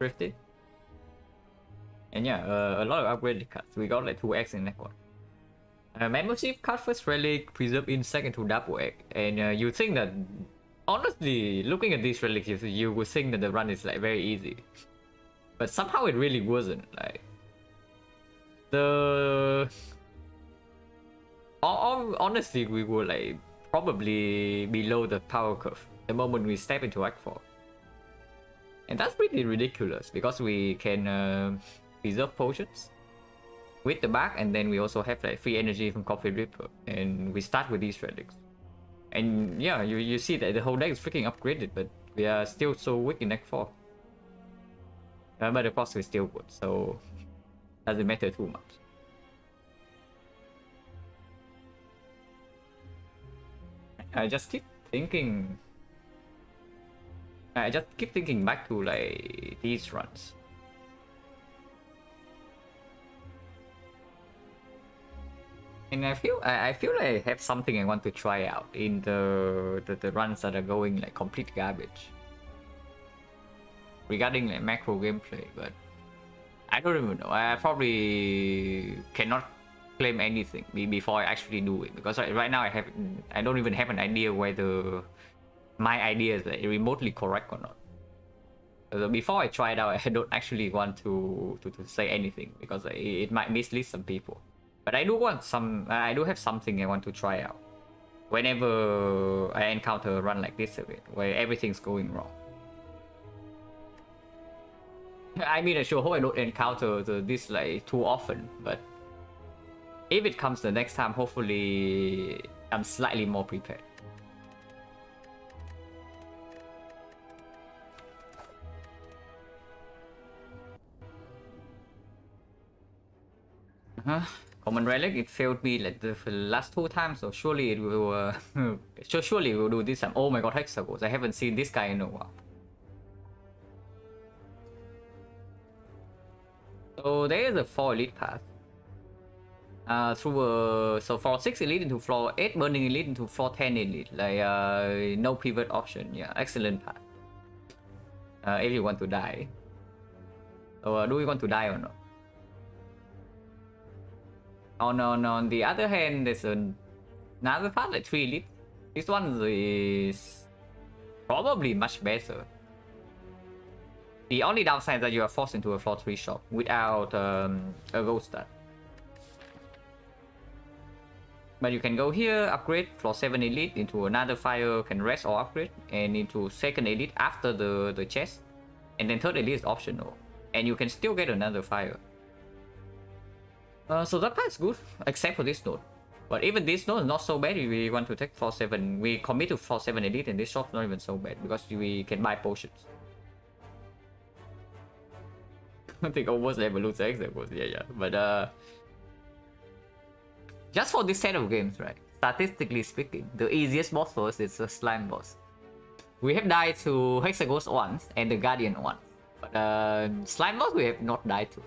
Thrifty. And yeah, a lot of upgraded cards. We got like 2x in that one. Membership card first relic, preserve insect into double egg. And you think that, honestly, looking at these relics, you would think that the run is like very easy. But somehow it really wasn't. Like, honestly, we were like probably below the power curve the moment we step into Act 4. And that's pretty ridiculous because we can preserve potions with the back, and then we also have like free energy from Coffee Ripper, and we start with these relics. And yeah, you see that the whole deck is freaking upgraded, but we are still so weak in Act 4. But of course we're still good, so doesn't matter too much. I just keep thinking back to like these runs. And I feel like I have something I want to try out in the runs that are going like complete garbage regarding like macro gameplay, but I don't even know. I probably cannot claim anything before I actually do it, because right now I don't even have an idea whether my idea is like remotely correct or not. So before I try it out, I don't actually want to say anything because it might mislead some people. But I do have something I want to try out whenever I encounter a run like this again, where everything's going wrong. I mean, I sure hope I don't encounter this like too often, but if it comes the next time, hopefully I'm slightly more prepared. Common relic, it failed me like the last 2 times, so surely it will surely it will do this time. Oh my god, Hexagons, I haven't seen this guy in a while. So there is a 4 elite path. So floor 6 elite into floor 8 burning elite into floor 10 elite, like no pivot option. Yeah, excellent path. If you want to die. So do we want to die or not? On the other hand, there's another path like 3 elite. This one is probably much better. The only downside is that you are forced into a floor 3 shop without a gold stat. But you can go here, upgrade floor 7 elite into another fire, can rest or upgrade, and into 2nd elite after the chest. And then 3rd elite is optional. And you can still get another fire. So that part is good, except for this node. But even this node is not so bad if we want to take floor 7. We commit to floor 7 elite, and this shop's not even so bad because we can buy potions. I think almost level looks examples, yeah. But just for this set of games, right? Statistically speaking, the easiest boss for us is the slime boss. We have died to Hexagons once and the Guardian once, but slime boss we have not died to.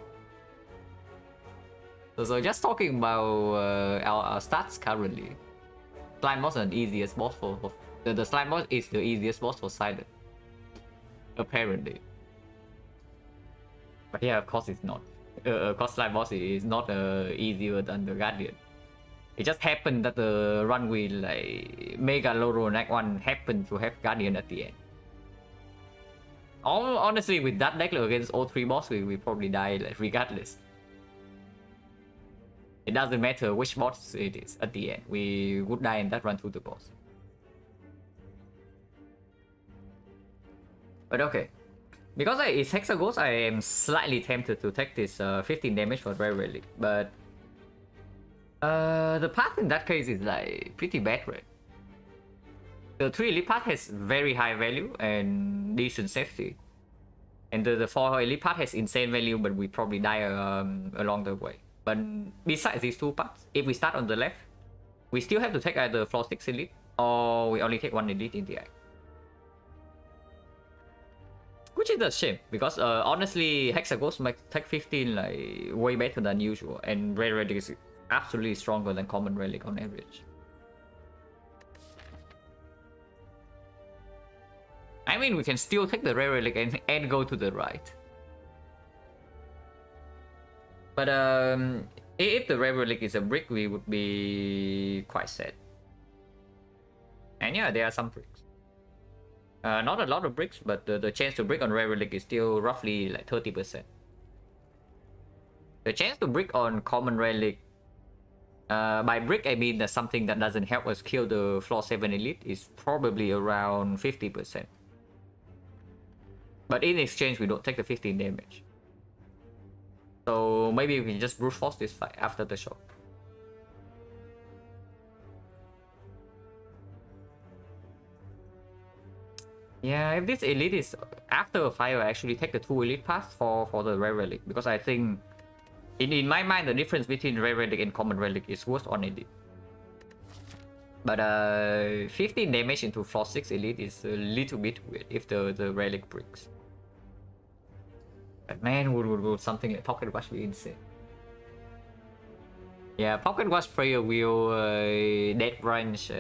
So just talking about our stats currently, slime boss is the easiest boss for the slime boss is the easiest boss for Sidon, apparently. But yeah, of course it's not. Of course, slime boss is not easier than the Guardian. It just happened that the run with like Mega Loro Act 1 happened to have Guardian at the end. Honestly, with that deck against all 3 boss, we probably die like, regardless. It doesn't matter which boss it is at the end. We would die in that run to the boss. But okay. Because it's Hexagons, I am slightly tempted to take this 15 damage for Rare Relic. But the path in that case is like pretty bad, right? The 3 elite path has very high value and decent safety. And the 4 elite path has insane value, but we probably die along the way. But besides these 2 paths, if we start on the left, we still have to take either floor 6 elite or we only take 1 elite in the act. Which is a shame, because honestly, Hexagons might take 15 like way better than usual, and Rare Relic is absolutely stronger than Common Relic on average. I mean, we can still take the Rare Relic and go to the right. But if the rare relic is a brick, we would be quite sad. And yeah, there are some bricks. Not a lot of bricks, but the chance to brick on rare relic is still roughly like 30%. The chance to brick on common relic, by brick I mean that something that doesn't help us kill the floor 7 elite, is probably around 50%. But in exchange, we don't take the 15 damage. So maybe we can just brute force this fight after the show. Yeah, if this elite is after a fire, I actually take the 2 elite path for the rare relic, because I think in my mind the difference between rare relic and common relic is worse on elite. But 15 damage into floor 6 elite is a little bit weird if the relic breaks. But man, would something like Pocket Watch be insane. Yeah, Pocket Watch Prayer Wheel, Dead Branch,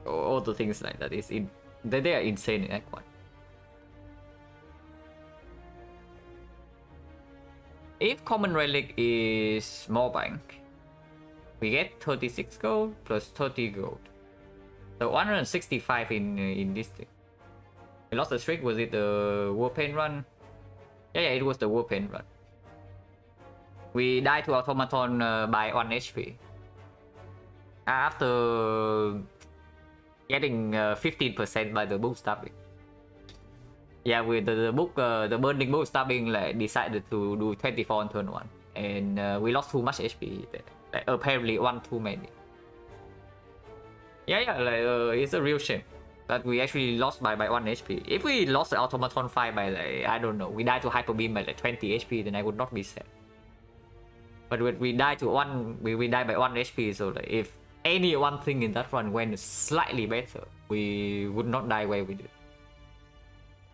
all the things like that is in. They are insane in Act 1. If Common Relic is Morebank, we get 36 gold plus 30 gold. So 165 in this thing. We lost the streak, was it the Warpaint run? Yeah, it was the Warpaint run. We died to Automaton by 1 HP. After getting 15% by the book stabbing. Yeah, with the burning book stabbing, like decided to do 24 on turn 1, and we lost too much HP there. Like, apparently one too many. Yeah, like it's a real shame that we actually lost by 1 HP. If we lost the Automaton 5 by like, I don't know, we died to Hyper Beam by like 20 HP, then I would not be sad. But when we died to we died by 1 HP, so like if any one thing in that run went slightly better, we would not die where we did,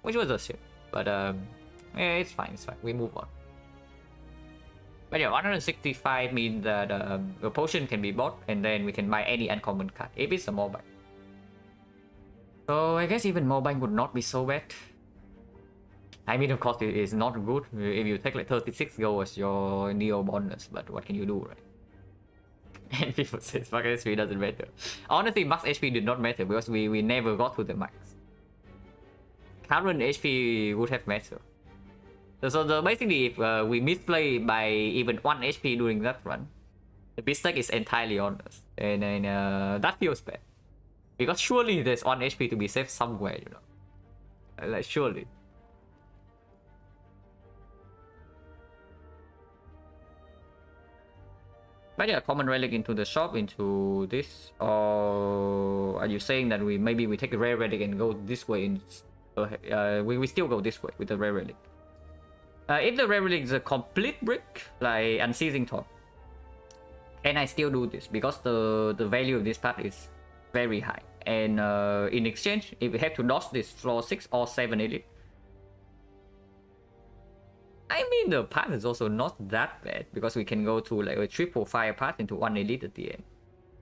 which was a shame. But yeah, it's fine, we move on. But yeah, 165 means that a potion can be bought, and then we can buy any uncommon card if it's a Morebank. So I guess even Morebank would not be so bad. I mean, of course it is not good if you take like 36 gold as your Neo bonus, but what can you do, right? And people say max HP doesn't matter. Honestly, max HP did not matter because we never got to the max. Current HP would have mattered. So basically, if we misplay by even 1 HP during that run, the mistake is entirely on us, and that feels bad. Because surely there's 1 HP to be saved somewhere, you know. Like surely. But yeah, common relic into the shop, into this, or are you saying that maybe we take a rare relic and go this way? We still go this way with the rare relic. If the rare relic is a complete brick, like Unceasing Top, can I still do this? Because the value of this part is very high. And in exchange, if we have to dodge this floor 6 or 7 elite, I mean, the path is also not that bad, because we can go to like a triple fire path into 1 elite at the end.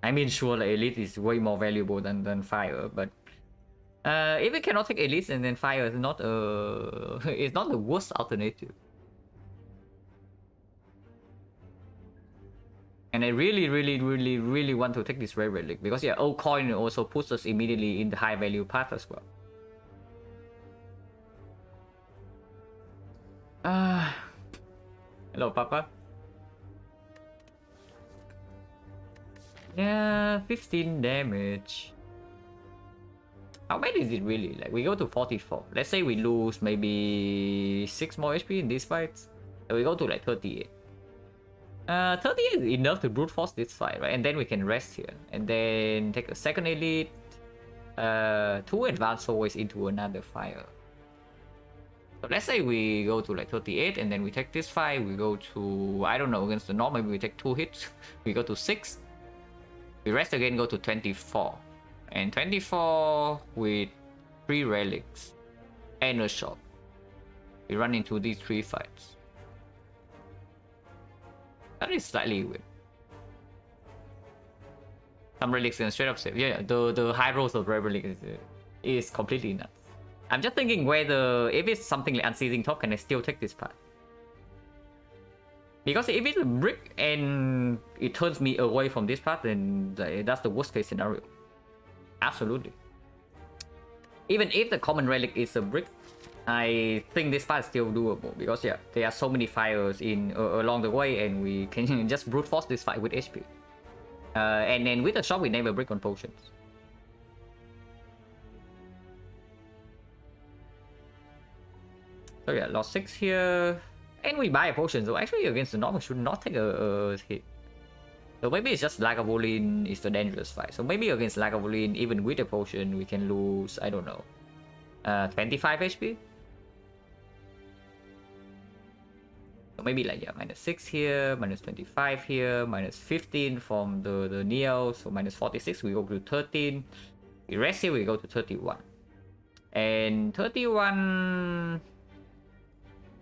I mean, sure, like, elite is way more valuable than fire, but if we cannot take elites, and then fire is not it's not the worst alternative. And I really want to take this rare relic, because yeah, old coin also puts us immediately in the high value path as well. Hello, Papa. Yeah, 15 damage. How bad is it really? Like, we go to 44. Let's say we lose maybe 6 more HP in these fights. So we go to like 38. 38 is enough to brute force this fight, right? And then we can rest here. And then take a second elite. 2 advanced always into another fire. So let's say we go to like 38, and then we take this fight. We go to, I don't know, against the norm, maybe we take 2 hits. We go to 6. We rest again, go to 24. And 24 with 3 relics and a shop. We run into these 3 fights. That is slightly weird. Some relics and straight up save. Yeah, the high rolls of rare relic is completely nuts. I'm just thinking whether if it's something like Unceasing Top, can I still take this part? Because if it's a brick and it turns me away from this path, then that's the worst case scenario. Absolutely. Even if the common relic is a brick, I think this path is still doable. Because yeah, there are so many fires in along the way, and we can just brute force this fight with HP. And then with the shop, we never brick on potions. So yeah, lost 6 here. And we buy a potion, so actually against the normal should not take a hit. So maybe it's just Lagavulin is the dangerous fight. So maybe against Lagavulin, even with a potion, we can lose, I don't know, 25 HP? So maybe like, yeah, minus 6 here, minus 25 here, minus 15 from the Neo, so minus 46, we go to 13. We rest here, we go to 31. And 31...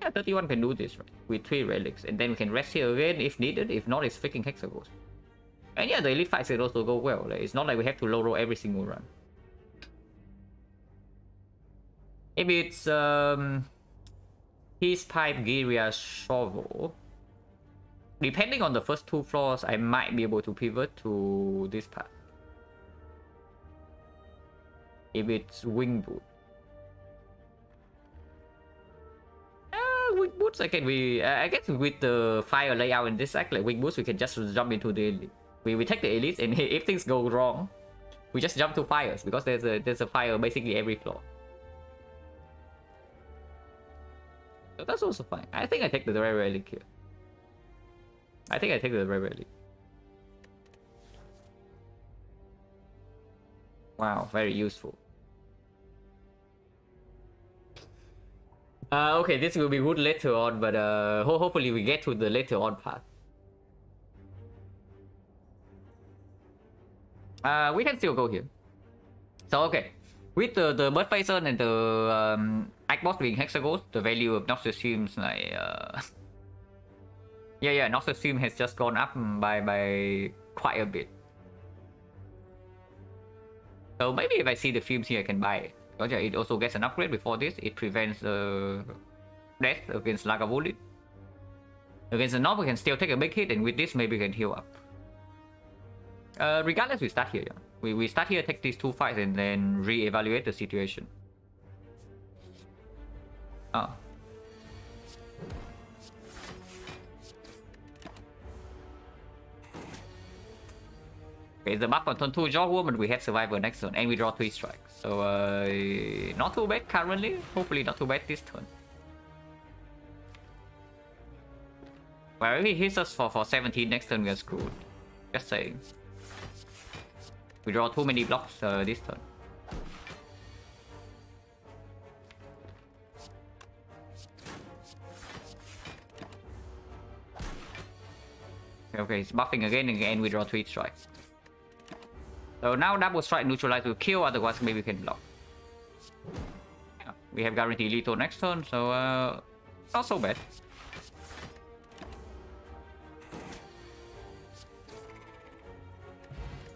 Yeah, 31 can do this, right? With 3 relics. And then we can rest here again if needed. If not, it's freaking Hexaghost. And yeah, the elite fights can also go well. Like, it's not like we have to low roll every single run. Maybe it's His Pipe, Giria, Shovel. Depending on the first 2 floors, I might be able to pivot to this path. If it's Wing Boot. Wing Boots, I guess with the fire layout in this deck, like Wing Boots, we can just jump into the elite. We take the elites, and if things go wrong, we just jump to fires because there's a fire basically every floor. So that's also fine. I think I take the rare relic here. I think I take the rare relic. Wow, very useful. Okay, this will be good later on, but hopefully we get to the later on part. We can still go here. So okay, with the Bird Phaser and the Ike Boss being Hexaghost, the value of Noxious Fumes like yeah, Noxious Fume has just gone up by quite a bit. So maybe if I see the fumes here, I can buy it. Because yeah, it also gets an upgrade before this. It prevents death against Lagavulin. Against the Nob, we can still take a big hit, and with this, maybe we can heal up. Regardless, we start here. Yeah. We start here, take these 2 fights, and then re-evaluate the situation. Oh. Okay, the buff on turn 2 draw woman, we have survivor next turn, and we draw 3 strikes. So not too bad currently. Hopefully not too bad this turn. Well, if he hits us for 17 next turn, we are screwed. Just saying. We draw too many blocks this turn. Okay, it's buffing again and again. We draw 3 strikes. So now double strike neutralize will kill, otherwise maybe we can block. Yeah, we have guaranteed lethal next turn, so not so bad.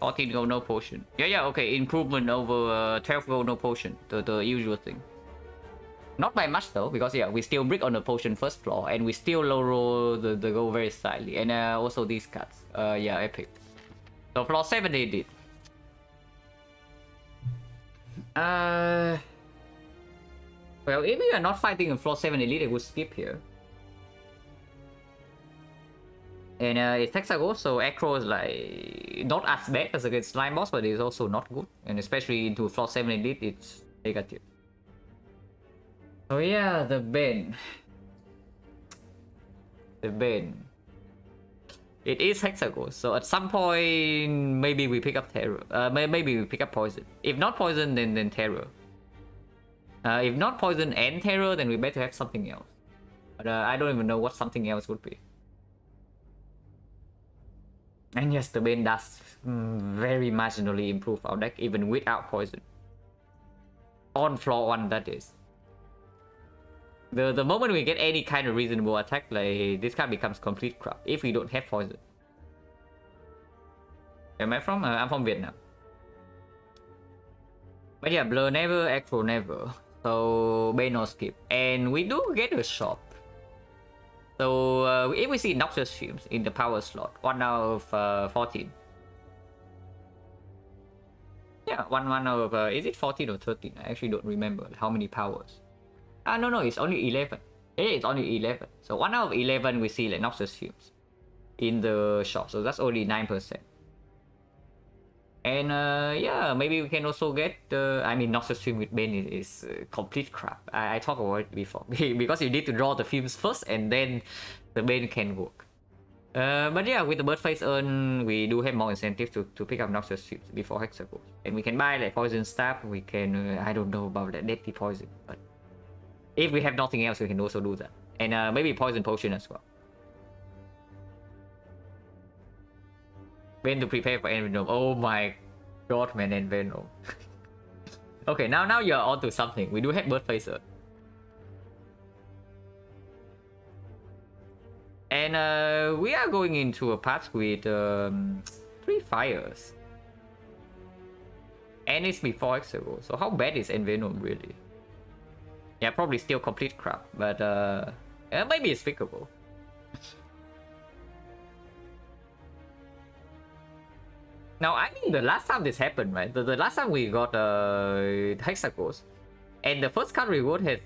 $14 gold, no potion. Yeah, okay, improvement over 12 gold, no potion. The usual thing. Not by much though, because yeah, we still brick on the potion first floor, and we still low roll the gold very slightly, and also these cards. Yeah, epic. So floor 7 they did. Well, if we are not fighting in floor 7 elite, I would skip here. And it's Hexaghost, so Acro is like not as bad as against Slime Boss, but it's also not good. And especially into floor 7 elite, it's negative. So yeah, the Bane. The Bane. It is Hexaghost, so at some point maybe we pick up Terror. Maybe we pick up Poison. If not Poison, then Terror. If not Poison and Terror, then we better have something else. But I don't even know what something else would be. And yes, the Bane does very marginally improve our deck, even without Poison. On floor 1, that is. The moment we get any kind of reasonable attack, like this card becomes complete crap if we don't have Poison. Where am I from? I'm from Vietnam. But yeah, Blur never, Acro never. So Bane no skip. And we do get a shop. So if we see Noxious Fumes in the power slot, 1 out of 14. Yeah, one out of is it 14 or 13? I actually don't remember how many powers. No, it's only 11. It's only 11. So 1 out of 11 we see like Noxious Fumes in the shop. So that's only 9%. And yeah, maybe we can also get I mean, Noxious Fume with Bane is complete crap. I talked about it before. Because you need to draw the fumes first and then the Bane can work. But yeah, with the Birdface Urn, we do have more incentive to pick up Noxious Fumes before Hexagons. And we can buy like Poison Staff, we can, I don't know about that Deadly Poison, but if we have nothing else, we can also do that. And maybe Poison Potion as well. When to prepare for Envenom. Oh my god, man, Envenom. Okay, now you're onto something. We do have Birdface Urn. And we are going into a path with 3 fires. And it's before Hexagons. So how bad is Envenom really? Yeah, probably still complete crap, but maybe it's fixable. Now, I mean, the last time this happened, right? The last time we got Hexagons, and the first card reward had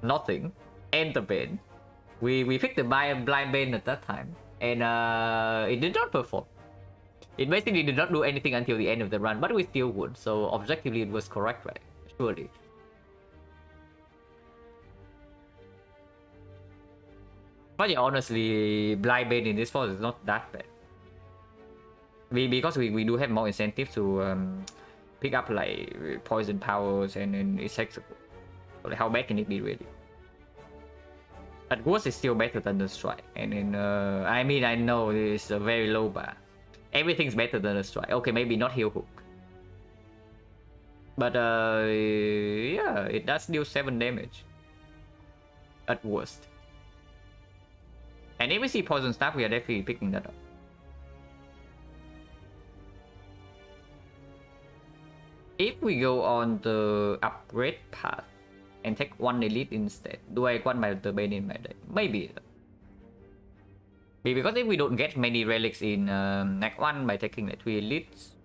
nothing, and the Bane. We picked the Blind Bane at that time, and it did not perform. It basically did not do anything until the end of the run, but we still won, so objectively it was correct, right? Surely. But yeah, honestly, Blind Bane in this force is not that bad. Because we do have more incentive to pick up like poison powers and it's hexable. So like, how bad can it be really? But Ghost is still better than the Strike. And then I mean, I know it's a very low bar. Everything's better than the Strike. Okay, maybe not Heal Hook. But yeah, it does deal 7 damage. At worst. And if we see Poison Staff, we are definitely picking that up. If we go on the upgrade path and take 1 elite instead, do I want my the Bane in my deck? Maybe. Because if we don't get many relics in Act 1 by taking like 3 elites,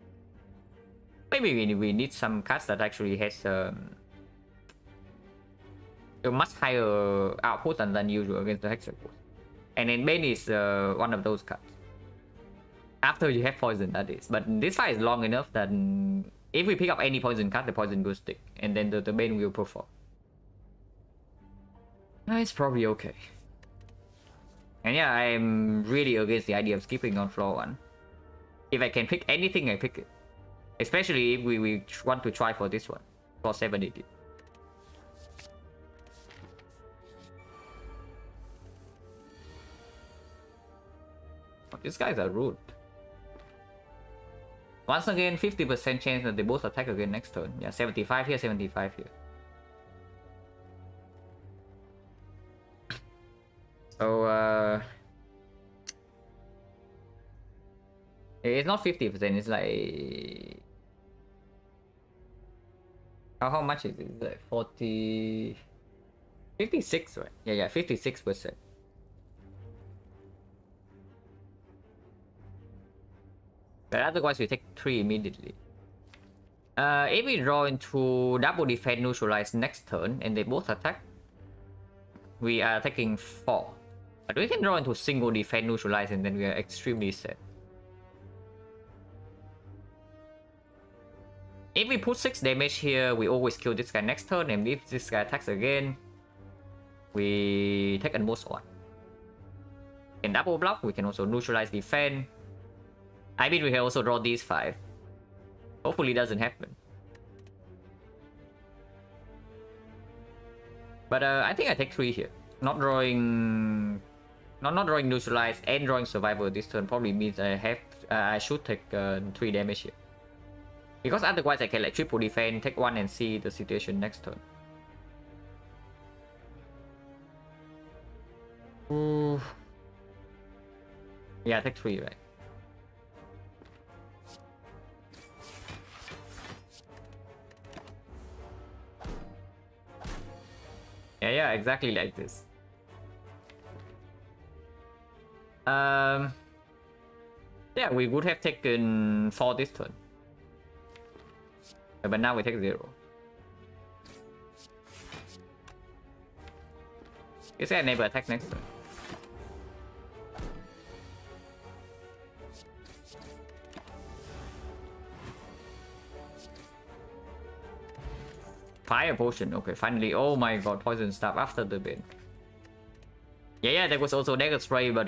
maybe we need some cards that actually has a much higher output than usual against the Hexagons. And then Bane is one of those cards. After you have poison, that is. But this fight is long enough that if we pick up any poison card, the poison will stick. And then the Bane will perform. It's probably okay. And yeah, I'm really against the idea of skipping on floor 1. If I can pick anything, I pick it. Especially if we want to try for this one. For 780. Oh, these guys are rude. Once again, 50% chance that they both attack again next turn. Yeah, 75 here, 75 here. So, it's not 50%, it's like... How much is it? It's like 40... 56, right? Yeah, 56%. But otherwise, we take 3 immediately. If we draw into double defense neutralize next turn and they both attack, we are taking 4. But we can draw into single defense neutralize and then we are extremely set. If we put 6 damage here, we always kill this guy next turn, and if this guy attacks again, we take almost 1. In double block, we can also neutralize defense. I mean, we can also draw these 5. Hopefully it doesn't happen. But I think I take 3 here. Not drawing... Not drawing neutralize and drawing survival this turn probably means I should take 3 damage here. Because otherwise I can like triple defense, take 1 and see the situation next turn. Ooh. Yeah, take 3, right? Yeah, exactly like this. Yeah, we would have taken 4 this turn. But now we take 0. You say I never attack next turn. Fire potion, okay, finally. Oh my god, poison staff after the bin. Yeah, there was also dagger spray, but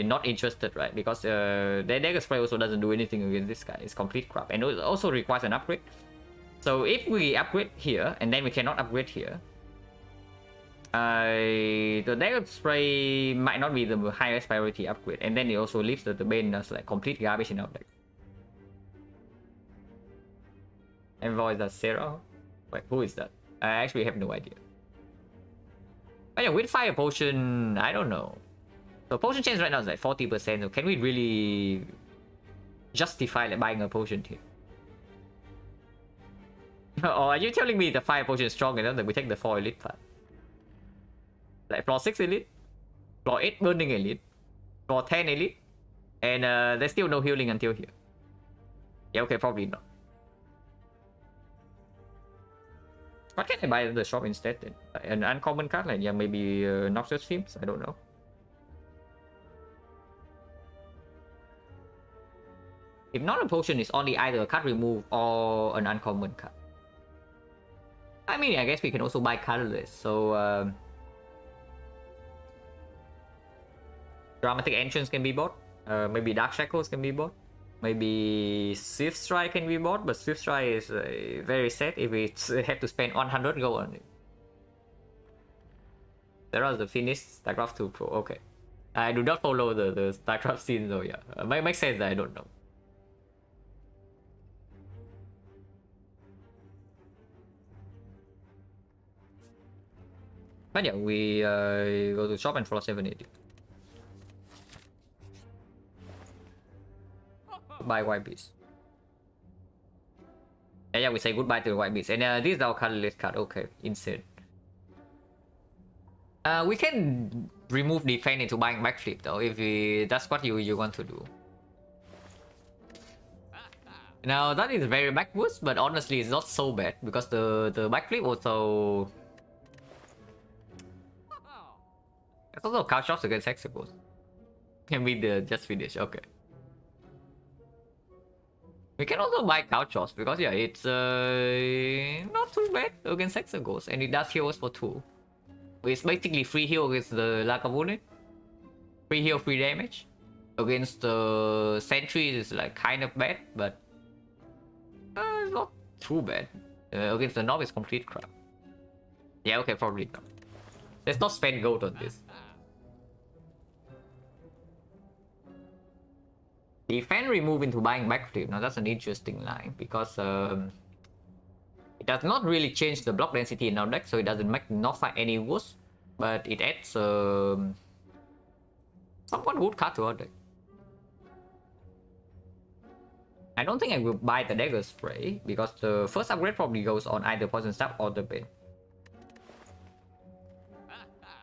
not interested, right? Because the dagger spray also doesn't do anything against this guy. It's complete crap, and it also requires an upgrade. So if we upgrade here and then we cannot upgrade here, the dagger spray might not be the highest priority upgrade, and then it also leaves the bane as like complete garbage in our deck. Envoy is that Sarah? Wait, who is that? I actually have no idea. But yeah, with fire potion, I don't know. So potion chance right now is like 40%. So can we really justify like buying a potion here? Or are you telling me the fire potion is strong enough that we take the 4 elite part? Like floor 6 elite, floor 8 burning elite, floor 10 elite, and there's still no healing until here. Yeah, okay, probably not. What can I buy at the shop instead then? An uncommon card, like, yeah, maybe Noxious Fumes? I don't know. If not a potion, it's only either a card remove or an uncommon card. I mean, I guess we can also buy colorless, so... Dramatic Entrance can be bought. Maybe Dark Shackles can be bought. Maybe Swift Strike can be bought, but Swift Strike is very sad if we have to spend 100 gold on it. There are the finished StarCraft 2 Pro. Okay. I do not follow the StarCraft scene, though, yeah. Makes sense that I don't know. But yeah, we go to shop and follow 780. Buy white beast. Yeah, we say goodbye to the white beast. And this is our colorless card. Okay, insane. We can remove defense into buying backflip though, if that's what you want to do. Now that is very backwards, but honestly it's not so bad because the backflip also... It's also couch shots against Hexagons. Can be the just finish, okay. We can also buy couch shots because yeah, it's not too bad against Hexagons, and it does heal us for 2. It's basically free heal against the Lagavulin. Free heal, free damage. Against the sentries is like kind of bad, but it's not too bad. Against the Nob is complete crap. Yeah, okay, probably not. Let's not spend gold on this. Defense remove into buying backflip. Now that's an interesting line because it does not really change the block density in our deck, so it doesn't make not fight any worse, but it adds somewhat good card to our deck. I don't think I will buy the dagger spray because the first upgrade probably goes on either poison staff or the bane.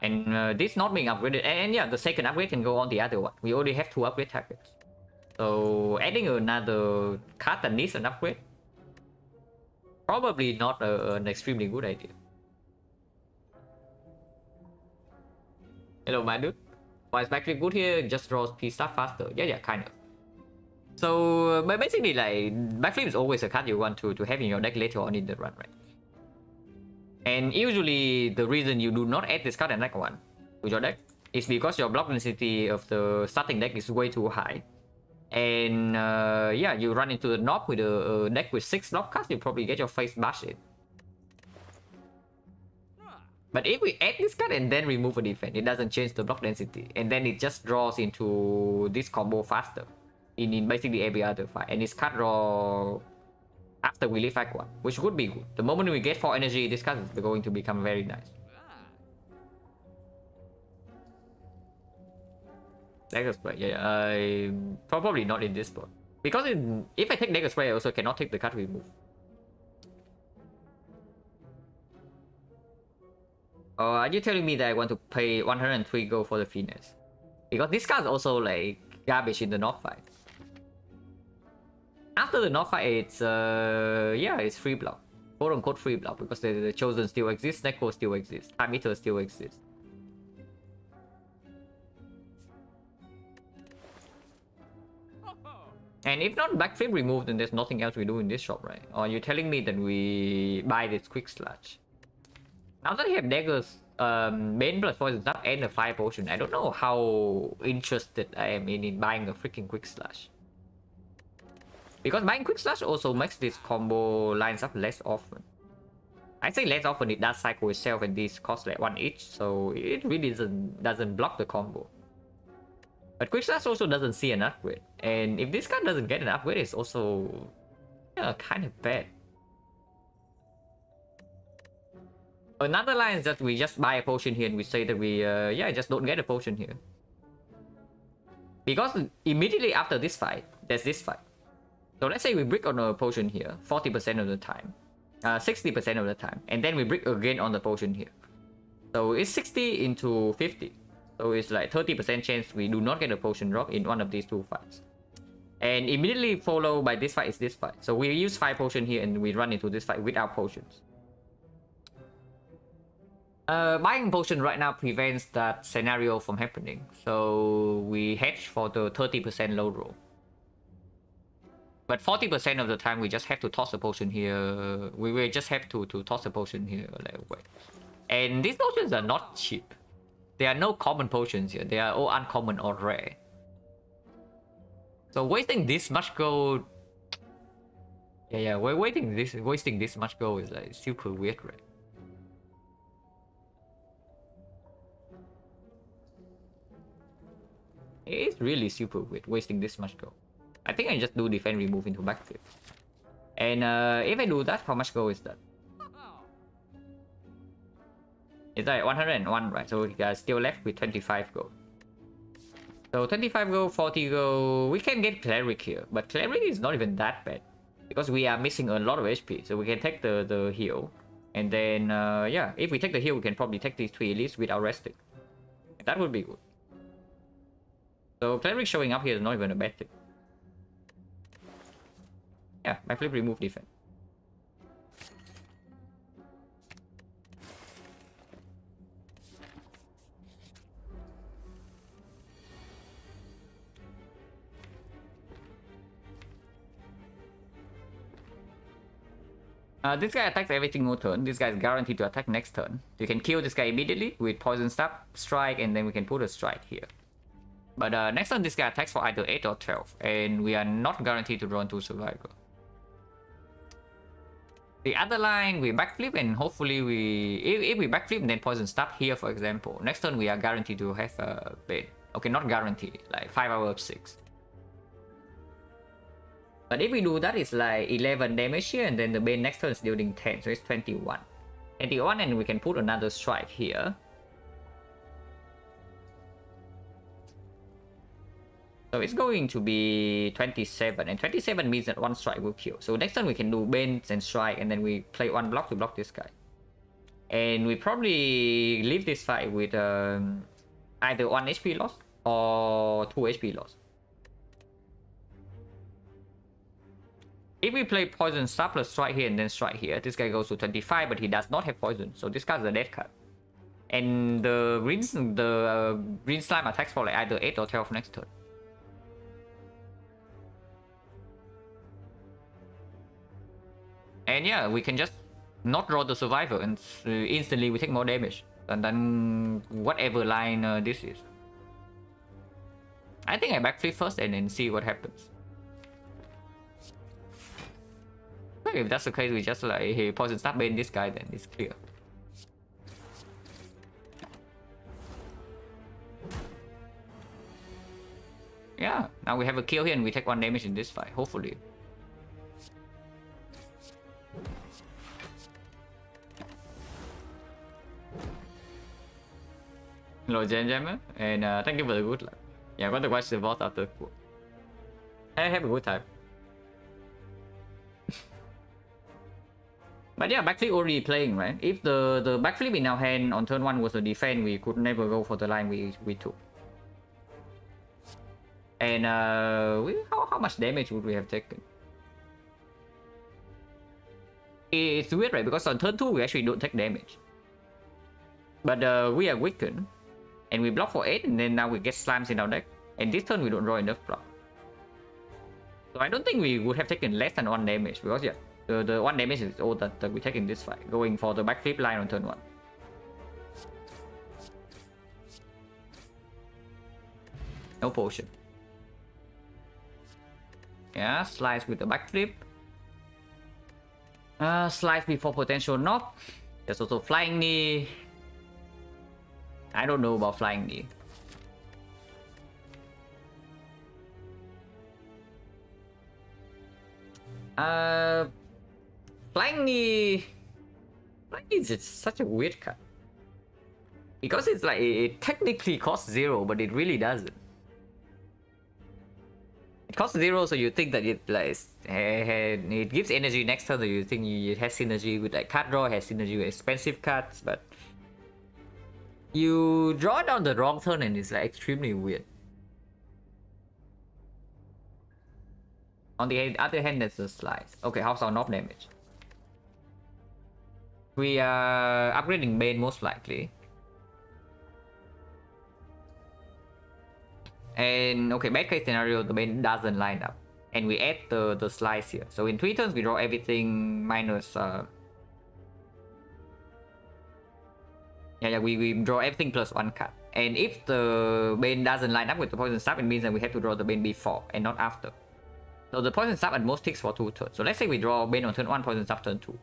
And this not being upgraded, and yeah, the second upgrade can go on the other one. We already have 2 upgrade targets. So adding another card that needs an upgrade, probably not an extremely good idea. Hello, my dude. Why is backflip good here? Just draws P stuff faster. Yeah, kind of. So, but basically, like, backflip is always a card you want to have in your deck later on in the run, right? And usually, the reason you do not add this card in deck 1 to your deck is because your block density of the starting deck is way too high. And yeah, you run into the Nob with a deck with 6 block cards, you probably get your face bashed in. But if we add this card and then remove a defense, it doesn't change the block density. And then it just draws into this combo faster in basically every other fight. And it's card draw after we leave Act 1, which would be good. The moment we get 4 energy, this card is going to become very nice. Dagger Spray, yeah, probably not in this spot. Because if I take Dagger Spray, I also cannot take the card remove. Are you telling me that I want to pay 103 gold for the Finesse? Because this card is also like garbage in the North fight. After the North fight, it's yeah, it's free block. Quote unquote free block, because the Chosen still exists, Neko still exists, Time Eater still exists. And if not backflip removed, then there's nothing else we do in this shop, right? Or you're telling me that we buy this quick slash. Now that I have daggers, Bane plus poison up and a fire potion, I don't know how interested I am in buying a freaking quick slash. Because buying quick slash also makes this combo lines up less often. I say less often, it does cycle itself, and these cost like 1 each, so it really doesn't block the combo. But quick slash also doesn't see an upgrade, and if this card doesn't get an upgrade, it's also kind of bad. Another line is that we just buy a potion here and we say that we yeah, just don't get a potion here. Because immediately after this fight, there's this fight. So let's say we brick on a potion here 40% of the time, 60% of the time, and then we brick again on the potion here. So it's 60 into 50. So it's like 30% chance we do not get a potion drop in one of these two fights. And immediately followed by this fight is this fight. So we use 5 potions here and we run into this fight without potions. Buying potion right now prevents that scenario from happening. So we hedge for the 30% low roll. But 40% of the time we just have to toss a potion here. We will just have to toss a potion here. Like, wait. And these potions are not cheap. There are no common potions here. They are all uncommon or rare. So wasting this much gold... Yeah, we're wasting this much gold is like super weird, right? It's really super weird, wasting this much gold. I think I just do defend remove into backflip. And if I do that, how much gold is that? It's like 101, right? So we are still left with 25 gold. So 25 gold, 40 gold. We can get Cleric here, but Cleric is not even that bad. Because we are missing a lot of HP. So we can take the heal. And then, yeah, if we take the heal, we can probably take these 3 elites without resting. That would be good. So Cleric showing up here is not even a bad thing. Yeah, backflip remove defense. This guy attacks every single turn. This guy is guaranteed to attack next turn. You can kill this guy immediately with poison stab, strike, and then we can put a strike here. But next turn this guy attacks for either 8 or 12, and we are not guaranteed to draw into survivor. The other line we backflip, and hopefully we if we backflip and then poison stab here, for example, next turn we are guaranteed to have a Bane. Okay, not guaranteed, like 5 out of 6. But if we do that, it's like 11 damage here, and then the Bane next turn is dealing 10, so it's 21. 21, and we can put another strike here. So it's going to be 27, and 27 means that 1 strike will kill. So next turn we can do Bane and strike, and then we play 1 block to block this guy. And we probably leave this fight with either 1 HP loss or 2 HP loss. If we play poison stab plus strike here and then strike here, this guy goes to 25, but he does not have poison, so this card is a dead card. And the green slime attacks for like either 8 or 12 next turn. And yeah, we can just not draw the survivor, and instantly we take more damage than whatever line this is. I think I backflip first and then see what happens. If that's the case, we just like, hey, poison stab Bane this guy, then it's clear. Yeah, now we have a kill here and we take 1 damage in this fight, hopefully. Hello, Jammer, and thank you for the good luck. Yeah, I'm going to watch the boss after. I have a good time. But yeah, backflip already playing, right? If the backflip in our hand on turn 1 was a defense, we could never go for the line we took. And how much damage would we have taken? It's weird, right? Because on turn 2 we actually don't take damage. But we are weakened. And we block for 8, and then now we get slimes in our deck. And this turn we don't draw enough block. So I don't think we would have taken less than 1 damage. Because yeah, the 1 damage is all that we take in this fight. Going for the backflip line on turn 1. No potion. Yeah, slice with the backflip. Slice before potential knock. There's also flying knee. I don't know about flying knee. Flying knee. Flying knee is just such a weird card. Because it's like it technically costs 0, but it really doesn't. It costs 0, so you think that it like it gives energy next turn, so you think it has synergy with like card draw, has synergy with expensive cards, but you draw it on the wrong turn and it's like extremely weird. On the other hand, there's the slice. Okay, how's our knob damage? We are upgrading Bane most likely. And okay, bad case scenario, the Bane doesn't line up. And we add the slice here. So in 3 turns, we draw everything minus... we draw everything plus 1 card. And if the Bane doesn't line up with the Poison Sap, it means that we have to draw the Bane before and not after. So the Poison Sap at most takes for 2 turns. So let's say we draw Bane on turn 1, Poison Sap turn 2.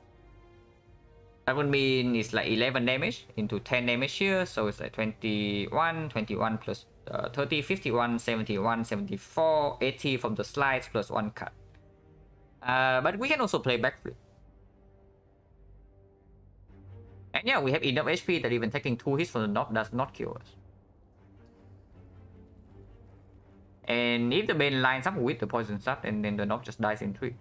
That would mean it's like 11 damage into 10 damage here. So it's like 21 plus 30, 51, 71, 74, 80 from the slides plus 1 card. But we can also play backflip. And yeah, we have enough HP that even taking 2 hits from the knob does not kill us. And if the Bane lines up with the Poison Sap, and then the knob just dies in 3.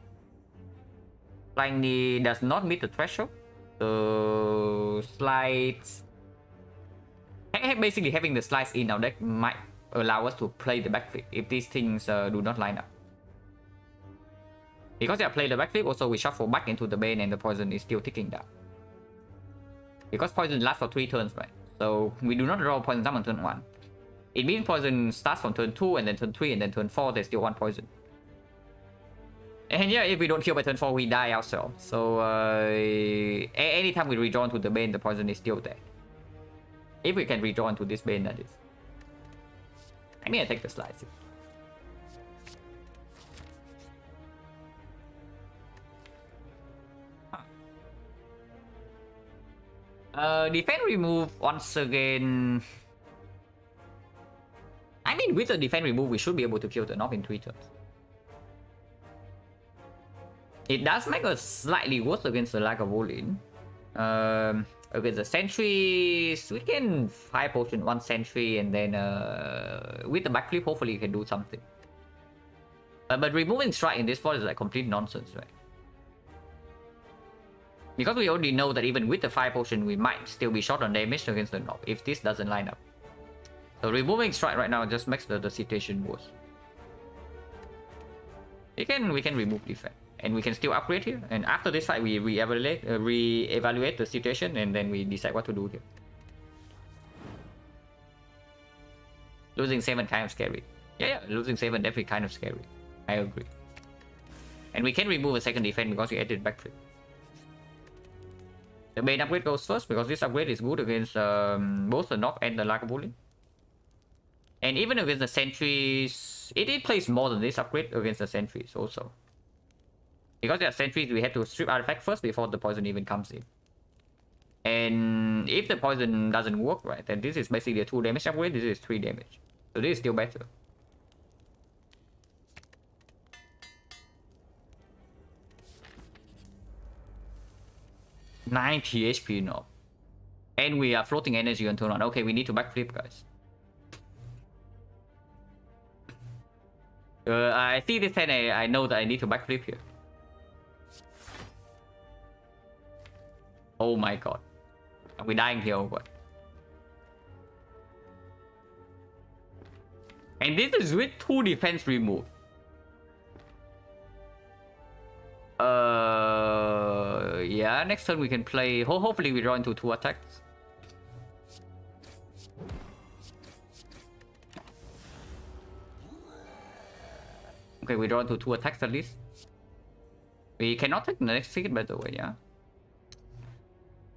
Flying Knee does not meet the threshold. The slides... Basically, having the slides in our deck might allow us to play the backflip if these things do not line up. Because I play the backflip, also we shuffle back into the Bane and the poison is still ticking down. Because poison lasts for 3 turns, right? So we do not draw poison on turn 1. It means poison starts from turn 2 and then turn 3 and then turn 4 there's still 1 poison. And yeah, if we don't kill by turn 4, we die ourselves. So anytime we redraw into the Bane, the poison is still there. If we can redraw into this Bane, that is. I mean, I take the slice. Defend remove once again. I mean, with the defend remove, we should be able to kill the knob in 3 turns. It does make us slightly worse against the Lagavulin. Against the sentries, we can 5 potion 1 sentry, and then with the backflip, hopefully you can do something. But removing strike in this spot is like complete nonsense, right? Because we already know that even with the 5 potion, we might still be short on damage against the knob if this doesn't line up. So removing strike right now just makes the situation worse. We can remove defense. And we can still upgrade here. And after this fight, we re-evaluate the situation and then we decide what to do here. Losing 7 kind of scary. Yeah, losing 7 definitely kind of scary. I agree. And we can remove a second defense because we added backflip. The main upgrade goes first because this upgrade is good against both the knob and the Lagavulin. And even against the sentries, it plays more than this upgrade against the sentries also. Because there are sentries, we have to strip artifact first before the poison even comes in. And if the poison doesn't work right, then this is basically a 2 damage upgrade, this is 3 damage. So this is still better. $90 HP knob. And we are floating energy on turn 1. Okay, we need to backflip, guys. I see this and I know that I need to backflip here. Oh my god. Are we dying here or what? And this is with 2 defense removed. Yeah, next turn we can play... hopefully we draw into 2 attacks. Okay, we draw into 2 attacks at least. We cannot take the next hit, by the way, yeah.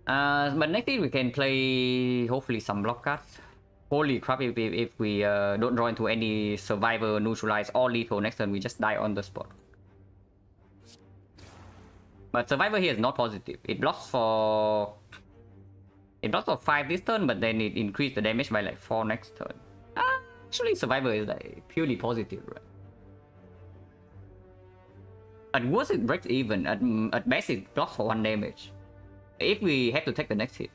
But next hit we can play hopefully some block cards. Holy crap, if we don't draw into any survivor, neutralize, or lethal next turn, we just die on the spot. But survivor here is not positive. It blocks for 5 this turn, but then it increased the damage by like 4 next turn. Actually, survivor is like purely positive, right? At worst, it breaks even. At best, it blocks for 1 damage. If we have to take the next hit.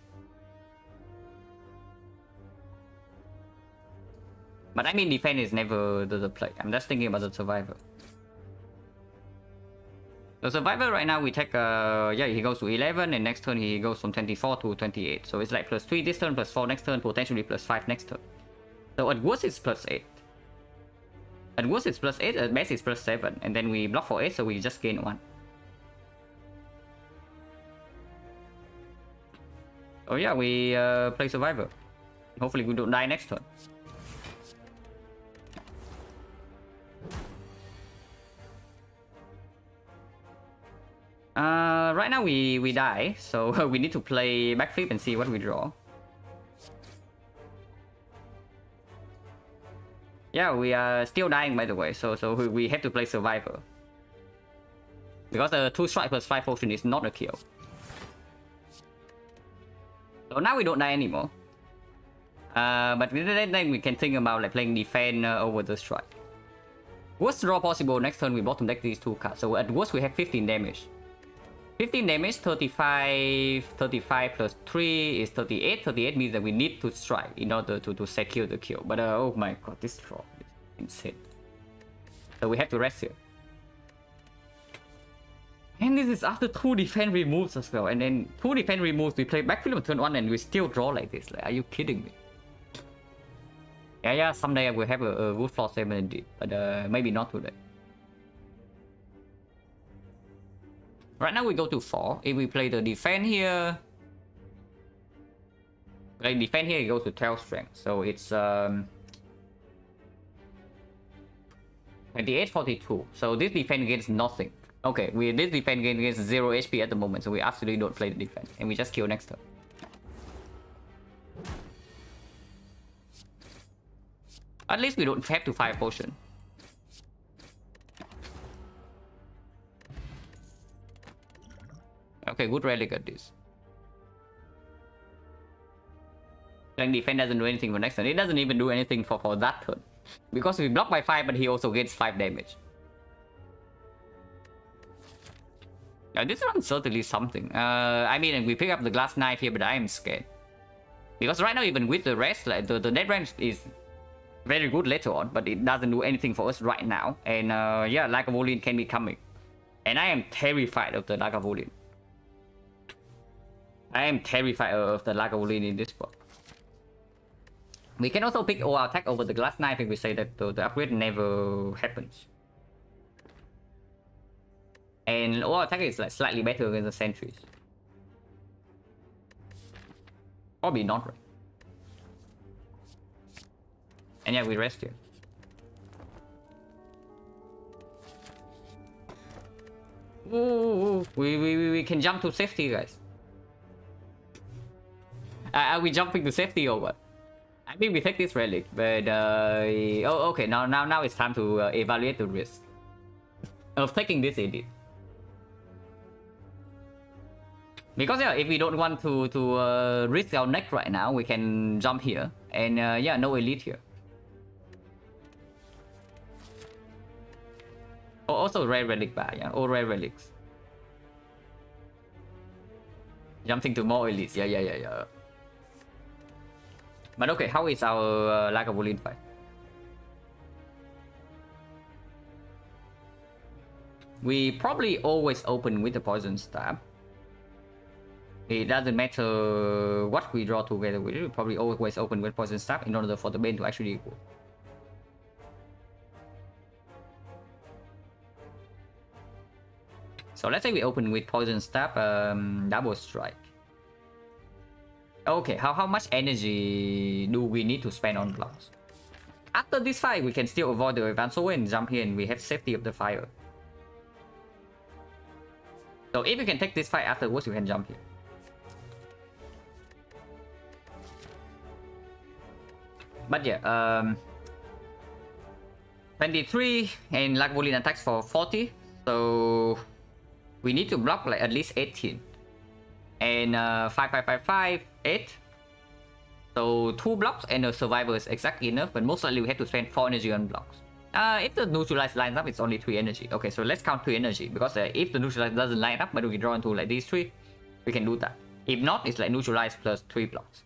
But I mean, defense is never the play. I'm just thinking about the survivor. The survivor right now we take yeah, he goes to 11 and next turn he goes from 24 to 28. So it's like +3 this turn, +4 next turn, potentially +5 next turn. So at worst it's +8. At worst it's +8, at best it's +7. And then we block for 8, so we just gain 1. Oh yeah, we play survivor. Hopefully we don't die next turn. Right now we die, so we need to play backflip and see what we draw. Yeah, we are still dying by the way, so we have to play survivor. Because the 2 strike +5 potion is not a kill. So now we don't die anymore. But then we can think about like playing defense over the strike. Worst draw possible next turn we bottom deck these 2 cards. So at worst we have 15 damage. 15 damage, 35 plus 3 is 38. 38 means that we need to strike in order to secure the kill. But oh my god, this draw is insane. So we have to rest here. And this is after 2 defense removes as well. And then 2 defense removes, we play backfield on turn 1 and we still draw like this. Like, are you kidding me? Yeah, someday I will have a good floor 7 indeed. But maybe not today. Right now we go to 4. If we play the defense here, it goes to 12 strength. So it's 28, 42. So this defense gets nothing. Okay, this defense gets 0 HP at the moment, so we absolutely don't play the defense, and we just kill next turn. At least we don't have to fire potion. Okay, good relic at this. Like defense doesn't do anything for next turn. It doesn't even do anything for that turn. Because we block by 5, but he also gets 5 damage. Yeah, this run certainly something. I mean, we pick up the glass knife here, but I am scared. Because right now, even with the rest, like the dead range is very good later on, but it doesn't do anything for us right now. And yeah, Lagavulin can be coming. And I am terrified of the Lagavulin. I am terrified of the Lagavulin in this spot. We can also pick OR attack over the glass knife if we say that the upgrade never happens. And OR attack is like slightly better than the sentries. Probably not, right? And yeah, we rest here. Ooh, we can jump to safety, guys. Are we jumping to safety or what? I mean, we take this relic, but oh, okay. Now it's time to evaluate the risk of taking this edit. Because yeah, if we don't want to risk our neck right now, we can jump here, and yeah, no elite here. Oh, also rare relic bar, yeah, all rare relics. Jumping to more elites, yeah. But okay, how is our Lagavulin fight? We probably always open with the poison stab. It doesn't matter what we draw together with it. We probably always open with poison stab in order for the bane to actually go. So let's say we open with Poison Stab, Double Strike. Okay, how much energy do we need to spend on blocks? After this fight, we can still avoid the Advanced Sword and jump here, and we have Safety of the Fire. So if we can take this fight afterwards, we can jump here. But yeah, 23 and Lagavulin attacks for 40. So we need to block like at least 18. And 5, 5, 5, 5, 8. So 2 blocks and a survivor is exactly enough, but most likely we have to spend 4 energy on blocks. If the neutralize lines up, it's only 3 energy. Okay, so let's count 3 energy, because if the neutralize doesn't line up, but we draw into like these 3, we can do that. If not, it's like neutralize plus 3 blocks.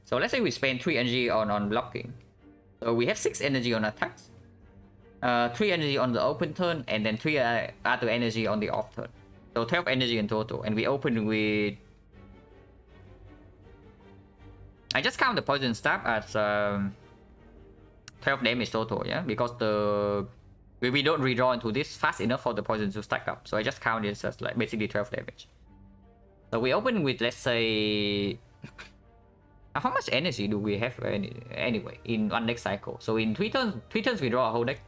So let's say we spend 3 energy on blocking. So we have 6 energy on attacks, 3 energy on the open turn, and then 3 other energy on the off turn. So 12 energy in total, and we open with... I just count the Poison Stab as 12 damage total, yeah? Because we don't redraw into this fast enough for the poison to stack up. So I just count it as like basically 12 damage. So we open with, let's say... How much energy do we have anyway in one deck cycle? So in 3 turns we draw a whole deck.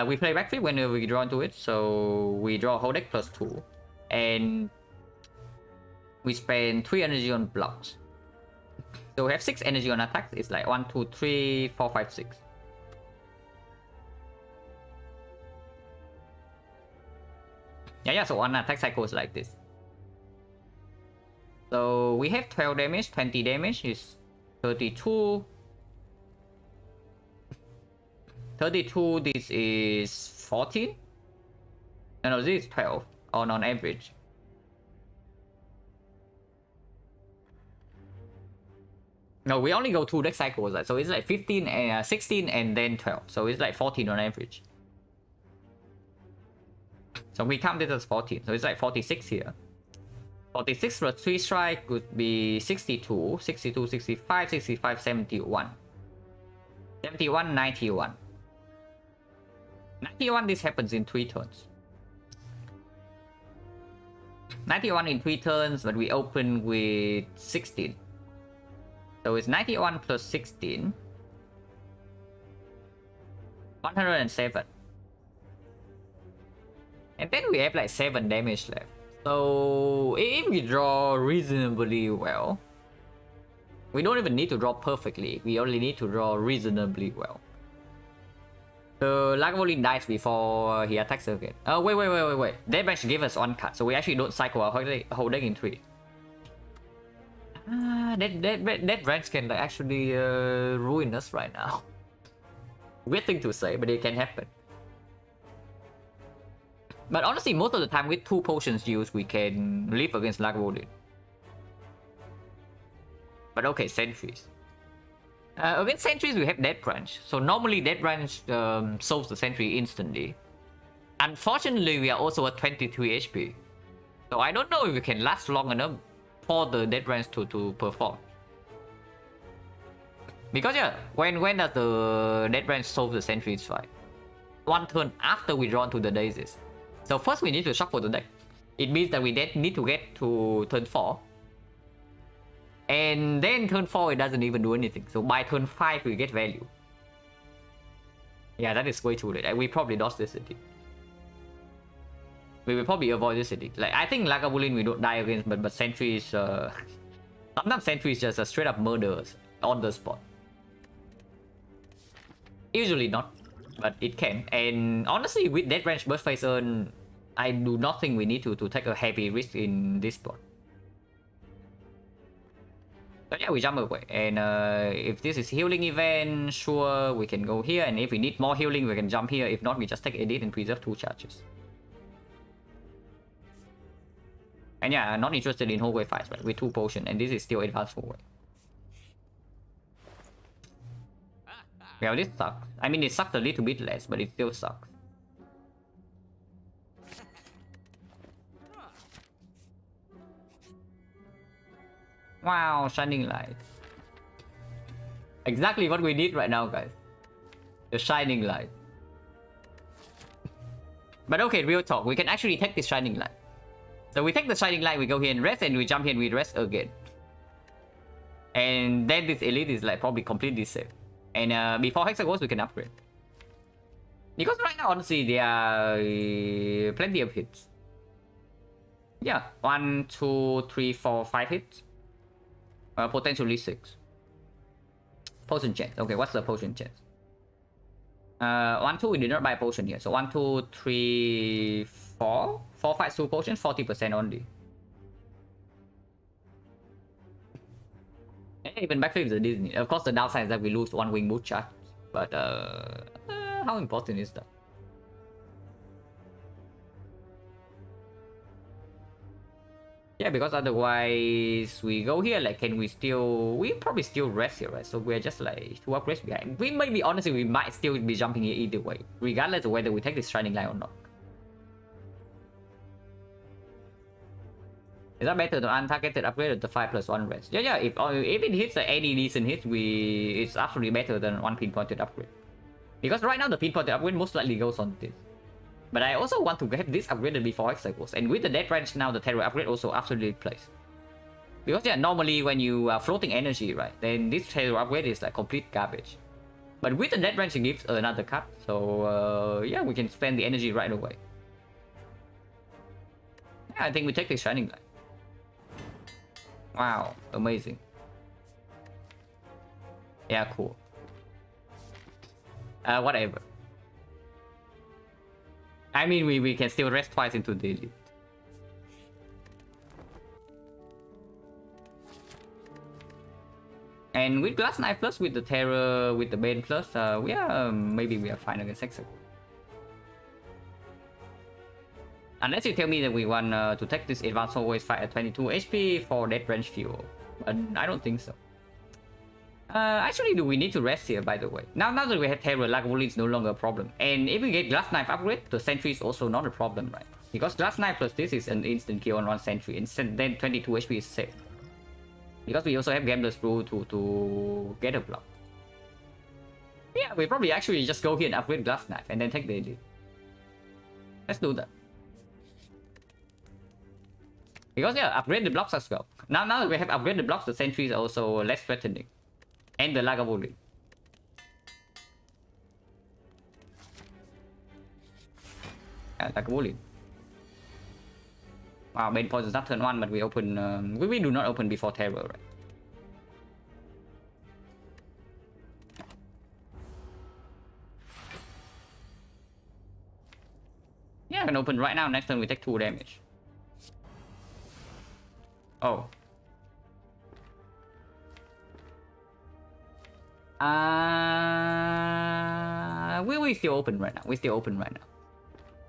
We play backflip whenever we draw into it, so we draw a whole deck plus 2. And we spend 3 energy on blocks. So we have 6 energy on attacks. It's like 1, 2, 3, 4, 5, 6. Yeah, so one attack cycle is like this. So we have 12 damage, 20 damage is 32. 32, this is 14. No, this is 12 on average. No, we only go 2 deck cycles, so it's like 15 and 16 and then 12. So it's like 14 on average. So we count this as 14. So it's like 46 here. 46 plus 3 strike would be 62, 62, 65, 65, 71. 71, 91. 91, this happens in 3 turns. 91 in 3 turns, but we open with 16. So it's 91 plus 16. 107. And then we have like 7 damage left. So if we draw reasonably well, we don't even need to draw perfectly. We only need to draw reasonably well. The Lagavulin dies before he attacks again. Oh, wait. Dead Branch give us 1 card, so we actually don't cycle our whole deck in 3. Dead Branch can actually ruin us right now. Weird thing to say, but it can happen. But honestly, most of the time with 2 potions used, we can live against Lagavulin. But okay, Sentries. Against Sentries, we have Dead Branch. So normally Dead Branch solves the Sentry instantly. Unfortunately, we are also at 23 HP. So I don't know if we can last long enough for the Dead Branch to perform. Because yeah, when does the Dead Branch solve the Sentries fight? 1 turn after we draw to the Daisies. So first we need to shuffle the deck. It means that we need to get to turn 4. And then turn 4 it doesn't even do anything. So by turn 5 we get value. Yeah, that is way too late. We probably lost this city. We will probably avoid this city. Like I think Lagavulin we don't die against, but Sentries sometimes Sentries just straight up murders on the spot. Usually not, but it can. And honestly, with Dead Branch Burst Phase Urn, I do not think we need to take a heavy risk in this spot. But yeah, we jump away. And if this is healing event, sure, we can go here. And if we need more healing, we can jump here. If not, we just take Edit and preserve 2 charges. And yeah, I'm not interested in hallway fights, right? With 2 potions, and this is still advanced forward. Yeah, this sucks. I mean, it sucks a little bit less, but it still sucks. Wow, Shining Light. Exactly what we need right now, guys. The Shining Light. But okay, real talk, we can actually take this Shining Light. So we take the Shining Light, we go here and rest, and we jump here and we rest again. And then this Elite is like probably completely safe. And before Hexagons, we can upgrade. Because right now, honestly, there are plenty of hits. Yeah, 1, 2, 3, 4, 5 hits. Potentially 6. Potion chance. Okay, what's the potion chance? 1, 2, we did not buy potion here. So 1, 2, 3, 4. 4 fights, 2 potions, 40% only. And even backflip is a Disney. Of course, the downside is that we lose 1 wing boot charge. But how important is that? Yeah, because otherwise we go here, like, can we still... We probably still rest here, right? So we're just like 2 upgrades behind. We might be, honestly, we might still be jumping here either way, regardless of whether we take this Shining Light or not. Is that better than untargeted upgrade of the 5+1 rest? Yeah, if it hits any decent hit, it's absolutely better than 1 pinpointed upgrade. Because right now the pinpointed upgrade most likely goes on this. But I also want to get this upgraded before Hexagons. And with the Death Range now, the Terror upgrade also absolutely plays. Because yeah, normally when you are floating energy, right, then this Terror upgrade is like complete garbage. But with the Death Range, it gives another cut. So yeah, we can spend the energy right away. Yeah, I think we take this Shining Light. Wow, amazing. Yeah, cool. Whatever. I mean, we can still rest twice into the Elite. And with Glass Knife Plus, with the Terror, with the Bane Plus, maybe we are fine against Hexagons. Unless you tell me that we want to take this Advanced Always Fight at 22 HP for Death Range fuel. But I don't think so. Actually, do we need to rest here, by the way? Now that we have Terror, Lagavulin is no longer a problem. And if we get Glass Knife upgrade, the Sentry is also not a problem, right? Because Glass Knife plus this is an instant kill on 1 Sentry, and then 22 HP is safe. Because we also have Gambler's Brew to get a block. Yeah, we probably actually just go here and upgrade Glass Knife, and then take the Elite. Let's do that. Because yeah, upgrade the blocks as well. Now that we have upgraded the blocks, the Sentries are also less threatening. And the Lagavulin. Yeah, Lagavulin. Wow, main point is not turn 1, but we open... we do not open before Terror, right? Yeah, I can open right now. Next turn we take 2 damage. Oh. We still open right now. We still open right now.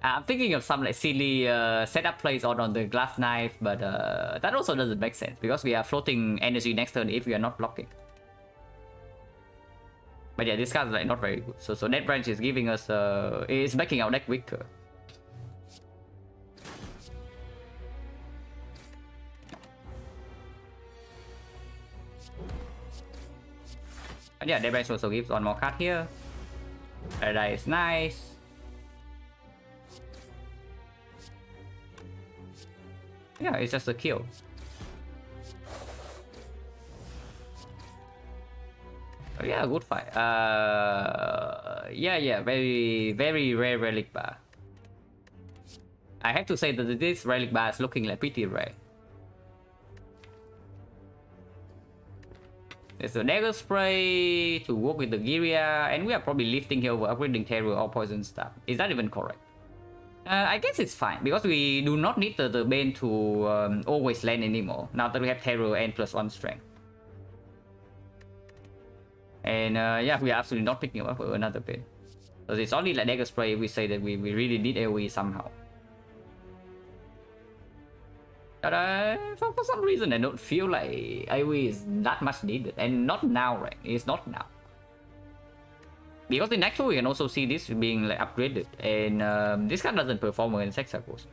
I'm thinking of some like silly setup plays on the Glass Knife, but that also doesn't make sense because we are floating energy next turn if we are not blocking. But yeah, this card's like not very good. So Death Branch is giving us is making our deck weaker. But yeah, Death Branch also gives 1 more card here. That is nice. Yeah, it's just a kill. Oh, yeah, good fight. Yeah, very rare relic bar. I have to say that this relic bar is looking like pretty rare. There's a Dagger Spray to work with the Giria, and we are probably lifting here over upgrading Terror or Poison Stab. Is that even correct? I guess it's fine, because we do not need the Bane to always land anymore, now that we have Terror and +1 strength. And yeah, we are absolutely not picking up another Bane. So it's only like Dagger Spray if we say that we really need AoE somehow. But for some reason I don't feel like AoE is that much needed, and not now, right? It's not now. Because in actual we can also see this being like upgraded, and this card doesn't perform against Hexagons.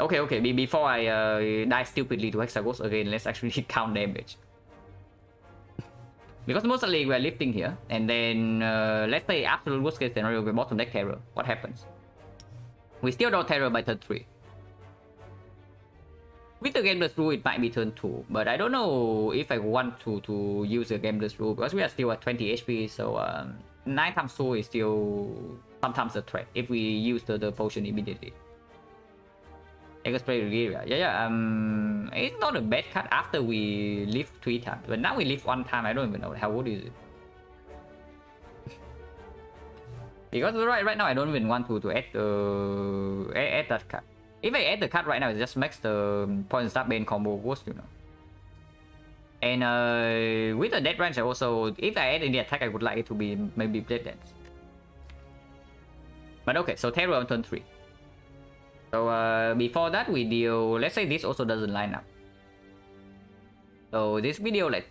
Okay, before I die stupidly to Hexagons again, let's actually count damage. Because mostly we're lifting here, and then let's say absolute worst case scenario we bottom deck Terror. What happens? We still draw terror by turn 3. With the Gameless rule, it might be turn 2, but I don't know if I want to use the Gameless rule because we are still at 20 HP, so 9 times 2 is still sometimes a threat if we use the potion immediately. Dagger Spray Regalia. Yeah, it's not a bad card after we live 3 times, but now we live 1 time. I don't even know how good is it. Because right now I don't even want to add that card. If I add the card right now, it just makes the Poison Stab Bane combo worse, you know. And with the Death Range, I also, if I add any attack, I would like it to be maybe Blade Dance. But okay, so Terror on turn 3. So before that, we deal. Let's say this also doesn't line up. So this video, like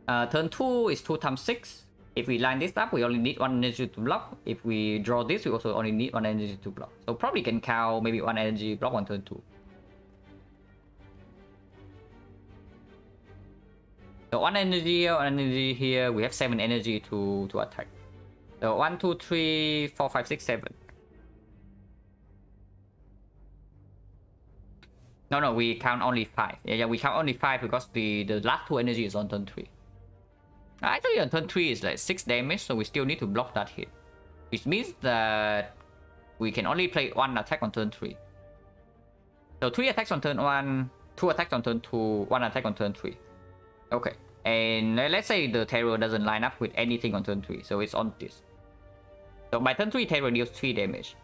turn 2 is 2 times 6. If we line this up, we only need 1 energy to block. If we draw this, we also only need 1 energy to block. So probably can count maybe 1 energy block on turn 2. So 1 energy here, 1 energy here. We have 7 energy to attack. So 1, 2, 3, 4, 5, 6, 7. No, we count only 5. Yeah, we count only 5 because the last 2 energy is on turn 3. Actually, on turn 3 is like 6 damage, so we still need to block that hit. Which means that we can only play 1 attack on turn 3. So 3 attacks on turn 1, 2 attacks on turn 2, 1 attack on turn 3. Okay, and let's say the Terror doesn't line up with anything on turn 3, so it's on this. So by turn 3, Terror deals 3 damage.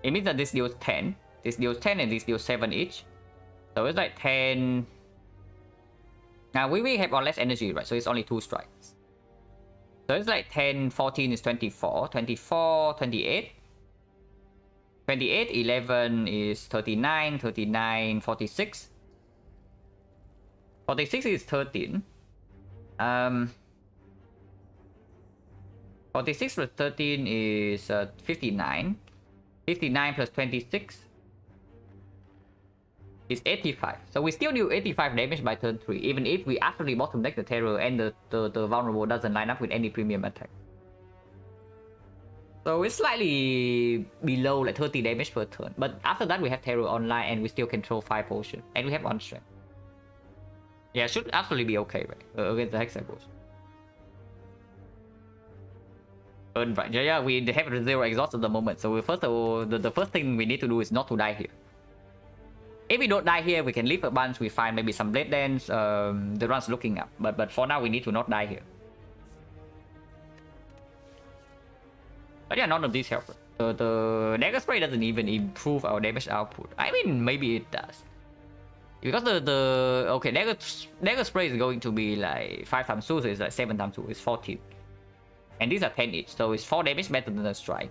It means that this deals 10, this deals 10, and this deals 7 each. So it's like 10... Now we have one less energy, right? So it's only 2 strikes. So it's like 10, 14 is 24, 24, 28. 28, 11 is 39, 39, 46. 46 is 13. 46 plus 13 is 59. 59 plus 26 is 85. So we still do 85 damage by turn 3, even if we actually bottom deck the Terror and the Vulnerable doesn't line up with any premium attack. So it's slightly below like 30 damage per turn. But after that we have Terror online and we still control 5 potions. And we have 1 strength. Yeah, should absolutely be okay, right? Against the Hexagons. Right, yeah, we have 0 exhaust at the moment. So first of all, the first thing we need to do is not to die here. If we don't die here, we can leave a bunch, we find maybe some Blade Dance, the run's looking up. But for now, we need to not die here. But yeah, none of these help. The Dagger Spray doesn't even improve our damage output. I mean, maybe it does. Because okay, Dagger Spray is going to be like 5 times 2, so it's like 7 times 2, it's 14. And these are 10 each, so it's 4 damage better than a strike.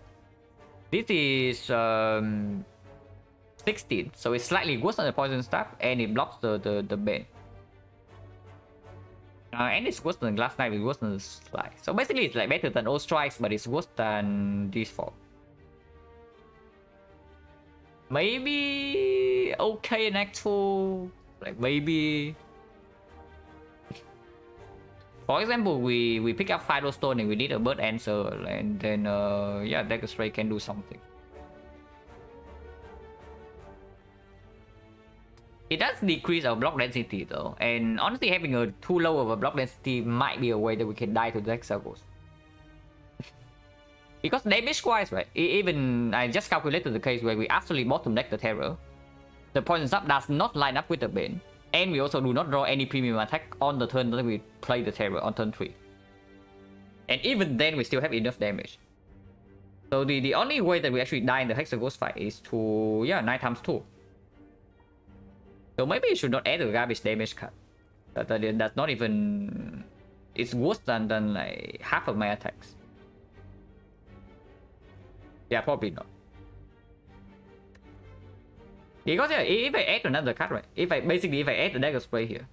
This is 16, so it's slightly worse than the Poison Stab, and it blocks the Bane. And it's worse than Glass Knife, it's worse than the Strike. So basically it's like better than all strikes, but it's worse than these 4. Maybe okay in Act 2, like maybe... For example, we pick up Final Stone and we need a bird answer, and then yeah, Dagger Spray can do something. It does decrease our block density though, and honestly having a too low of a block density might be a way that we can die to the Hexagons. Because damage wise, right, even I just calculated the case where we actually bottom deck the Terror. The Poison Stab does not line up with the Bane. And we also do not draw any premium attack on the turn that we play the Terror on turn 3. And even then we still have enough damage. So the only way that we actually die in the Hexagons fight is to, yeah, 9 times 2. So maybe you should not add a garbage damage card. That's not even... It's worse than like half of my attacks. Yeah, probably not. Because yeah, if I add another card, right? If I add the Dagger Spray here,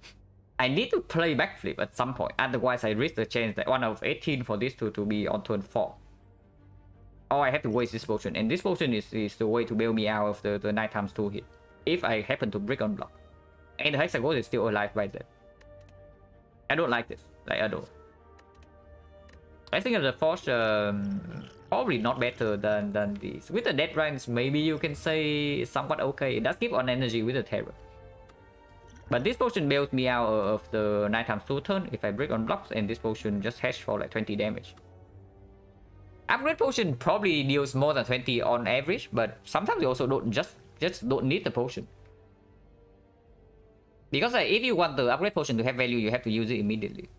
I need to play Backflip at some point. Otherwise, I risk the chance that 1 out of 18 for this to be on turn 4. Or I have to waste this potion. And this potion is the way to bail me out of the 9 times 2 hit. If I happen to break on block. And the Hexagon is still alive by then. I don't like this. Like, I don't. I think of the Forge... probably not better than these. With the dead range, maybe you can say somewhat okay. It does give on energy with the terror. But this potion bails me out of the 9 times 2 turn if I break on blocks, and this potion just has for like 20 damage. Upgrade potion probably deals more than 20 on average, but sometimes you also don't just don't need the potion. Because if you want the upgrade potion to have value, you have to use it immediately.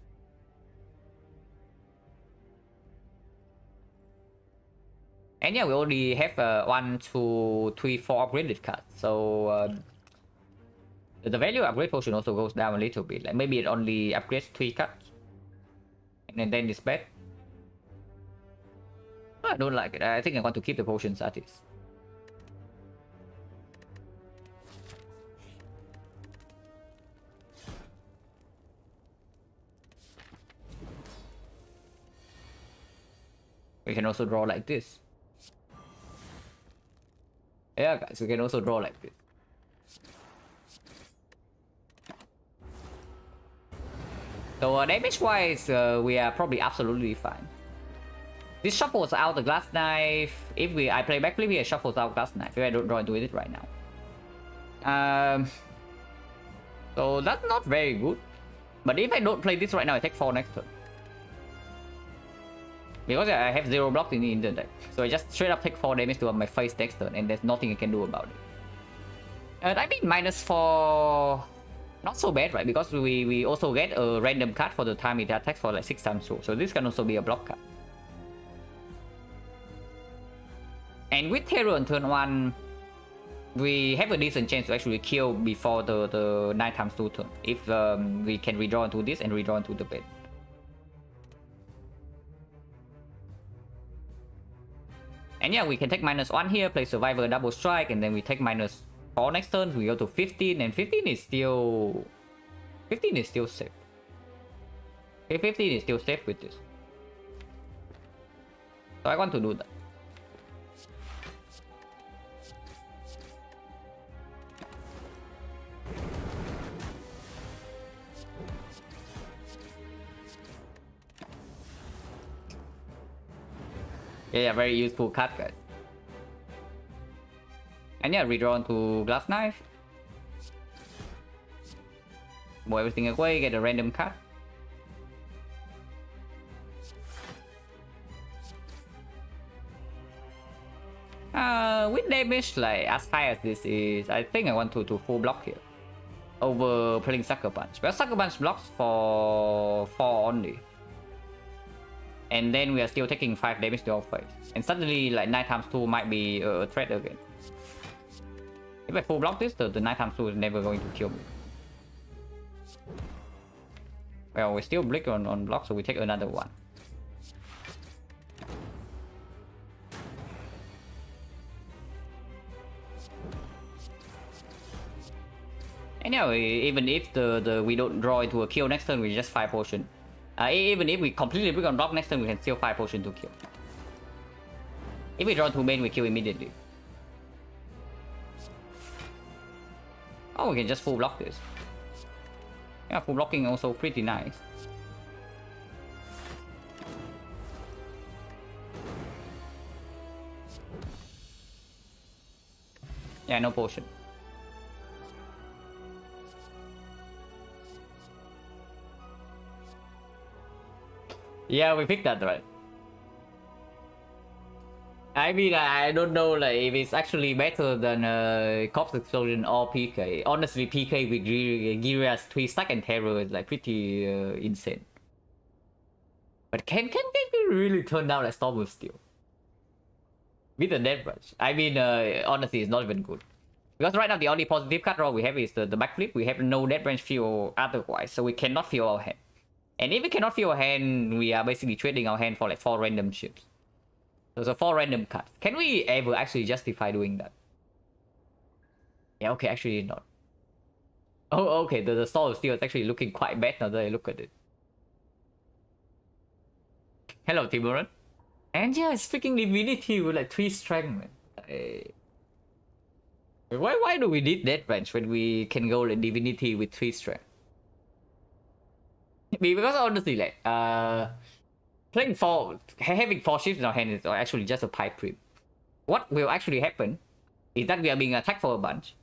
And yeah, we already have 1, 2, 3, 4 upgraded cards. So the value of upgrade potion also goes down a little bit. Like maybe it only upgrades 3 cards. And then it's bad. I don't like it. I think I want to keep the potions as is. We can also draw like this. Yeah, guys, we can also draw like this. So damage-wise, we are probably absolutely fine. This shuffles out the Glass Knife. If I play backflip here, shuffles out Glass Knife. If I don't draw into it right now. So that's not very good. But if I don't play this right now, I take 4 next turn. Because I have 0 blocks in the deck. So I just straight up take 4 damage to my face next turn, and there's nothing I can do about it. I mean, -4... Not so bad, right? Because we also get a random card for the time it attacks for like 6 times through. So this can also be a block card. And with Terror on turn 1, we have a decent chance to actually kill before the 9 times 2 turn. If we can redraw into this and redraw into the bed. And yeah, we can take -1 here, play Survivor double strike, and then we take -4 next turn. We go to 15, and 15 is still... 15 is still safe. Okay, 15 is still safe with this. So I want to do that. Yeah, very useful card, guys. And yeah, redraw into Glass Knife. Move everything away, get a random card. With damage like as high as this is, I think I want to full block here. Over playing Sucker Punch. But Sucker Punch blocks for 4 only. And then we are still taking 5 damage to our face. And suddenly like 9 times 2 might be a threat again. If I full block this, the 9 times 2 is never going to kill me. Well, we still blick on block, so we take another one. And yeah, even if we don't draw into a kill next turn, we just 5 potion. Even if we completely break on block next turn, we can still 5 potion to kill. If we draw into main, we kill immediately. Oh, we can just full block this. Yeah, full blocking also pretty nice. Yeah, no potion. Yeah, we picked that right. I mean, I don't know like if it's actually better than Corpse Explosion or PK. Honestly, PK with Gyria's 3 stack and Terror is like pretty insane. But can we really turn down a Storm of Steel? With the Death Rush. I mean, honestly, it's not even good. Because right now the only positive card draw we have is the backflip. We have no Death Range Field otherwise, so we cannot fill our hand. And if we cannot fill our hand, we are basically trading our hand for like 4 random ships. So 4 random cards. Can we ever actually justify doing that? Yeah, okay, actually not. Oh, okay, the Storm of Steel is actually looking quite bad now that I look at it. Hello, Tiburon. And yeah, it's freaking Divinity with like 3 strength, man. Why do we need Death Range when we can go like Divinity with 3 strength? Because honestly, like, playing having 4 ships in our hand is actually just a pipe dream. What will actually happen is that we are being attacked for a bunch.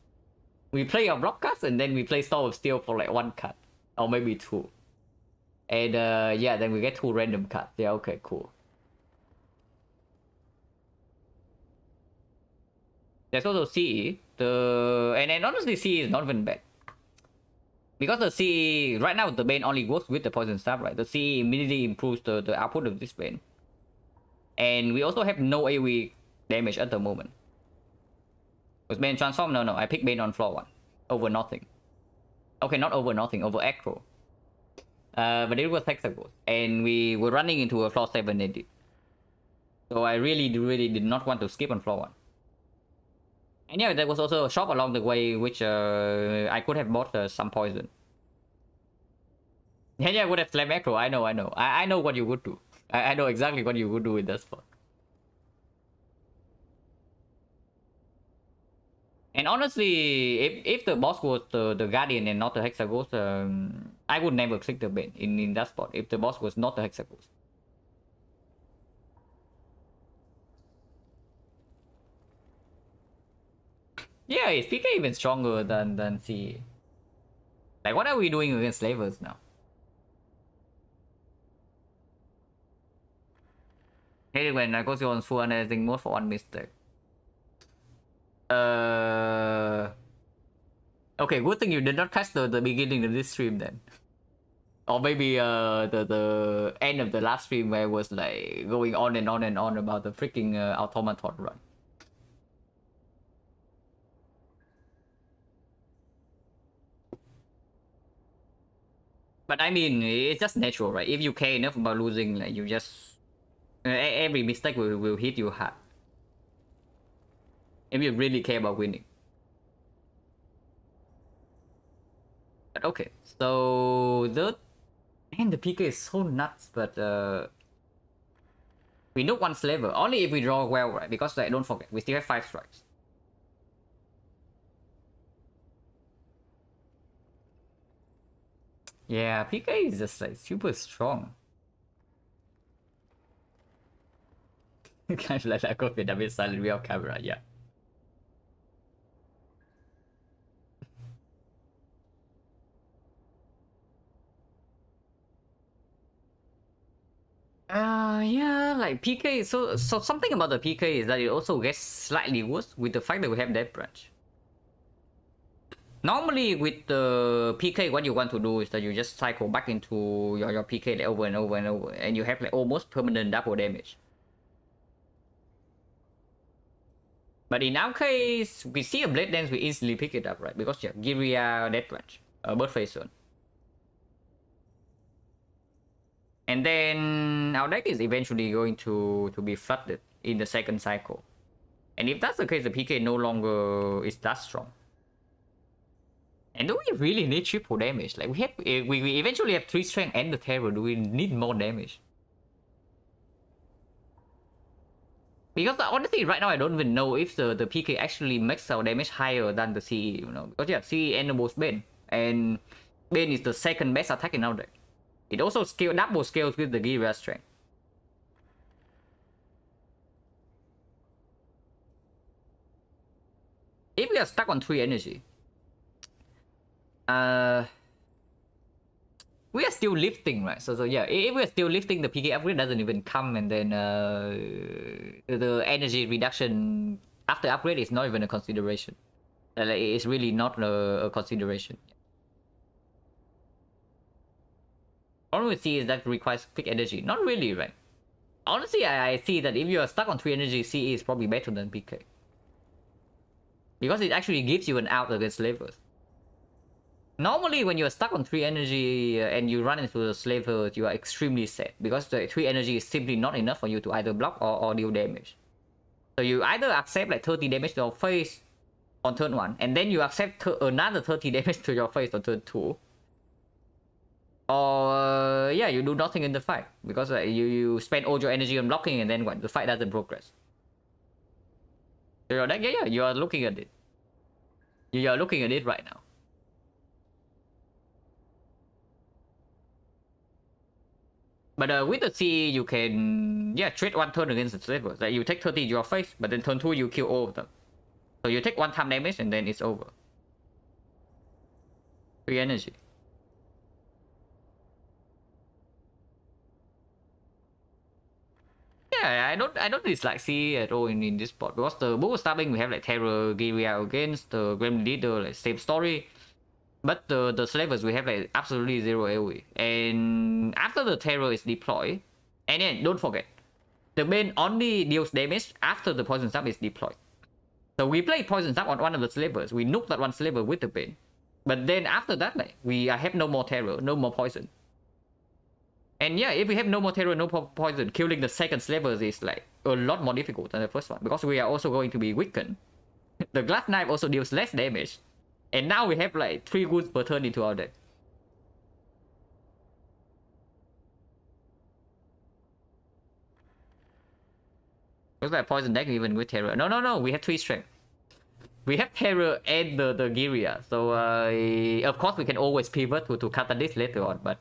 We play our block cards and then we play Storm of Steel for like 1 card. Or maybe 2. And yeah, then we get 2 random cards. Yeah, okay, cool. There's also CE. And honestly, CE is not even bad. Because the CE, right now the Bane only works with the Poison Staff, right? The CE immediately improves the output of this Bane. And we also have no AoE damage at the moment. Was Bane transform? No, I picked Bane on floor 1. Over nothing. Okay, not over nothing, over aggro. But it was Hexaghost. And we were running into a floor 7 edit. So I really did not want to skip on floor 1. And yeah, there was also a shop along the way which I could have bought some poison. Yeah, I would have slam aggro. I know. I know what you would do. I know exactly what you would do in that spot. And honestly, if the boss was the Guardian and not the Hexaghost, I would never click the Bane in that spot if the boss was not the Hexaghost. Yeah, is PK even stronger than CE? Like, what are we doing against slavers now? Hate it when I go on full analyzing mode for 1 mistake. Okay, good thing you did not catch the beginning of this stream then. Or maybe the end of the last stream where it was like going on and on about the freaking automaton run. But I mean, it's just natural, right? If you care enough about losing, like you just every mistake will hit you hard. If you really care about winning. But okay, so the PK is so nuts, but we know 1 slaver only if we draw well, right? Because like, don't forget, we still have 5 strikes. Yeah, PK is just like super strong. Kind of like lack of Vietnamese silent wheel camera, yeah. Yeah, like PK. So something about the PK is that it also gets slightly worse with the fact that we have Death Branch. Normally with the PK, what you want to do is that you just cycle back into your PK like over and over, and you have like almost permanent double damage. But in our case, we see a Blade Dance, we easily pick it up, right? Because yeah, Giria, Death Branch, Birthface Zone. And then our deck is eventually going to be flooded in the second cycle. And if that's the case, the PK no longer is that strong. And do we really need triple damage? Like we eventually have 3 strength and the terror. Do we need more damage? Because honestly, right now I don't even know if the PK actually makes our damage higher than the CE, you know. Because yeah, CE enables Bane, and Bane is the second best attack in our deck. It also double scales with the Giria strength. If we are stuck on 3 energy, we are still lifting, right? So yeah, if we are still lifting, the PK upgrade doesn't even come, and then the energy reduction after upgrade is not even a consideration. Like, it's really not a consideration. All we see is that requires quick energy. Not really, right? Honestly, I see that if you are stuck on 3 energy, CE is probably better than PK. Because it actually gives you an out against slavers. Normally, when you're stuck on 3 energy and you run into the slavers, you are extremely sad. Because the 3 energy is simply not enough for you to either block or deal damage. So you either accept like 30 damage to your face on turn 1, and then you accept another 30 damage to your face on turn 2. Or yeah, you do nothing in the fight. Because you spend all your energy on blocking, and then what? The fight doesn't progress. So you're like, yeah, you are looking at it. You are looking at it right now. But with the CE, you can trade one turn against the slavers. Like you take 30 to your face, but then turn 2 you kill all of them. So you take one time damage and then it's over. Free energy. Yeah, I don't dislike CE at all in this spot, because the book stabbing we have like Terror, Guerrilla against the Grim Leader, like same story. But the slavers we have like absolutely zero AoE. And after the Terror is deployed, and then don't forget, the Bane only deals damage after the Poison Stab is deployed. So we play Poison Stab on one of the slavers, we nuke that one slaver with the Bane. But then after that, like, we have no more Terror, no more poison. And yeah, if we have no more Terror, no poison, killing the second slavers is like a lot more difficult than the first one, because we are also going to be weakened. The Glass Knife also deals less damage. And now we have like 3 wounds per turn into our deck. Looks like poison deck even with Terror. No, we have 3 strength. We have Terror and the Guerrilla. So of course we can always pivot to counter this later on, but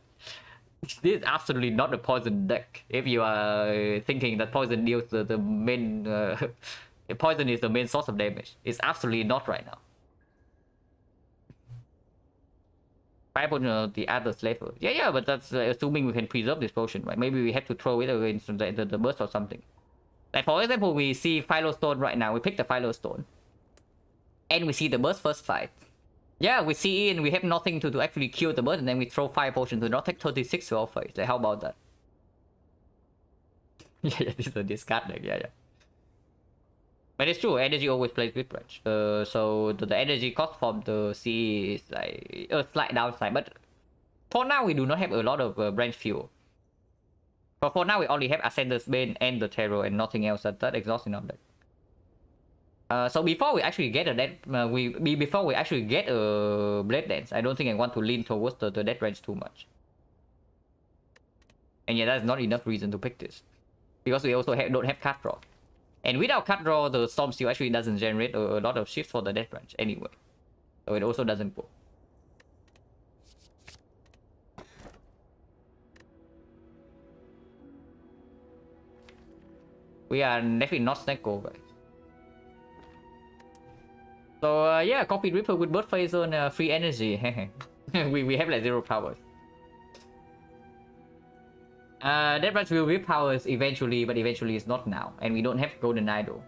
this is absolutely not a poison deck. If you are thinking that poison deals the main poison is the main source of damage, it's absolutely not right now. The other slaver. Yeah, but that's assuming we can preserve this potion, right? Maybe we have to throw it against the burst or something. Like for example, we see Philostone right now. We pick the Philostone, and we see the burst first fight. Yeah, we see it and we have nothing to actually kill the burst, and then we throw 5 potions to not take 36 to our face. Like, how about that? Yeah, this is a discard deck. Yeah. But it's true, energy always plays with branch. So the energy cost from the CE is like a slight downside. But for now, we do not have a lot of branch fuel. But for now, we only have Ascender's Bane and the Terror and nothing else. That exhausting on deck. So before we actually get a before we actually get a Blade Dance, I don't think I want to lean towards the death range too much. And yeah, that's not enough reason to pick this, because we also don't have card draw. And without card draw, the Storm Seal actually doesn't generate a lot of shifts for the death branch anyway. So it also doesn't go. We are definitely not Snecko, guys. So yeah, Coffee Ripper with Bird Phase on free energy. we have like 0 powers. Death Branch will whip powers eventually, but eventually it's not now. And we don't have Golden Idol.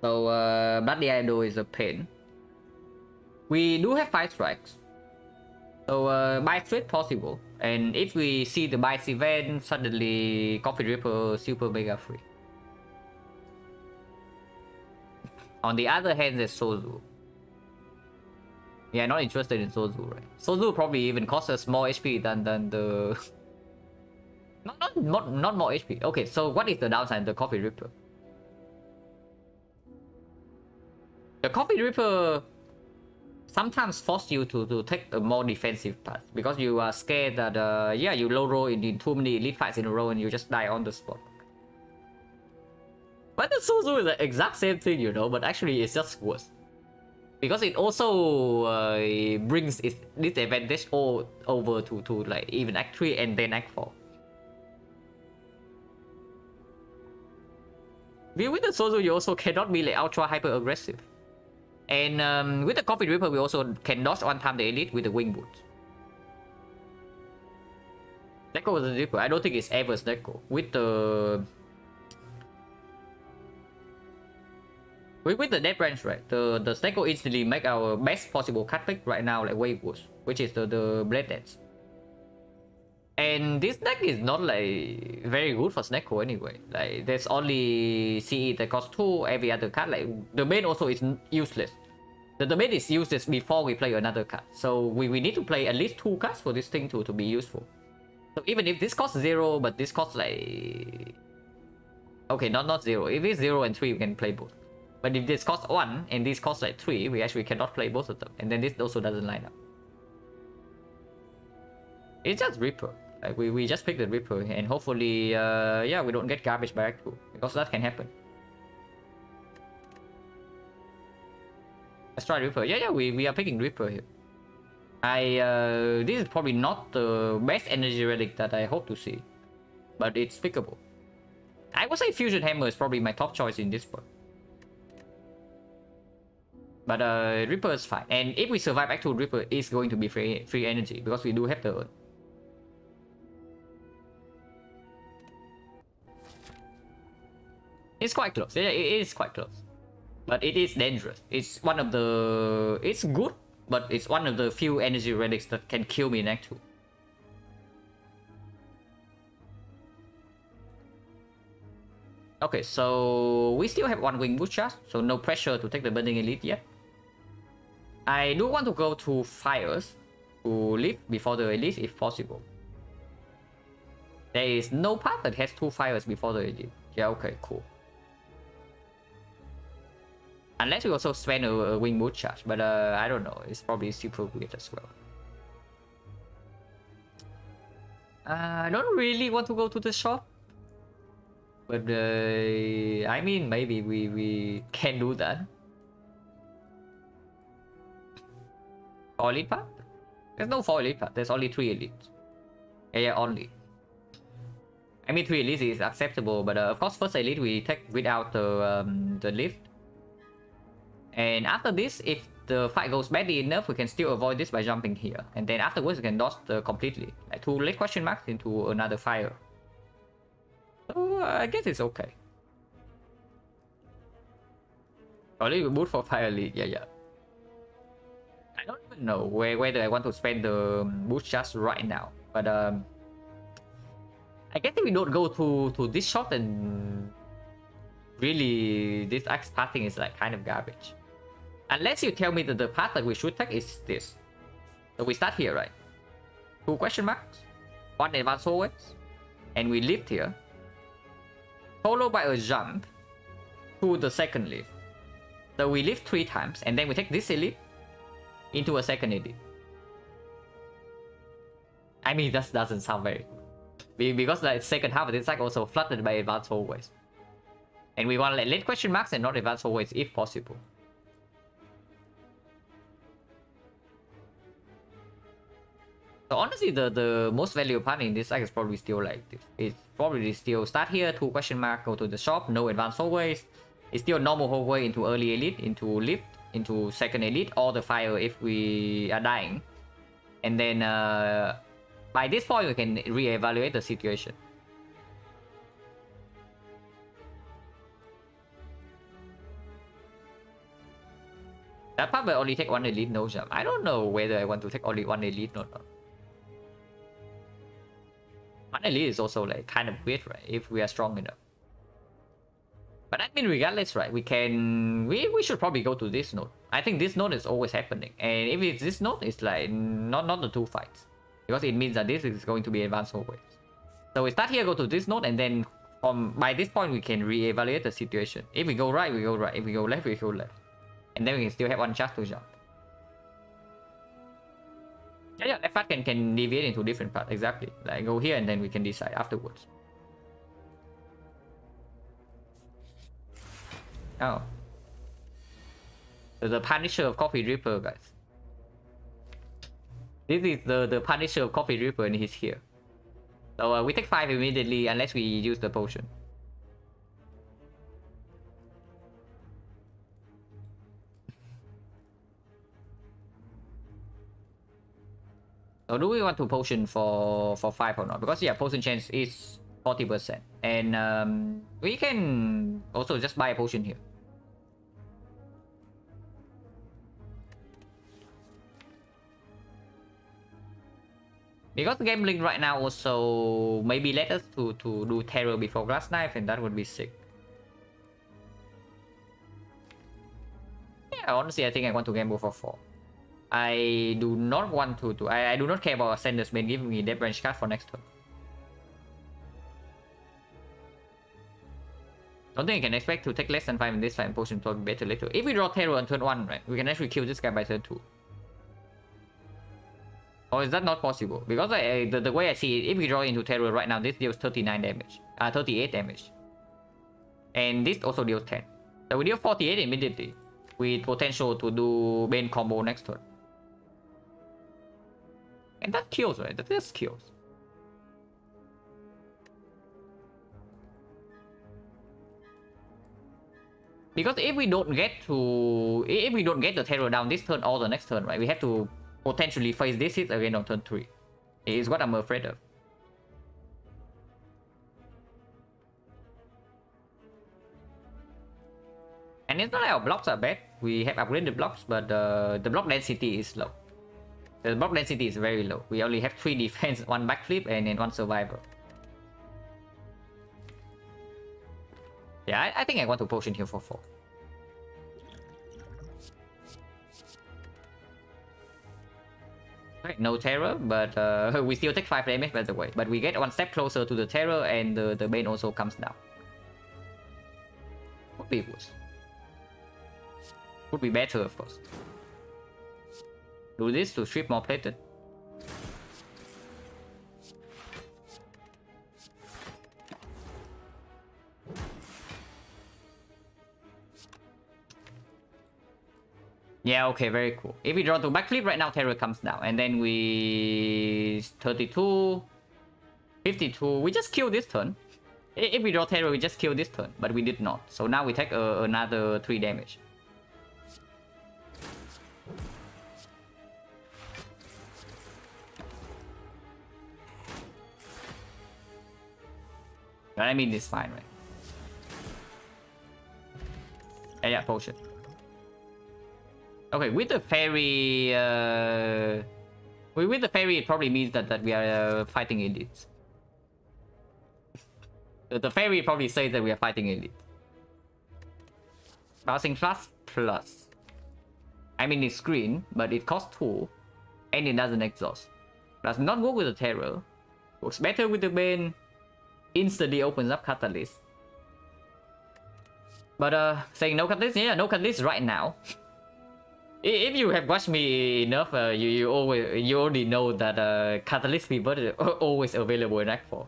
So Bloody Idol is a pain. We do have 5 strikes. So buy straight possible. And if we see the buys event, suddenly Coffee Ripper super mega free. On the other hand, there's Sozu. Yeah, not interested in Sozu, right? Sozu probably even costs us more HP than the... Not more HP. Okay, so what is the downside of the Coffee Ripper? The Coffee Ripper sometimes force you to take a more defensive path, because you are scared that yeah, you low roll in too many elite fights in a row and you just die on the spot. But the Sozu is the exact same thing, you know, but actually it's just worse. Because it also brings this advantage all over to like even Act 3 and then Act 4. With the Sozu, you also cannot be like ultra hyper aggressive. And with the Coffee Ripper, we also can dodge one time the elite with the Wing Boots. Snecko was a Ripper. I don't think it's ever Snecko. With the Death Branch, right? The Snecko instantly make our best possible cut pick right now, like Wave Boots, which is the Blade Dance. And this deck is not like very good for Snecko anyway. Like there's only CE that costs 2, every other card. Like the Bane also is useless. The Bane is useless before we play another card. So we need to play at least 2 cards for this thing to be useful. So even if this costs 0, but this costs like... Okay, not 0. If it's 0 and 3, we can play both. But if this costs 1 and this costs like 3, we actually cannot play both of them. And then this also doesn't line up. It's just Ripper. Like we just pick the Ripper, and hopefully yeah, we don't get garbage by Act 2, because that can happen. Let's try Ripper. Yeah, we are picking Ripper here. This is probably not the best energy relic that I hope to see. but it's pickable. I would say Fusion Hammer is probably my top choice in this point. But Ripper is fine. And if we survive Act 2, Ripper is going to be free energy because we do have the... It's quite close. It is quite close. But it is dangerous. It's one of the... It's good, but it's one of the few energy relics that can kill me in Act 2. Okay, so we still have one Wing Boost charge, so no pressure to take the Burning Elite yet. I do want to go to Fires to live before the Elite if possible. There is no path that has 2 Fires before the Elite. Yeah, okay, cool. Unless we also spend a Wing Boost charge, but I don't know. It's probably super weird as well. I don't really want to go to the shop. But I mean, maybe we can do that. For Elite path? There's no 4 Elite path. There's only 3 Elites. Yeah, only. I mean, 3 Elites is acceptable, but of course, first Elite we take without the lift. And after this, if the fight goes badly enough, we can still avoid this by jumping here. And then afterwards, we can dodge completely. Like 2 late question marks into another fire. So I guess it's okay. Only boot for fire lead, yeah. I don't even know whether I want to spend the boost just right now. But I guess if we don't go to this shop, then really this axe pathing is like kind of garbage. Unless you tell me that the path that we should take is this. So we start here, right? 2 question marks, 1 advance always, and we lift here. Followed by a jump to the second lift. So we lift 3 times, and then we take this elite into a second elite. I mean, that doesn't sound very good. Because the second half of this cycle also flooded by advanced always. And we want late question marks and not advanced always if possible. So honestly, the most valuable part in this cycle is probably still like this. It's probably still start here, 2 question mark, go to the shop, no advanced hallways. It's still normal hallway into early elite, into lift, into second elite, or the fire if we are dying. And then by this point, we can re-evaluate the situation. That part will only take 1 elite, no jump. I don't know whether I want to take only 1 elite or not. 1 elite is also like kind of weird, right? If we are strong enough. But I mean, regardless, right? We should probably go to this node. I think this node is always happening, and if it's this node, it's like not the 2 fights, because it means that this is going to be advanced always. So we start here, go to this node, and then by this point we can re-evaluate the situation. If we go right, we go right. If we go left, we go left, and then we can still have 1 chance to jump. Yeah, that path can deviate into different paths, exactly. Like go here and then we can decide afterwards. Oh. So the Punisher of Coffee Reaper, guys. This is the Punisher of Coffee Reaper and he's here. So we take 5 immediately unless we use the potion. So do we want to potion for 5 or not? Because yeah, potion chance is 40%. And we can also just buy a potion here. Because gambling right now also maybe let us to do terror before glass knife, and that would be sick. Yeah, honestly I think I want to gamble for 4. I do not want to I do not care about Ascender's Bane giving me Death Branch card for next turn. Don't think I can expect to take less than 5 in this fight and potion to be better later. If we draw Terror on turn 1, right, we can actually kill this guy by turn 2. Or is that not possible? Because the way I see it, if we draw into Terror right now, this deals 39 damage. 38 damage. And this also deals 10. So we deal 48 immediately, with potential to do Bane combo next turn. And that kills, right? That just kills. Because if we don't get the terror down this turn or the next turn, right, we have to potentially face this hit again on turn 3. Is what I'm afraid of. And it's not like our blocks are bad. We have upgraded blocks, but the block density is low. The block density is very low. We only have 3 defense, 1 backflip, and then 1 survivor. Yeah, I think I want to potion here for 4. Right, no terror, but we still take 5 damage by the way. But we get 1 step closer to the terror, and the bane also comes down. Would be worse. Would be better, of course. Do this to strip more plated. Yeah, okay, very cool. If we draw to backflip right now, terror comes down. And then we... 32... 52... We just kill this turn. If we draw terror, we just kill this turn. But we did not. So now we take another 3 damage. But I mean, it's fine, right? Yeah, potion. Okay, with the fairy, with the fairy, it probably means that we are fighting elites. The fairy probably says that we are fighting elite. Bouncing plus. I mean, it's green, but it costs 2, and it doesn't exhaust. Does not work with the terror. Works better with the bane. Instantly opens up catalyst. But saying no catalyst, yeah, no catalyst right now. If you have watched me enough, you already know that catalyst pivot is always available in Act 4.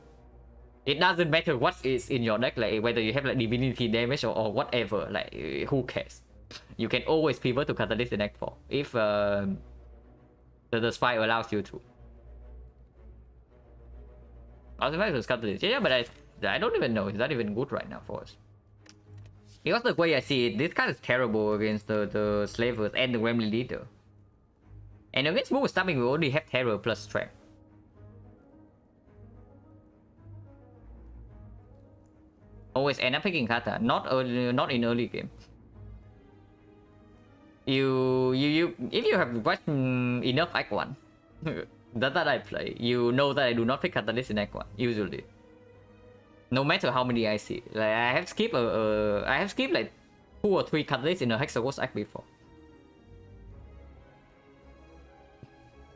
It doesn't matter what is in your deck, like whether you have like divinity damage or whatever, like who cares? You can always pivot to catalyst in Act 4 if the spy allows you to. Ultimate catalyst, yeah, but I don't even know. It's not even good right now for us. Because the way I see it, this card is terrible against the slavers and the Gremlin leader. And against Move Stabbing, we only have terror plus strength. Always end up picking Kata, not in early game. If you have watched enough Act 1 that I play, you know that I do not pick Catalyst in Act 1 usually. No matter how many I see, like I have skipped like 2 or 3 Catalysts in a Hexaghost Act before.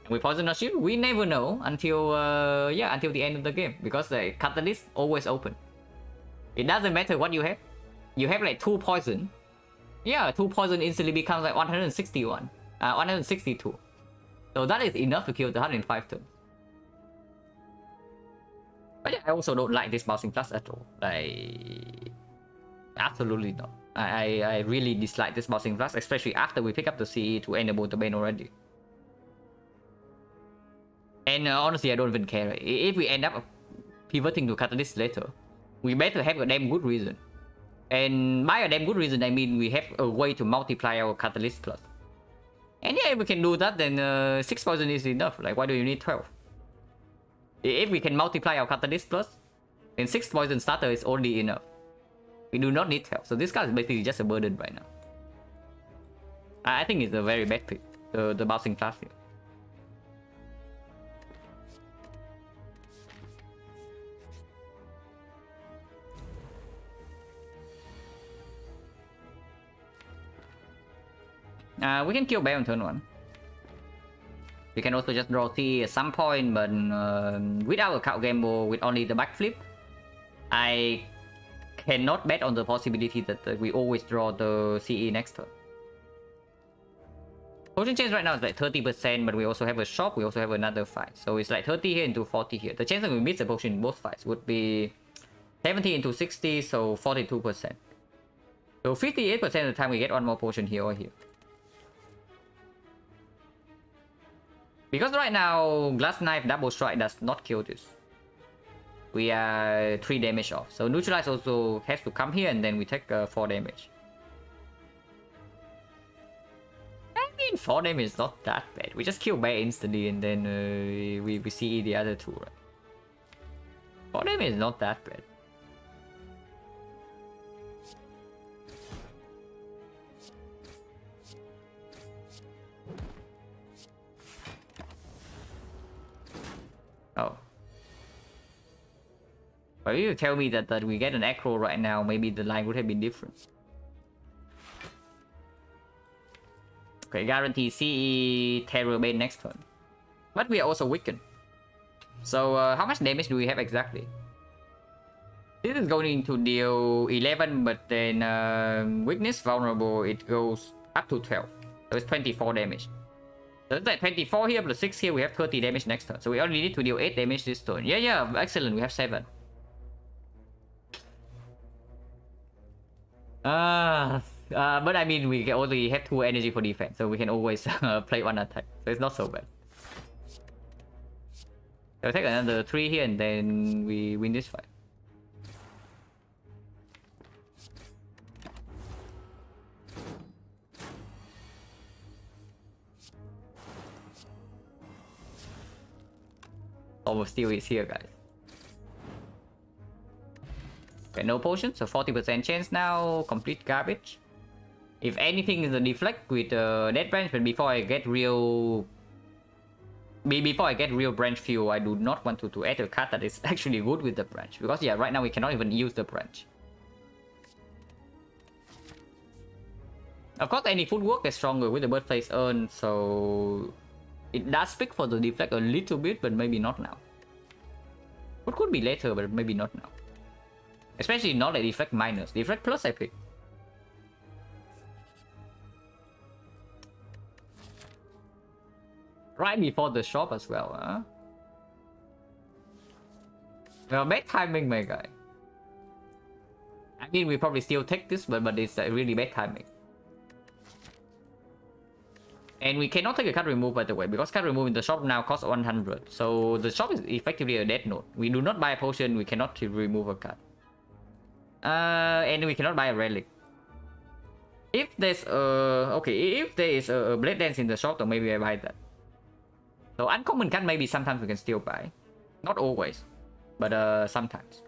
And with Poisonous Shield, we never know until until the end of the game, because the Catalyst always open. It doesn't matter what you have. You have like 2 poison. Yeah, 2 poison instantly becomes like 161, 162. So that is enough to kill the 105 turns. But yeah, I also don't like this bouncing plus at all. Like, absolutely not. I really dislike this bouncing plus, especially after we pick up the CE to enable the Bane already. And honestly, I don't even care. If we end up pivoting to Catalyst later, we better have a damn good reason. And by a damn good reason, I mean we have a way to multiply our Catalyst plus. And yeah, if we can do that, then 6 poison is enough. Like, why do you need 12? If we can multiply our Catalyst plus, then 6 poison starter is only enough. We do not need 12. So this card is basically just a burden right now. I think it's a very bad pick, the bouncing plus here. We can kill Bear on turn 1. We can also just draw T at some point, but with our Count Gamble with only the backflip, I cannot bet on the possibility that we always draw the CE next turn. Potion chance right now is like 30%, but we also have a shop, we also have another fight. So it's like 30 here into 40 here. The chance that we miss the potion in both fights would be 70 into 60, so 42%. So 58% of the time we get one more potion here or here. Because right now, Glass Knife Double Strike does not kill this. We are 3 damage off. So Neutralize also has to come here, and then we take 4 damage. mean 4 damage is not that bad. We just kill bear instantly and then we see the other two, right? 4 damage is not that bad. Oh. But if you tell me that we get an acro right now, maybe the line would have been different. Okay, guarantee CE Terror Bane next turn. But we are also weakened. So how much damage do we have exactly? This is going to deal 11, but then weakness vulnerable, it goes up to 12. So it's 24 damage. So it's like 24 here plus 6 here, we have 30 damage next turn. So we only need to deal 8 damage this turn. Yeah, excellent, we have 7. But I mean, we can only have 2 energy for defense, so we can always play 1 attack. So it's not so bad. So take another 3 here and then we win this fight. Almost still is here, guys. Okay, no potion, so 40% chance now. Complete garbage. If anything is a deflect with Death Branch, but before I get real branch fuel, I do not want to add a card that is actually good with the branch. Because yeah, right now we cannot even use the branch. Of course, any footwork is stronger with the Birthplace Urn, so it does speak for the deflect a little bit, but maybe not now. It could be later, but maybe not now. Especially not a deflect minus. Deflect plus I pick. Right before the shop as well, huh? Well, bad timing, my guy. I mean, we probably still take this, but it's really bad timing. And we cannot take a card remove, by the way, because card remove in the shop now costs 100. So the shop is effectively a dead note. We do not buy a potion, we cannot remove a card. And we cannot buy a relic. If there's if there is a Blade Dance in the shop, then maybe I buy that. So uncommon card maybe sometimes we can still buy. Not always, but sometimes.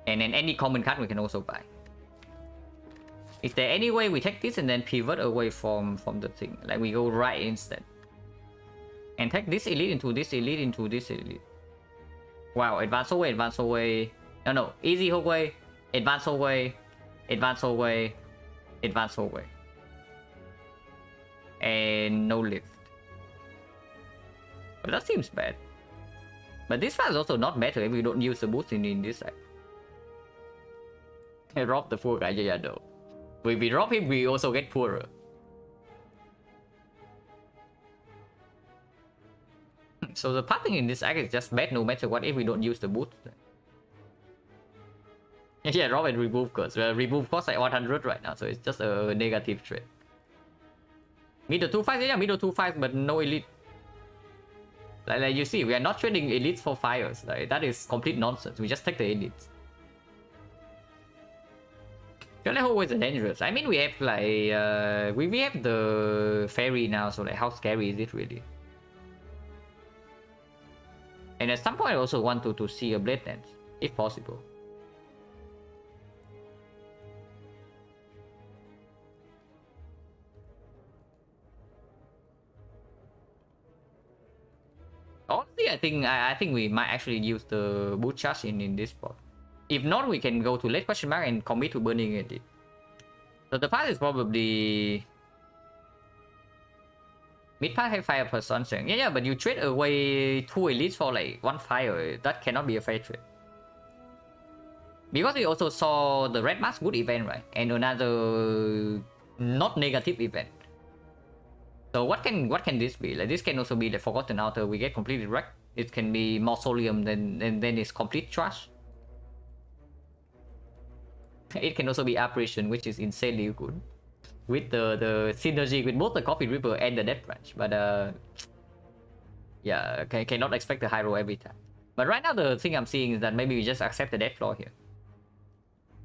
And then any common card we can also buy. Is there any way we take this and then pivot away from the thing? Like we go right instead. And take this elite into this elite into this elite. Wow, advance away, advance away. No, easy away, advance away, advance away, advance away. And no lift. But that seems bad. But this one is also not better if we don't use the boost in this side. I drop the poor guy, yeah, no. If we drop him, we also get poorer. So the pathing in this act is just bad no matter what if we don't use the boost. Yeah, drop and remove cost. Remove cost like 100 right now, so it's just a negative trade. Middle 2-5, yeah, middle 2-5, but no elite. Like you see, we are not trading elites for fires. Like, that is complete nonsense. We just take the elites. Jolly always dangerous. I mean, we have like we have the fairy now, so like how scary is it really? And at some point, I also want to see a Blade Dance, if possible. Honestly, I think we might actually use the boot charge in this spot. If not, we can go to late question mark and commit to burning it. So the path is probably mid path have fire plus sunshine. Yeah, but you trade away 2 elites for like 1 fire. That cannot be a fair trade. Because we also saw the red mask good event, right? And another not negative event. So what can this be? Like this can also be the Forgotten Altar. We get completely wrecked. It can be Mausoleum, then it's complete trash. It can also be Apparition, which is insanely good. With the synergy with both the Coffin Reaper and the Death Branch. But yeah, cannot expect a high roll every time. But right now the thing I'm seeing is that maybe we just accept the Death Floor here.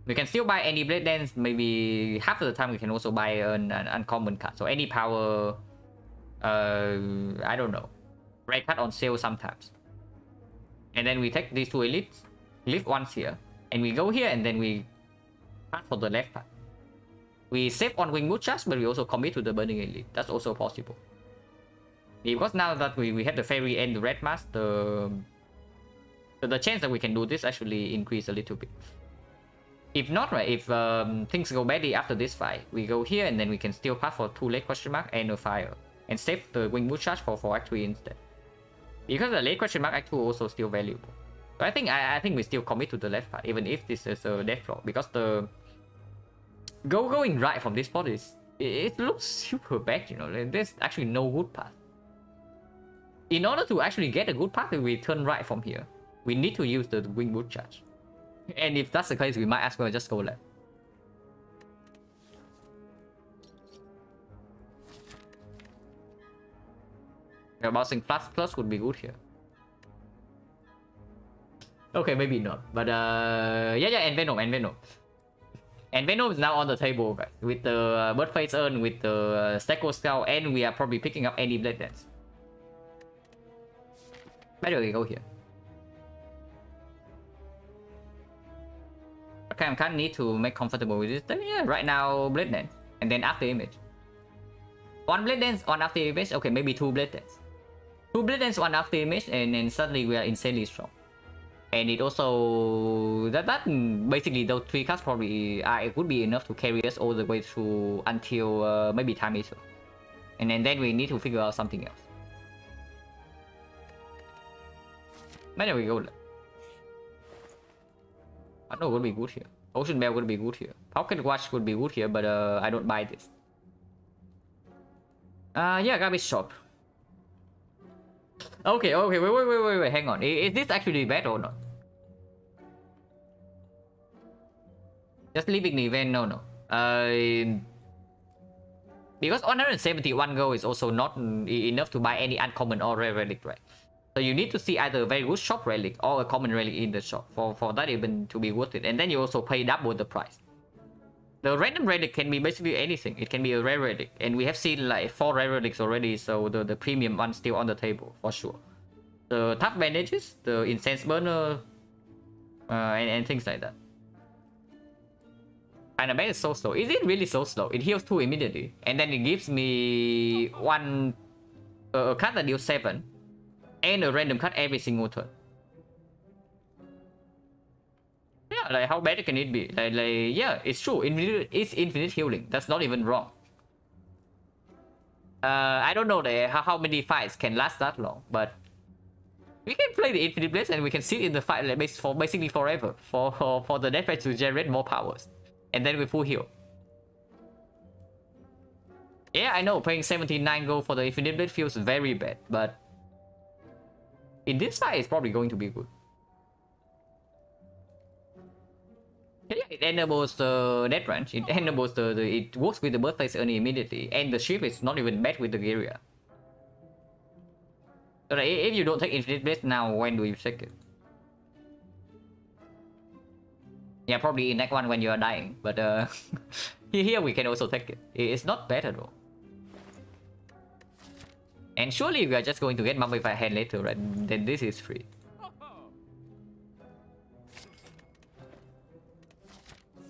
We can still buy any Blade Dance. Maybe half of the time we can also buy an uncommon card. So any power, I don't know, rare card on sale sometimes. And then we take these two elites, live once here, and we go here, and then we pass for the left part. We save on Wing Mood Charge, but we also commit to the Burning Elite. That's also possible. Because now that we have the Fairy and the Red Mask, the chance that we can do this actually increase a little bit. If not, right, if things go badly after this fight, we go here and then we can still pass for 2 late question mark and a fire. And save the Wing Mood Charge for Act 3 instead. Because the late question mark Act 2 also still valuable. So I think we still commit to the left part, even if this is a death block. Because the going right from this spot is, it looks super bad, you know. There's actually no good path. In order to actually get a good path, we turn right from here. We need to use the Wing Mood Charge. And if that's the case, we might as well just go left. Bouncing plus would be good here. Okay, maybe not. But yeah, and Venom. And Venom is now on the table, guys. With the Birdface Urn, with the Steko Skull, and we are probably picking up any Blade Dance. By the way, go here. Okay, I kind of need to make comfortable with this. Then yeah, right now Blade Dance, and then after image. 1 Blade Dance, 1 after image. Okay, maybe 2 Blade Dance. 2 Blade Dance, 1 after image, and then suddenly we are insanely strong. And it also that basically those 3 cards probably it would be enough to carry us all the way through until maybe Time Eater. And then we need to figure out something else. But there we go. I know would be good here. Ocean Bell would be good here. Pocket Watch would be good here, but I don't buy this. Yeah, Garbage Shop. Okay, wait, hang on. Is this actually bad or not? Just leaving the event, no. Because 171 gold is also not enough to buy any uncommon or rare relic, right? So you need to see either a very good shop relic or a common relic in the shop for that even to be worth it. And then you also pay double the price. The random relic can be basically anything. It can be a rare relic. And we have seen like 4 rare relics already, so the premium one's still on the table, for sure. The tough bandages, the incense burner, and things like that. And the man is so slow. Is it really so slow? It heals 2 immediately. And then it gives me a card that deals 7. And a random card every single turn. Yeah, like how bad can it be? Like yeah, it's true. It's infinite healing. That's not even wrong. I don't know how many fights can last that long, but we can play the Infinite Blades and we can sit in the fight like for basically forever for the death to generate more powers, and then we full heal. Yeah, I know paying 79 gold for the Infinite Blade feels very bad, but in this fight it's probably going to be good. Yeah, it enables the net range. It enables it works with the Birthplace Urn immediately, and the ship is not even bad with the Gyria. So that if you don't take Infinite Blade now, when do you take it? Yeah, probably in Act 1 when you are dying, but here we can also take it. It's not bad at all. And surely we are just going to get Mummified Hand later, right? Then this is free.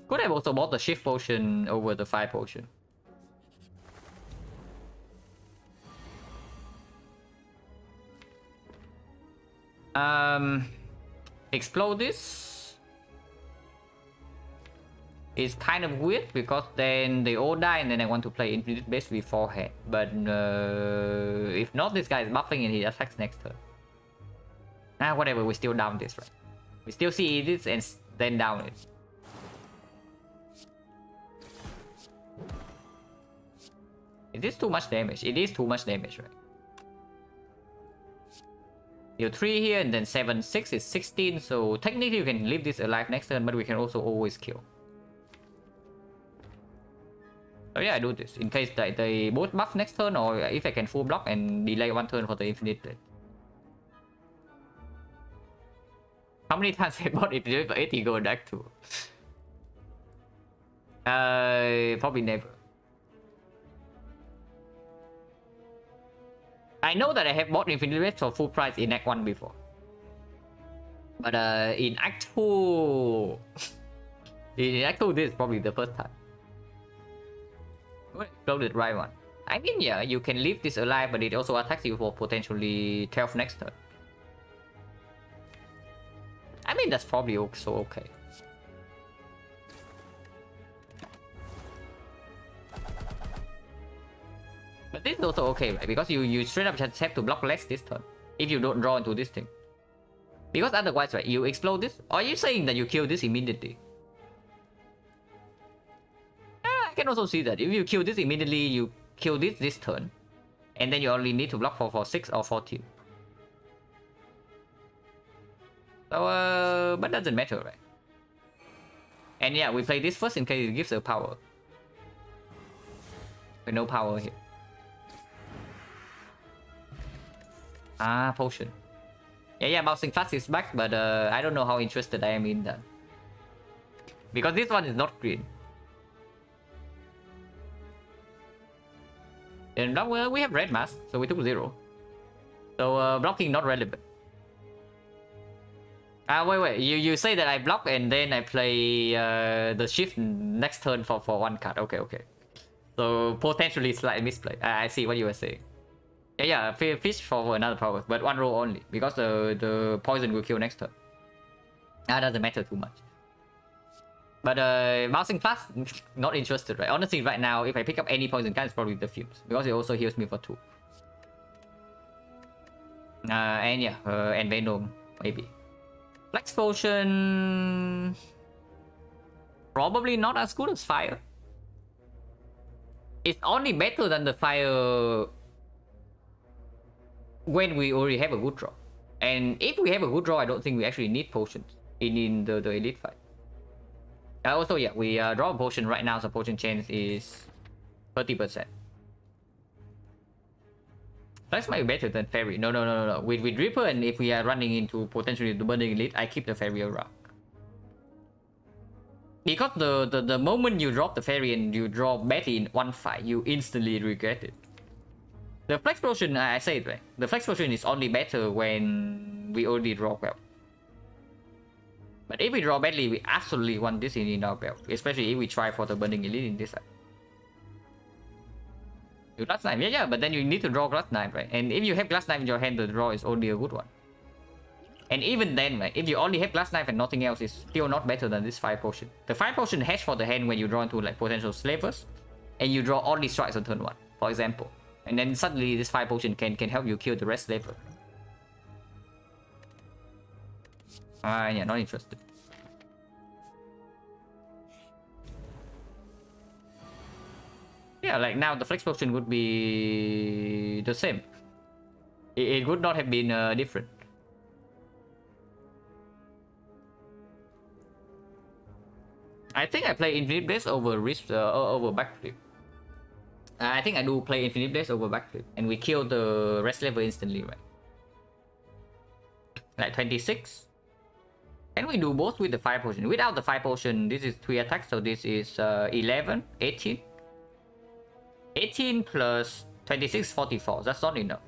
Could have also bought the Shift Potion over the Fire Potion. Explode this is kind of weird because then they all die and then I want to play Infinite Blades beforehand. But if not, this guy is buffing and he attacks next turn. Whatever, we still down this, right? We still see this and then down it. Is this too much damage? It is too much damage, right? Deal 3 here and then 7, 6 is 16. So technically you can leave this alive next turn, but we can also always kill. So yeah, I do this in case they both buff next turn, or if I can full block and delay 1 turn for the Infinite Blade. How many times I bought it for 80 gold deck too? Probably never. I know that I have bought Infinity Blade for full price in Act 1 before. But in Act 2... in Act 2, this is probably the first time. Exploded right one. I mean, yeah, you can leave this alive, but it also attacks you for potentially 12 next turn. I mean, that's probably also okay. But this is also okay, right? Because you straight up just have to block less this turn if you don't draw into this thing. Because otherwise, right, you explode this. Or are you saying that you kill this immediately? I can also see that. If you kill this immediately, you kill this turn. And then you only need to block for 6 or 14. So, but doesn't matter, right? And yeah, we play this first in case it gives a power. But no power here. Ah, potion. Yeah, bouncing fast is back, but I don't know how interested I am in that. Because this one is not green. And now we have red mask, so we took 0. So blocking not relevant. Wait, you say that I block and then I play the shift next turn for 1 card. Okay. So potentially slight misplay. I see what you were saying. Yeah, fish for another power, but 1 row only, because the poison will kill next turn. That doesn't matter too much. But bouncing fast, not interested, right? Honestly, right now, if I pick up any poison card, it's probably the Fumes, because it also heals me for 2. And yeah, and Venom, maybe. Flex Potion... probably not as good as Fire. It's only better than the Fire when we already have a good draw. And if we have a good draw, I don't think we actually need potions in the elite fight. Also, yeah, we draw a potion right now, so potion chance is 30%. Flex might be better than Fairy. No. With Reaper, and if we are running into potentially the Burning Elite, I keep the Fairy around. Because the moment you drop the Fairy and you draw badly in 1 fight, you instantly regret it. The Flex Potion, I say it right. The Flex Potion is only better when we already draw well. But if we draw badly, we absolutely want this in our belt. Especially if we try for the Burning Elite in this side. You Glass Knife, yeah, but then you need to draw Glass Knife, right? And if you have Glass Knife in your hand, the draw is only a good one. And even then, right, if you only have Glass Knife and nothing else, it's still not better than this Fire Potion. The Fire Potion has for the hand when you draw into like potential slavers, and you draw only strikes on turn 1, for example. And then suddenly this Fire Potion can help you kill the rest slaver. Yeah, not interested. Yeah, like now the Flex Potion would be the same. It would not have been different. I think I play Infinite Blaze over over Backflip. I think I do play Infinite Blaze over Backflip, and we kill the rest level instantly, right? Like 26. And we do both with the Fire Potion. Without the Fire Potion, this is 3 attacks, so this is 11, 18. 18 plus 26, 44. That's not enough.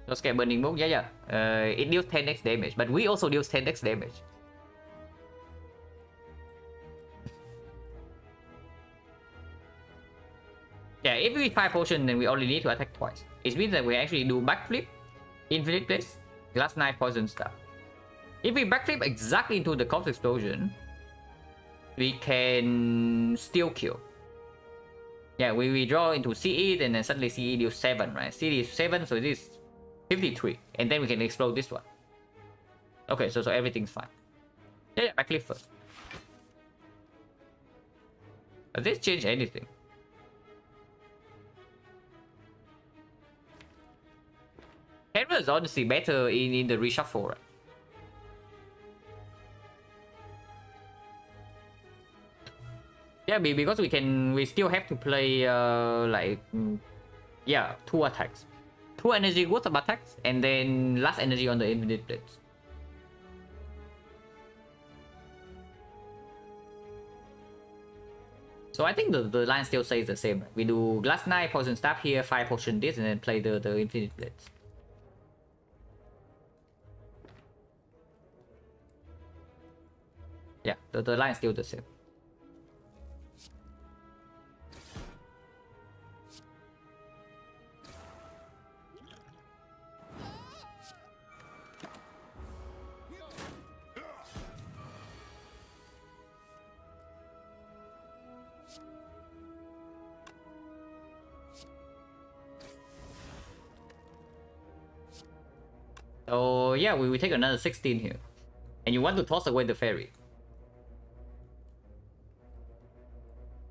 Let's get Burning Book. Yeah. It deals 10x damage, but we also deal 10x damage. Yeah, if we 5 potion, then we only need to attack twice. It means that we actually do backflip, Infinite Blaze, Glass Knife, Poison Star. If we backflip exactly into the Corpse Explosion, we can still kill. Yeah, we draw into CE, and then suddenly CE deals 7, right? CE is 7, so this is 53. And then we can explode this one. Okay, so everything's fine. Yeah, backflip first. Does this change anything? Henry is honestly better in the reshuffle, right? Yeah, because we still have to play yeah, 2 attacks. 2 energy worth of attacks, and then last energy on the Infinite Blades. So I think the line still stays the same. We do Glass Knight, Poison Staff here, 5 potion this, and then play the Infinite Blades. Yeah, the line is still the same. So yeah, we take another 16 here. And you want to toss away the fairy.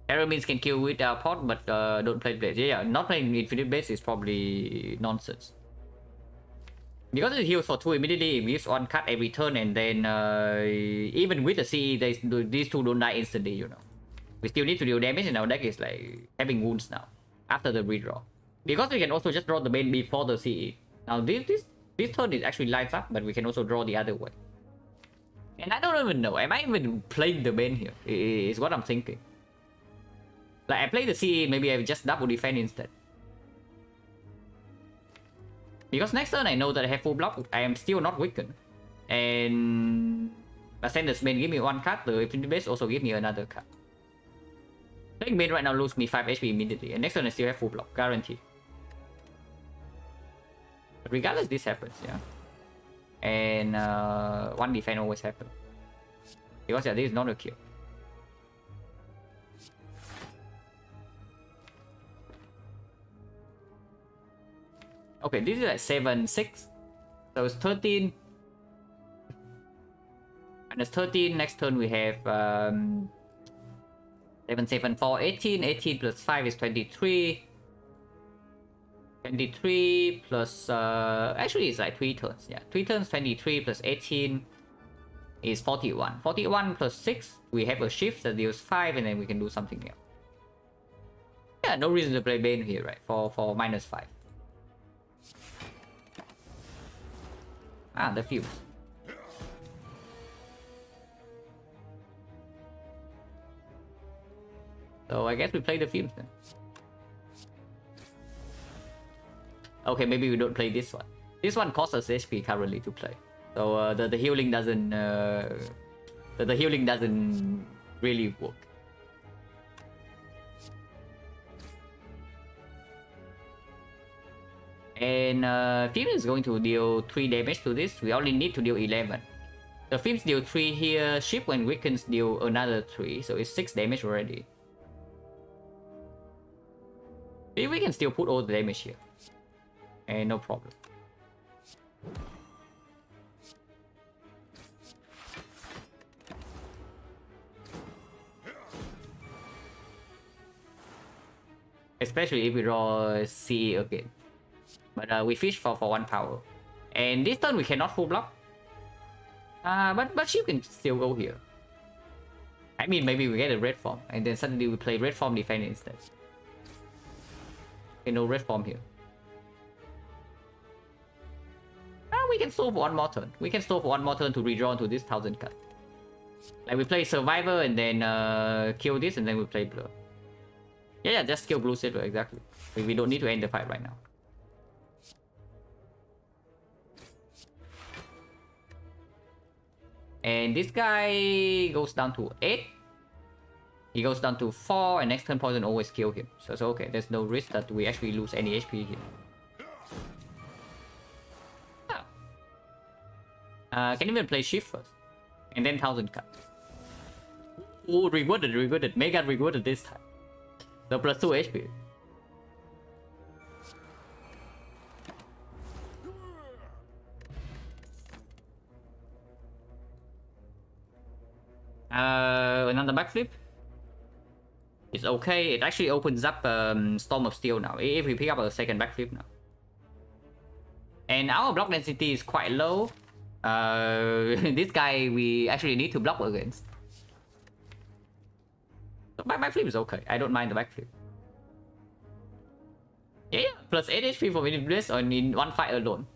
Arrow means can kill with our pot, but don't play blades. Yeah, not playing Infinite Blades is probably nonsense. Because it heals for 2 immediately, it gives 1 cut every turn, and then even with the CE, these 2 don't die instantly, you know. We still need to deal damage, and our deck is like having wounds now, after the redraw. Because we can also just draw the Bane before the CE. Now this turn is actually lights up, but we can also draw the other way. And I don't even know, am I even playing the Bane here? Is what I'm thinking. Like I play the CE, maybe I just double defend instead. Because next turn I know that I have full block, I am still not weakened. And Ascender's Bane give me 1 cut, the Infinite Blades also give me another cut. Playing Bane right now lose me 5 HP immediately, and next turn I still have full block, guaranteed. But regardless, this happens, yeah. And 1 defense always happens. Because yeah, this is not a kill. Okay, this is like 7-6. So it's 13. And it's 13. Next turn we have 7, 7, 4, 18. 18 plus 5 is 23. 23 plus actually it's like 3 turns. Yeah, 3 turns, 23 plus 18 is 41. 41 plus 6, we have a shift that deals 5, and then we can do something else. Yeah, no reason to play Bane here, right? For -5. Ah, the fuse. So I guess we play the fumes then. Okay, maybe we don't play this one. This one costs us HP currently to play. So the healing doesn't the healing doesn't really work. And Film is going to deal 3 damage to this. We only need to deal 11. The Films deal 3 here. Ship when weakens deal another 3. So it's 6 damage already. We can still put all the damage here. And no problem. Especially if we draw CE again. But we fish for 1 power. And this turn we cannot full block. But Ship can still go here. I mean, maybe we get a red form. And then suddenly we play red form defense instead. Okay, no red form here. We can store for 1 more turn. We can store for 1 more turn to redraw into this 1000 card. Like we play Survivor and then kill this, and then we play Blur. Yeah, just kill Blue Silver, exactly. We don't need to end the fight right now. And this guy goes down to 8. He goes down to 4, and next turn Poison always kill him. So okay, there's no risk that we actually lose any HP here. Can even play Shift first. And then 1000 cut. Oh, rewarded. Mega rewarded this time. The plus 2 HP. Another backflip. It's okay. It actually opens up Storm of Steel now. If we pick up a second backflip now. And our block density is quite low. This guy we actually need to block against. So backflip is okay. I don't mind the backflip. Yeah, plus 8 HP for Infinite Blades in 1 fight alone.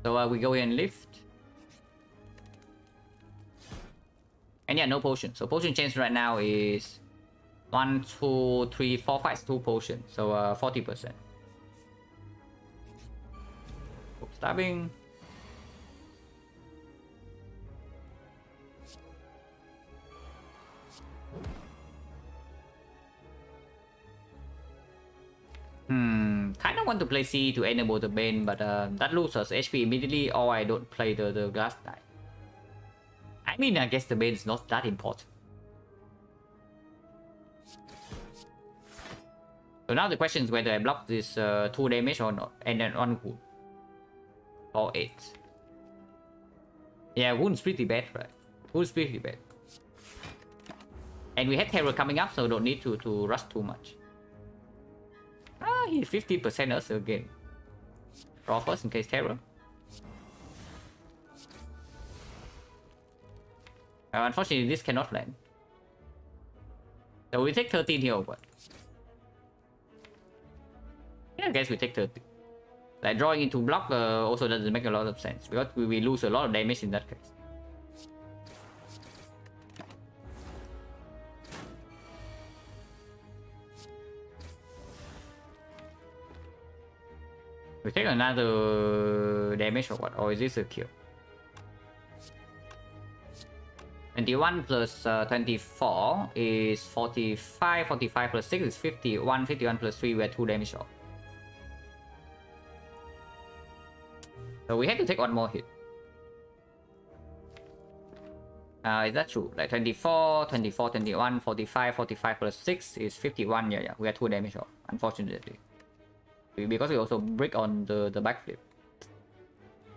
So we go in and lift. And yeah, no potion. So potion change right now is 1, 2, 3, 4, 5, 2 potion. So 40%. Stabbing. Kind of want to play C to enable the Bane, but that loses HP immediately, or I don't play the glass die. I mean, I guess the Bane is not that important. So now the question is whether I block this 2 damage or not, and then 1 wound. Or 8. Yeah, wound's pretty bad, right? Wound's pretty bad. And we have Terror coming up, so don't need to rush too much. Ah, he's 50% us again. Draw first in case Terror. Unfortunately, this cannot land. So we take 13 here or what? Yeah, I guess we take 13. Like drawing into block also doesn't make a lot of sense because we lose a lot of damage in that case. We take another damage or what? Or is this a kill? 21 plus 24 is 45. 45 plus 6 is 51. 51 plus 3 we're 2 damage off. So we have to take 1 more hit. Is that true? Like 24, 24, 21, 45, 45 plus 6 is 51. Yeah, we are 2 damage off, unfortunately. Because we also break on the backflip.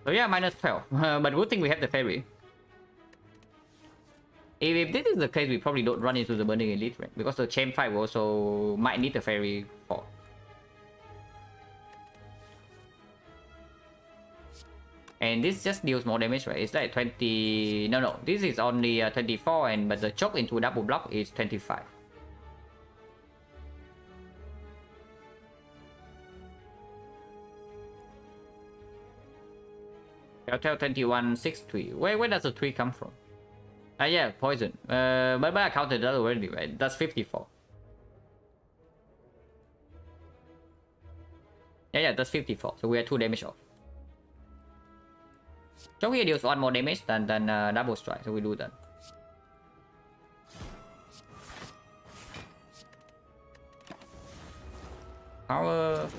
So yeah, minus 12. But good thing we have the fairy. If this is the case, we probably don't run into the Burning Elite, right? Because the chain fight we also might need the fairy for. And this just deals more damage, right? It's like 20... No, this is only 24, but the choke into double block is 25. Telltale 21, 6, 3. Where does the 3 come from? Yeah, poison. But I counted that already, right? That's 54. Yeah, that's 54. So we are 2 damage off. Choke here deals 1 more damage than double strike, so we do that. Power.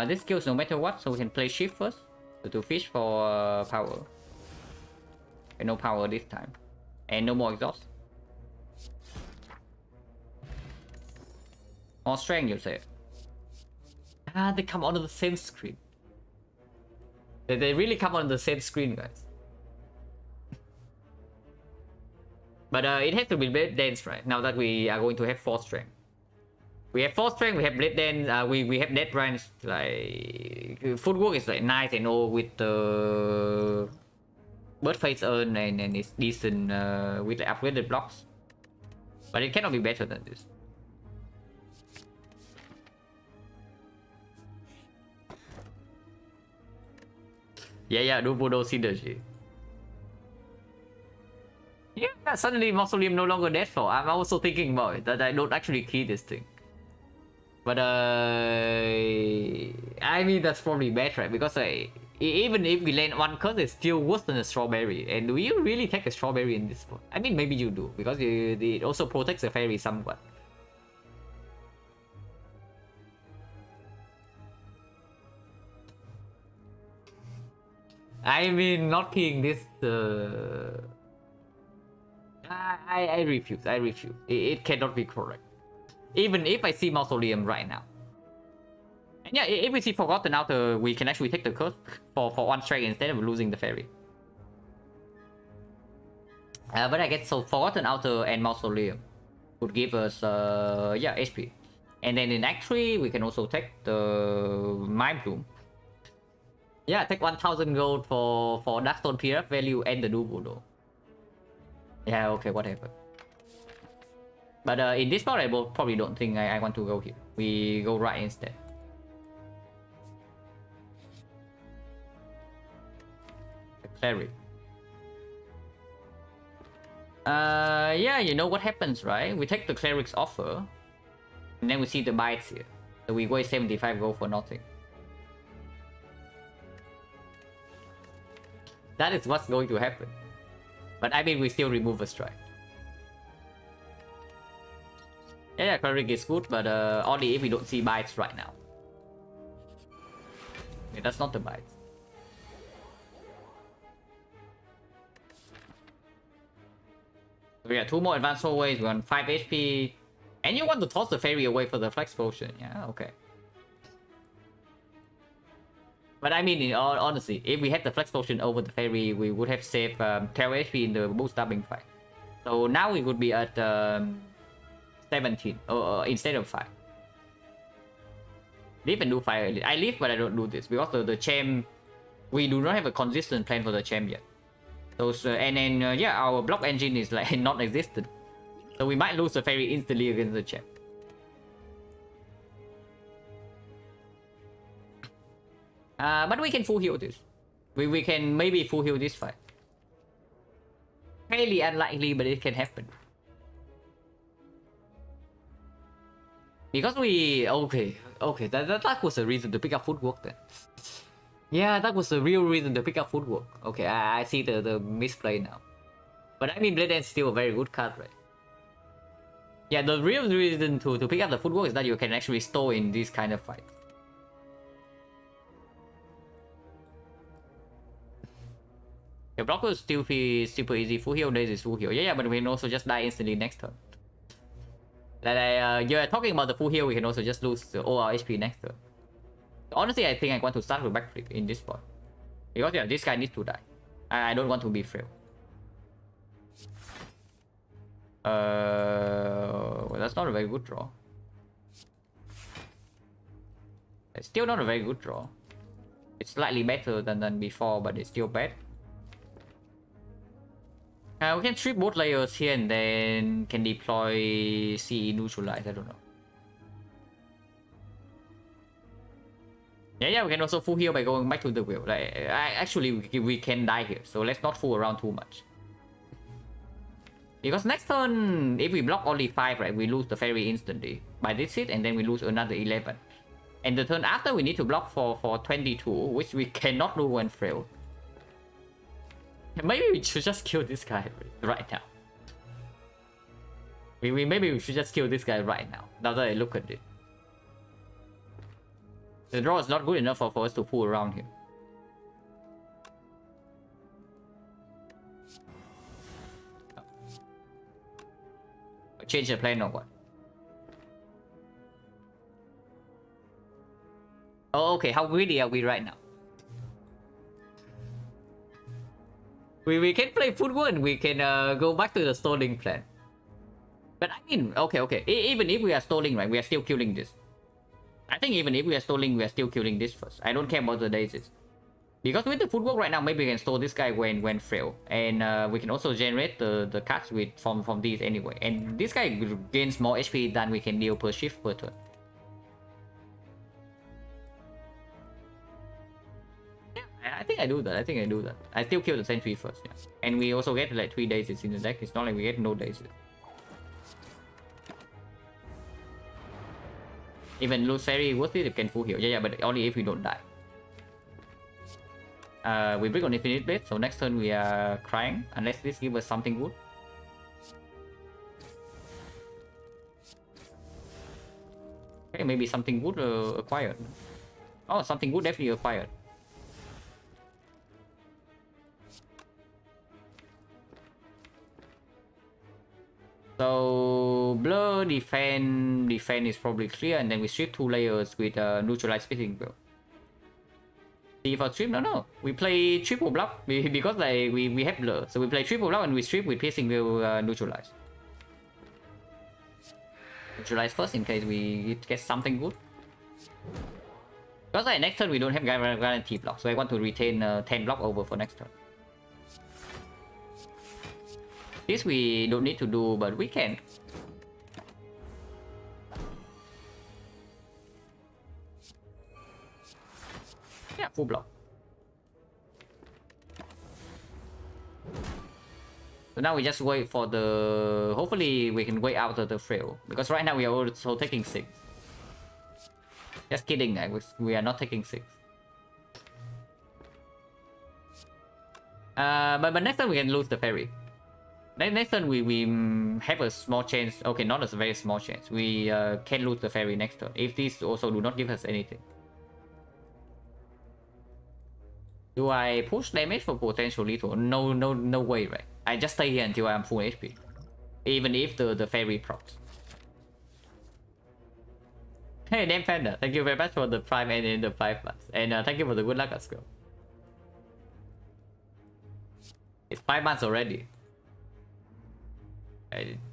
This kills no matter what, so we can play shift first to fish for power. And no power this time, and no more exhaust. More strength, you say? They come onto the same screen. They really come on the same screen, guys. But it has to be Blade Dance, right? Now that we are going to have 4 strength. We have 4 strength, we have Blade Dance, we have Death Branch. Like, footwork is like nice and all with the Bird Face Urn and it's decent with the upgraded blocks. But it cannot be better than this. Yeah, Dubudo Synergy. Yeah, suddenly Mausoleum no longer dead for. I'm also thinking about it, that I don't actually key this thing. But I mean that's probably bad, right? Because even if we land 1 curse, it's still worse than a strawberry. And do you really take a strawberry in this spot? I mean maybe you do, because it also protects the fairy somewhat. I mean, not keying this. I refuse. I refuse. It cannot be correct. Even if I see Mausoleum right now. And yeah, if we see Forgotten Outer, we can actually take the curse for 1 strike instead of losing the fairy. But I guess so. Forgotten Outer and Mausoleum would give us yeah, HP. And then in Act 3, we can also take the Mind Bloom. Yeah, take 1000 gold for Darkstone PF value and the Dubudo. Yeah, okay, whatever. But in this part, I probably don't think I want to go here. We go right instead. Cleric. Yeah, you know what happens, right? We take the Cleric's offer, and then we see the bites here. So we waste 75 gold for nothing. That is what's going to happen. But I mean, we still remove a strike. Yeah, Cleric is good, but only if we don't see bites right now. Okay, that's not the bites. We got 2 more advanced hallways, we want 5 HP. And you want to toss the fairy away for the flex potion. Yeah, okay. But I mean, honestly, if we had the flex potion over the fairy, we would have saved 12 HP in the bull stabbing fight. So now we would be at 17 instead of 5. Leave and do 5. I leave, but I don't do this because the champ, we do not have a consistent plan for the champ yet. Those and then yeah, our block engine is like non-existent, so we might lose the fairy instantly against the champ. But we can full heal this. We can maybe full heal this fight. Highly unlikely, but it can happen. Because we okay, that was a reason to pick up footwork then. Yeah, that was the real reason to pick up footwork. Okay, I see the misplay now. But I mean, Blade Dance is still a very good card, right? Yeah, the real reason to pick up the footwork is that you can actually store in this kind of fight. The block will still be super easy. Full heal days is full heal. Yeah, but we can also just die instantly next turn. Like, you're talking about the full heal, we can also just lose all our HP next turn. Honestly, I think I want to start with backflip in this spot. Because yeah, this guy needs to die. I don't want to be frail. Well, that's not a very good draw. It's still not a very good draw. It's slightly better than before, but it's still bad. We can strip both layers here and then can deploy CE neutralize, I don't know. Yeah, we can also full heal by going back to the wheel. Like, actually, we can die here, so let's not fool around too much. Because next turn, if we block only 5, right, we lose the fairy instantly by this hit, and then we lose another 11. And the turn after, we need to block for 22, which we cannot do when frail. Maybe we should just kill this guy right now. Maybe we should just kill this guy right now, now that I look at it. The draw is not good enough for us to pull around here. Change the plan or what? Oh, okay. How greedy are we right now? We can play footwork and we can go back to the stalling plan. But I mean, okay. Even if we are stalling, right, we are still killing this. I think even if we are stalling, we are still killing this first. I don't care about the daisies. Because with the footwork right now, maybe we can stall this guy when frail. And we can also generate the cards from these anyway. And this guy gains more HP than we can deal per shift per turn. Yeah, I think I do that. I still kill the sentry first. Yeah. And we also get like 3 daisies in the deck. It's not like we get no daisies. Even lose fairy worth it, it can full heal. Yeah, but only if we don't die. We break on Infinite Blade, so next turn we are crying, unless this gives us something good. Okay, maybe something good acquired. Oh, something good definitely acquired. So blur defend is probably clear, and then we strip 2 layers with neutralize Piercing Veil. See for strip, no, we play triple block because like we have blur, so we play triple block and we strip with Piercing Veil neutralize. Neutralize first in case we get something good. Because like next turn we don't have guarantee block, so I want to retain 10 block over for next turn. This we don't need to do, but we can. Yeah, full block. So now we just wait for the... Hopefully we can wait out of the frail. Because right now we are also taking 6. Just kidding, we are not taking 6. But next time we can lose the ferry. Next turn we have a small chance. Okay, not a very small chance. We can lose the ferry next turn if these also do not give us anything. Do I push damage for potential lethal? No way, right? I just stay here until I'm full HP, even if the ferry procs. Hey, damn Panda, thank you very much for the prime and in the 5 months, and thank you for the good luck as well. It's 5 months already.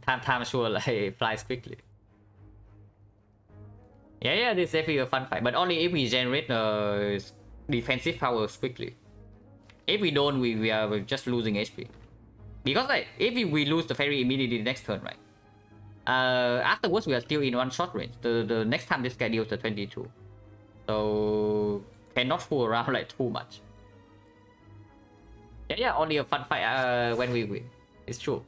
Time sure like flies quickly. Yeah, this is definitely a fun fight, but only if we generate defensive powers quickly. If we don't, we are just losing HP. Because like, if we lose the ferry immediately next turn, right? Afterwards we are still in one shot range. The next time this guy deals the 22. So cannot fool around like too much. Yeah, only a fun fight when we win. It's true.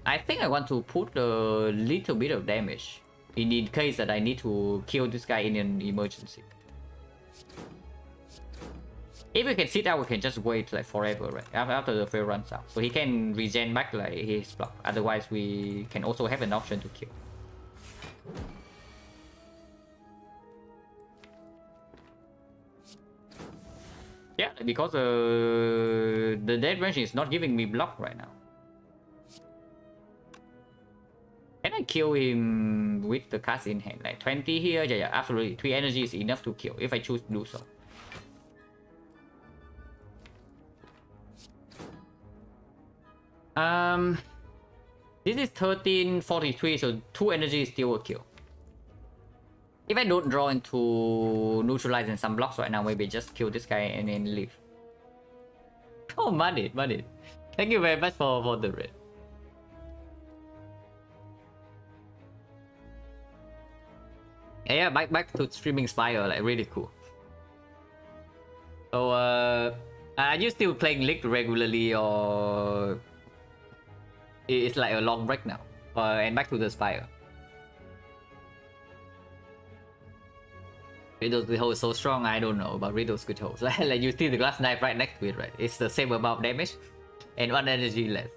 I think I want to put a little bit of damage in case that I need to kill this guy in an emergency. If we can sit out, we can just wait like forever, right? After the fail runs out. So he can regen back like his block. Otherwise, we can also have an option to kill. Yeah, because the dead range is not giving me block right now. Can I kill him with the cast in hand? Like 20 here? Yeah, absolutely. 3 energy is enough to kill if I choose to do so. This is 1343, so 2 energy is still a kill. If I don't draw into neutralizing some blocks right now, maybe just kill this guy and then leave. Oh, money. Thank you very much for the raid. Yeah, back to streaming Spire, like really cool. So are you still playing League regularly, or it's like a long break now? And back to the Spire. Riddle's good hold is so strong, I don't know about Riddle's good hold. Like you see the glass knife right next to it, right? It's the same amount of damage and 1 energy less.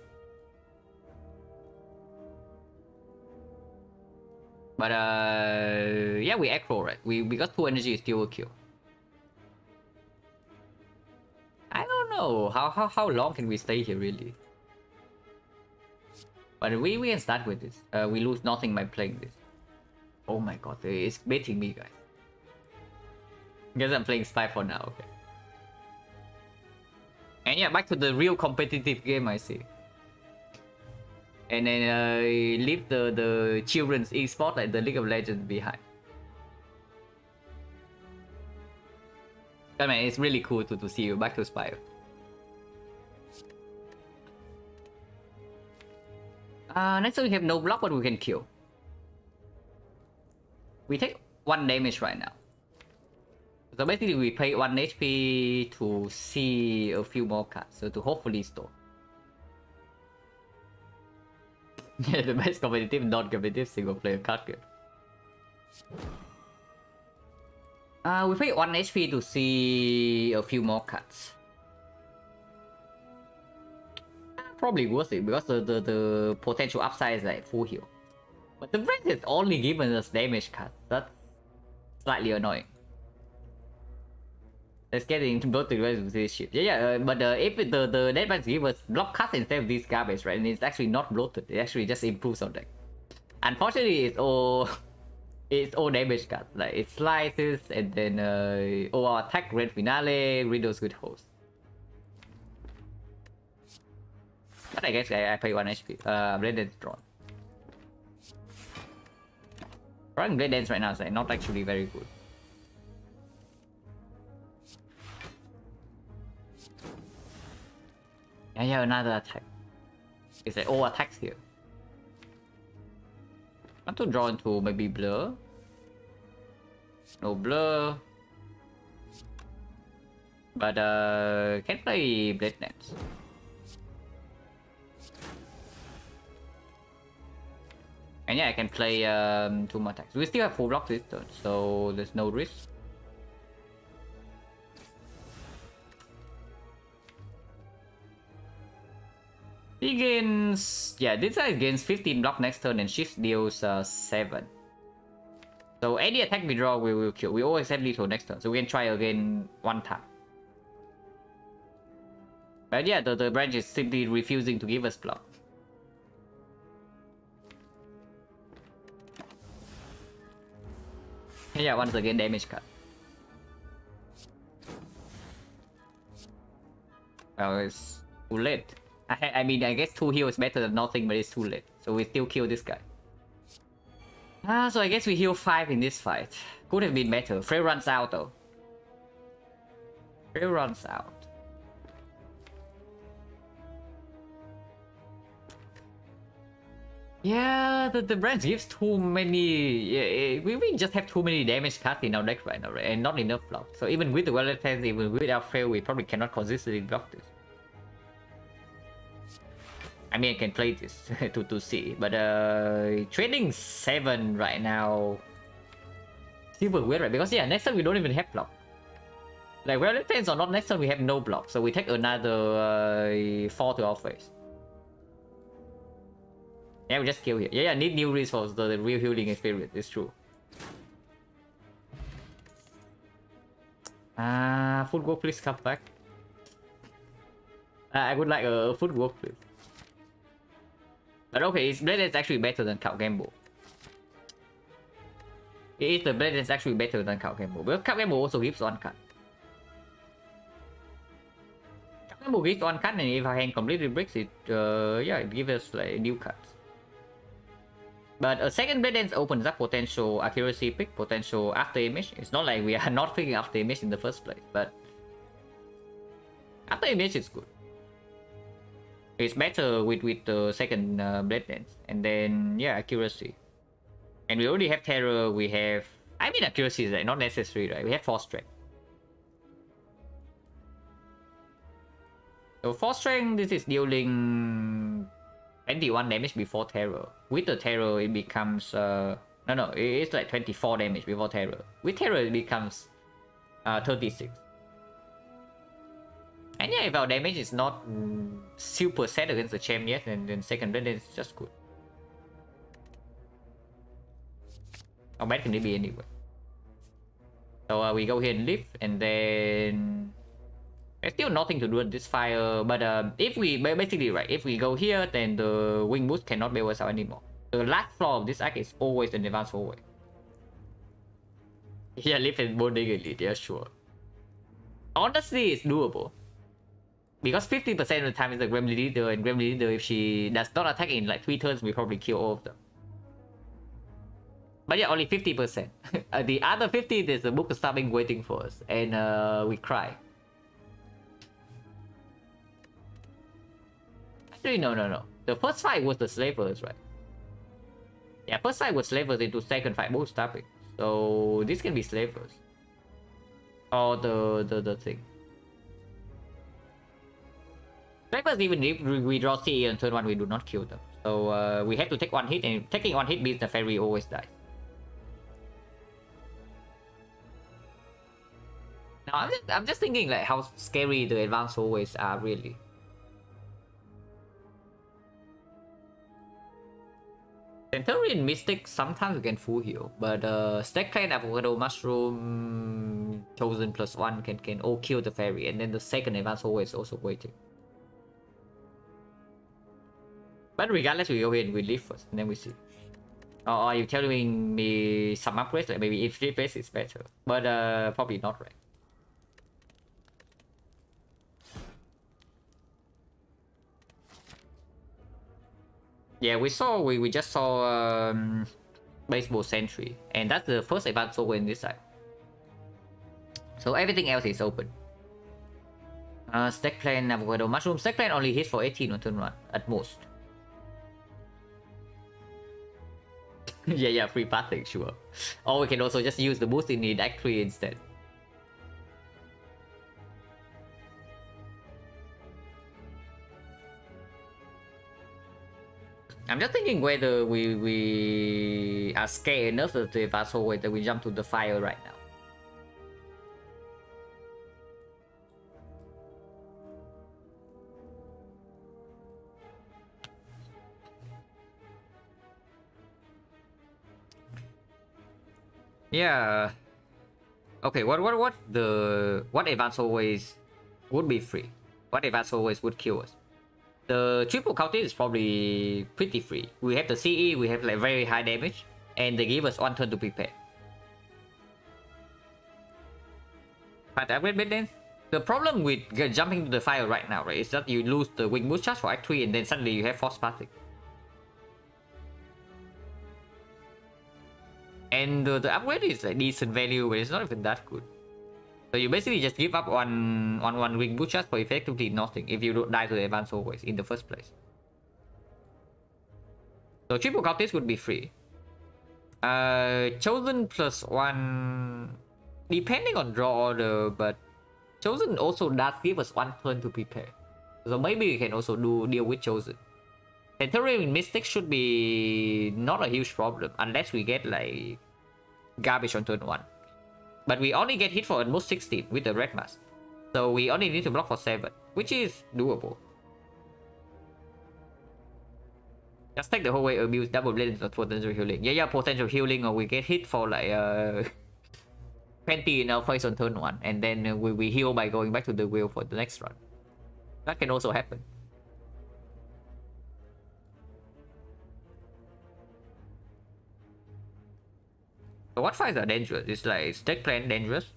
But yeah, we aggro, right? We got 2 energy is still a kill. I don't know how long can we stay here really. But we can start with this. We lose nothing by playing this. Oh my god, it's baiting me, guys. Guess I'm playing Spy for now, okay. And yeah, back to the real competitive game, I see. And then leave the children's esport like the League of Legends behind. But man, it's really cool to see you back to Spire. Next time we have no block, but we can kill. We take 1 damage right now. So basically we pay 1 HP to see a few more cards, so to hopefully store. Yeah, the best competitive, non-competitive single player card game. We pay 1 HP to see a few more cards. Probably worth it because the potential upside is like full heal. But the range is only given us damage cards. That's slightly annoying. Let's get into both the rest of this shit. Yeah, but if the dead bands give us block cards instead of these garbage, right? And it's actually not bloated. It actually just improves on deck. Unfortunately, it's all damage cards. Like it slices and then attack, red finale, Riddle's good host. But I guess I pay 1 HP. Blade Dance drawn. Drawing Blade Dance right now is like not actually very good. Yeah, another attack. It's like all attacks here. I want to draw into maybe Blur. No Blur. But can play Blade Dance. And yeah, I can play 2 more attacks. We still have full block this turn, so there's no risk. He gains... Yeah, this guy gains 15 block next turn and shift deals 7. So any attack we draw, we will kill. We always have lethal next turn, so we can try again one time. But yeah, the branch is simply refusing to give us block. Yeah, once again, damage cut. Well, it's too late. I mean, I guess 2 heal is better than nothing, but it's too late. So we still kill this guy. So I guess we heal 5 in this fight. Could have been better. Frey runs out though. Frey runs out. Yeah, the branch gives too many... Yeah, we just have too many damage cuts in our deck right now, right? And not enough block. So even with the Violet Fence, even without Frey, we probably cannot consistently block this. I mean, I can play this to see, but trading 7 right now super weird, right? Because yeah, next time we don't even have block. Like Violet Fence or not, next time we have no block, so we take another 4 to our face. Yeah, we just kill here. Yeah, need new resource, the real healing experience, it's true. Footwork, please come back. I would like a footwork, please. But okay, its blade is actually better than Count Gamble. The blade is actually better than Count Gamble. Because Count Gamble also gives 1 cut. Count Gamble gives 1 cut, and if I can completely breaks it, yeah, it gives us like new cuts. But a second blade dance opens up potential accuracy pick, potential after image. It's not like we are not picking after image in the first place, but after image is good. It's better with the second blade dance, and then yeah, accuracy. And we already have terror. We have, I mean, accuracy is like not necessary, right? We have force strength. So force strength, this is dealing 21 damage before terror. With the terror, it becomes no, it's like 24 damage before terror. With terror, it becomes 36. And yeah, if our damage is not super set against the champ yet, then second blade is just good. How bad can it be anyway? So we go here and live, and then there's still nothing to do with this fire. But if we basically right, if we go here, then the wing boost cannot bail us out anymore. The last floor of this act is always an advanced forward. Yeah, live and bonding elite, yeah, sure. Honestly, it's doable. Because 50% of the time is the Gremlin Leader, and Gremlin Leader, if she does not attack in like 3 turns, we probably kill all of them. But yeah, only 50%. The other 50, there's a book of stabbing waiting for us, and we cry. Actually, no. The first fight was the slavers, right? Yeah, first fight was slavers into second fight, both stabbing. So this can be slavers. Or the thing. Slavers, even if we draw CE on turn 1, we do not kill them. So we have to take 1 hit, and taking 1 hit means the fairy always dies. Now I'm just thinking like how scary the advanced always are really. Centaurian Mystic sometimes we can full heal, but Stack Clan, Avocado, Mushroom, Chosen +1 can all kill the fairy, and then the second advance always also waiting. But regardless, we go ahead and we live first, and then we see. Or are you telling me some upgrades, like maybe if 3 base is better? But probably not, right? Yeah, we just saw Baseball Sentry, and that's the first advance over in this side. So everything else is open. Stack Clan, Avocado, Mushroom. Stack Clan only hits for 18 on turn 1 at most. yeah, free pathing, sure. Or we can also just use the boost in the Act 3 instead. I'm just thinking whether we are scared enough of the advance hallway that we jump to the fire right now. Yeah. Okay, what advance always would be free? What advance always would kill us? The triple cultist is probably pretty free. We have the CE, we have like very high damage, and they give us 1 turn to prepare. But upgrade bit then? The problem with jumping to the fire right now, right, is that you lose the wing boost charge for Act 3 and then suddenly you have force sparking. And the upgrade is like decent value, but it's not even that good. So you basically just give up one wing boost charge for effectively nothing if you don't die to the advance always in the first place. So triple cultist would be free. Chosen +1, depending on draw order, but Chosen also does give us 1 turn to prepare. So maybe we can also deal with Chosen. Centurion Mystic should be not a huge problem unless we get like garbage on turn 1. But we only get hit for almost 16 with the red mask. So we only need to block for 7, which is doable. Just take the whole way abuse double blade of potential healing. Yeah, potential healing, or we get hit for like 20 in our face on turn 1, and then we heal by going back to the wheel for the next run. That can also happen. So what fights are dangerous? It's like Snake Plane dangerous.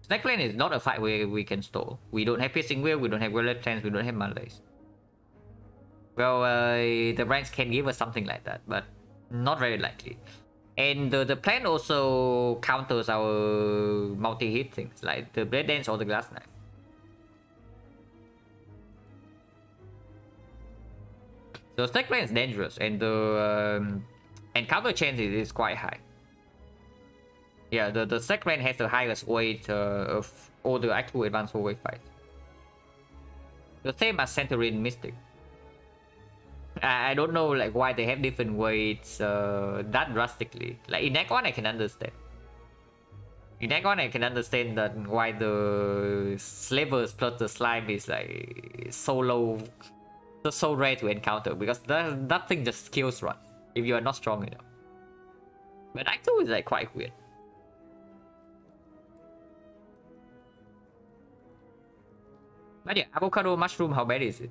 Snake Plane is not a fight where we can stall. We don't have Piercing Wheel, we don't have Willet Plans, we don't have Malaise. Well, the branch can give us something like that, but not very likely. And the plan also counters our multi-hit things, like the Blade Dance or the Glass Knife. So Snake Plane is dangerous, and the counter chance is quite high. Yeah, the Snake Plane has the highest weight of all the actual advanced hallway fights. The same as Centurion Mystic. I don't know like why they have different weights that drastically. Like in Act 1 I can understand. In Act 1 I can understand that why the Slavers plus the Slime is like so low, so rare to encounter, because that thing just kills run if you are not strong enough. But Act 2 is like quite weird. But yeah, Avocado Mushroom, how bad is it?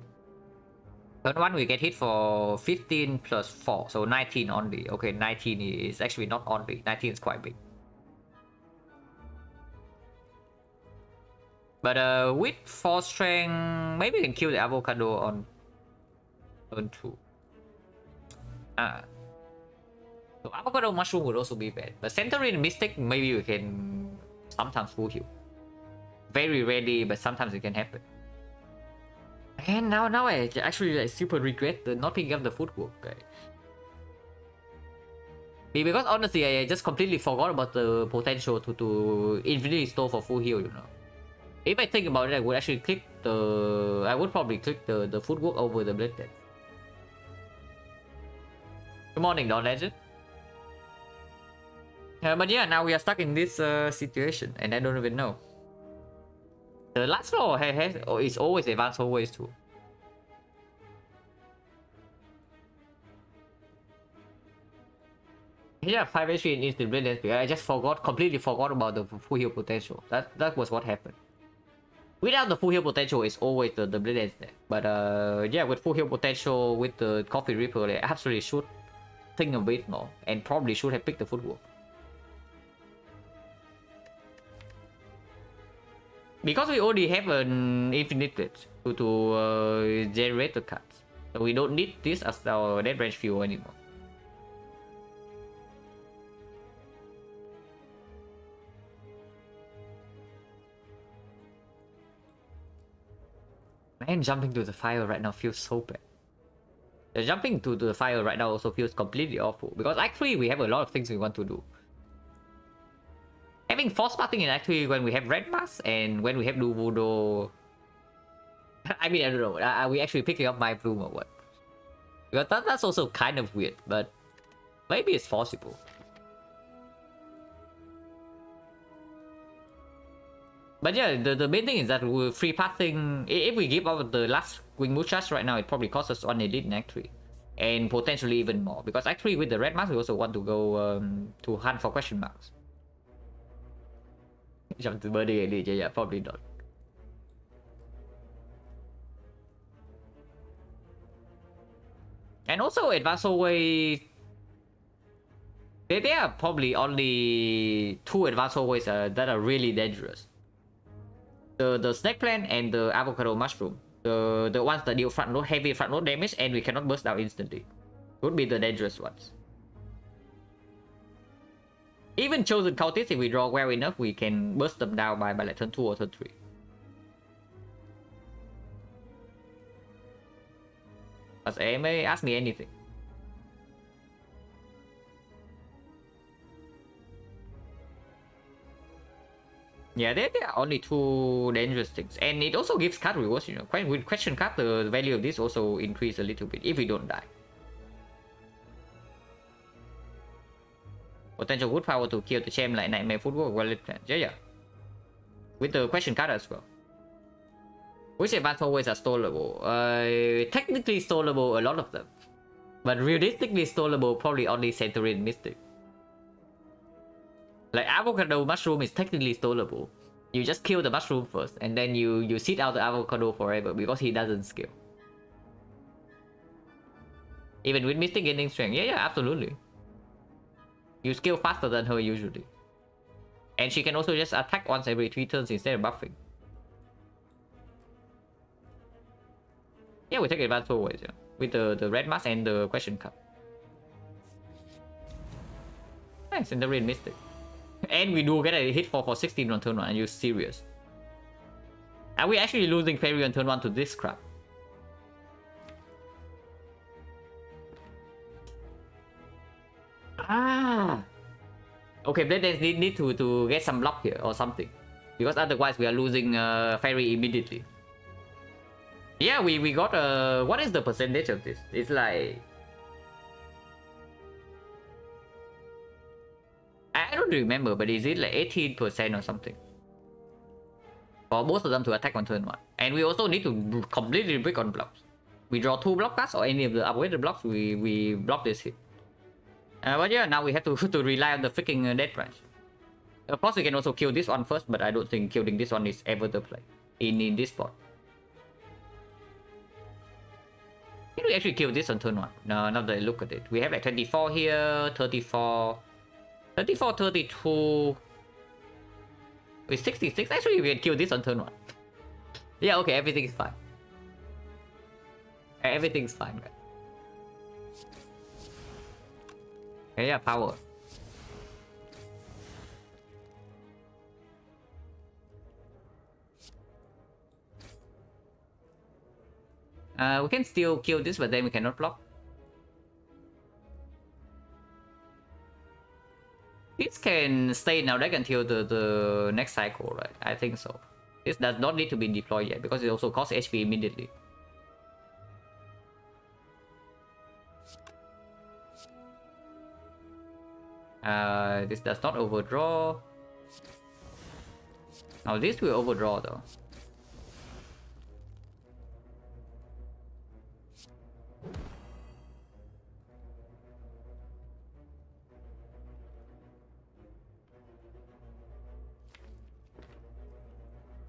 Turn 1 we get hit for 15 plus 4, so 19 only. Okay, 19 is actually not only, 19 is quite big. But with 4 strength, maybe we can kill the Avocado on turn 2. So Avocado Mushroom would also be bad. But Centurion Mystic, maybe we can sometimes full heal. Very rarely, but sometimes it can happen. And now I actually like super regret the not picking up the footwork, guy. Because honestly, I just completely forgot about the potential to infinity store for full heal, you know. If I think about it, I would actually click the... I would probably click the footwork over the Blade Dance. Good morning, Don Legend. But yeah, now we are stuck in this situation, and I don't even know. The last floor is always advanced always too. Yeah, 5 HP in instant brilliance. I just completely forgot about the full heal potential. That was what happened. Without the full heal potential, it's always the brilliance there. But yeah, with full heal potential, with the Coffee Ripper, I absolutely should think a bit more, and probably should have picked the footwork. Because we already have an infinite to generate the cards, so we don't need this as our dead branch fuel anymore. Man, jumping to the fire right now feels so bad. Jumping to the fire right now also feels completely awful, because actually we have a lot of things we want to do. Having force sparking in Act 3 when we have Red Mask and when we have Blue Voodoo... I mean, I don't know. Are we actually picking up my Bloom or what? Because that's also kind of weird, but maybe it's possible. But yeah, the main thing is that we're free passing. If we give out the last Wing Muchas right now, it probably costs us on Elite in Act 3. And potentially even more. Because Act 3 with the red mask, we also want to go to hunt for question marks. Jump to Birdie Elite, yeah, probably not. And also Advanced Hallway, there are probably only 2 Advanced Hallways that are really dangerous. The Snake Plant and the Avocado Mushroom. The ones that deal heavy front load damage and we cannot burst down instantly. Would be the dangerous ones. Even Chosen Cultists, if we draw well enough, we can burst them down by like turn 2 or turn 3. But may ask me anything. Yeah, there are only 2 dangerous things. And it also gives card rewards, you know. With question card, the value of this also increase a little bit if we don't die. Potential good power to kill the champ like Nightmare Footwork, Wallet Plan. Yeah. With the question card as well. Which advanced hallways are stallable? Technically stallable, a lot of them. But realistically stallable, probably only Centurion Mystic. Like Avocado Mushroom is technically stallable. You just kill the mushroom first, and then you sit out the avocado forever because he doesn't scale. Even with Mystic gaining strength, yeah, absolutely. You scale faster than her usually. And she can also just attack once every 3 turns instead of buffing. Yeah, we take advantage always, yeah. With the red mask and the question card. Nice, and the red Mystic. And we do get a hit for 16 on turn 1. Are you serious? Are we actually losing Fairy on turn 1 to this crap? Ah! Okay, then they need to get some block here or something. Because otherwise we are losing Fairy immediately. Yeah, we got what is the percentage of this? It's like... I don't remember, but is it like 18% or something? For both of them to attack on turn 1. And we also need to completely break on blocks. We draw 2 block cards or any of the upgraded blocks, we block this hit. But yeah, now we have to rely on the freaking Death Branch. Of course, we can also kill this one first, but I don't think killing this one is ever the play in this spot. Can we actually kill this on turn 1? No, now that I look at it. We have like 24 here, 34, 34, 32. With 66, actually we can kill this on turn 1. Yeah, okay, everything is fine. Everything's fine, right? Okay, yeah, power. We can still kill this, but then we cannot block. This can stay in our deck until the next cycle, right? I think so. This does not need to be deployed yet because it also costs HP immediately. This does not overdraw. Now this will overdraw though.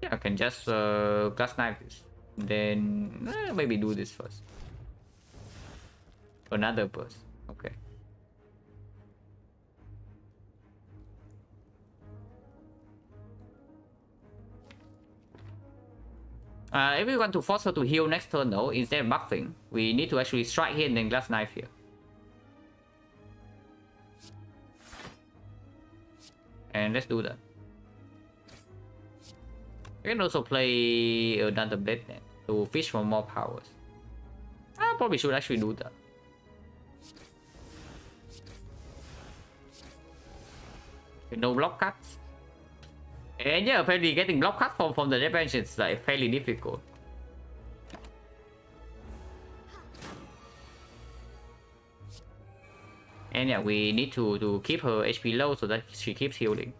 Yeah, I can just glass knife this. Then maybe do this first. Another burst. Okay. If we want to force her to heal next turn though, instead of buffing, we need to actually strike here and then glass knife here. And let's do that. We can also play another Blade Net to fish for more powers. I probably should actually do that. No block cuts. And yeah, apparently getting block cut from the Death Branch is like fairly difficult. And yeah, we need to keep her HP low so that she keeps healing.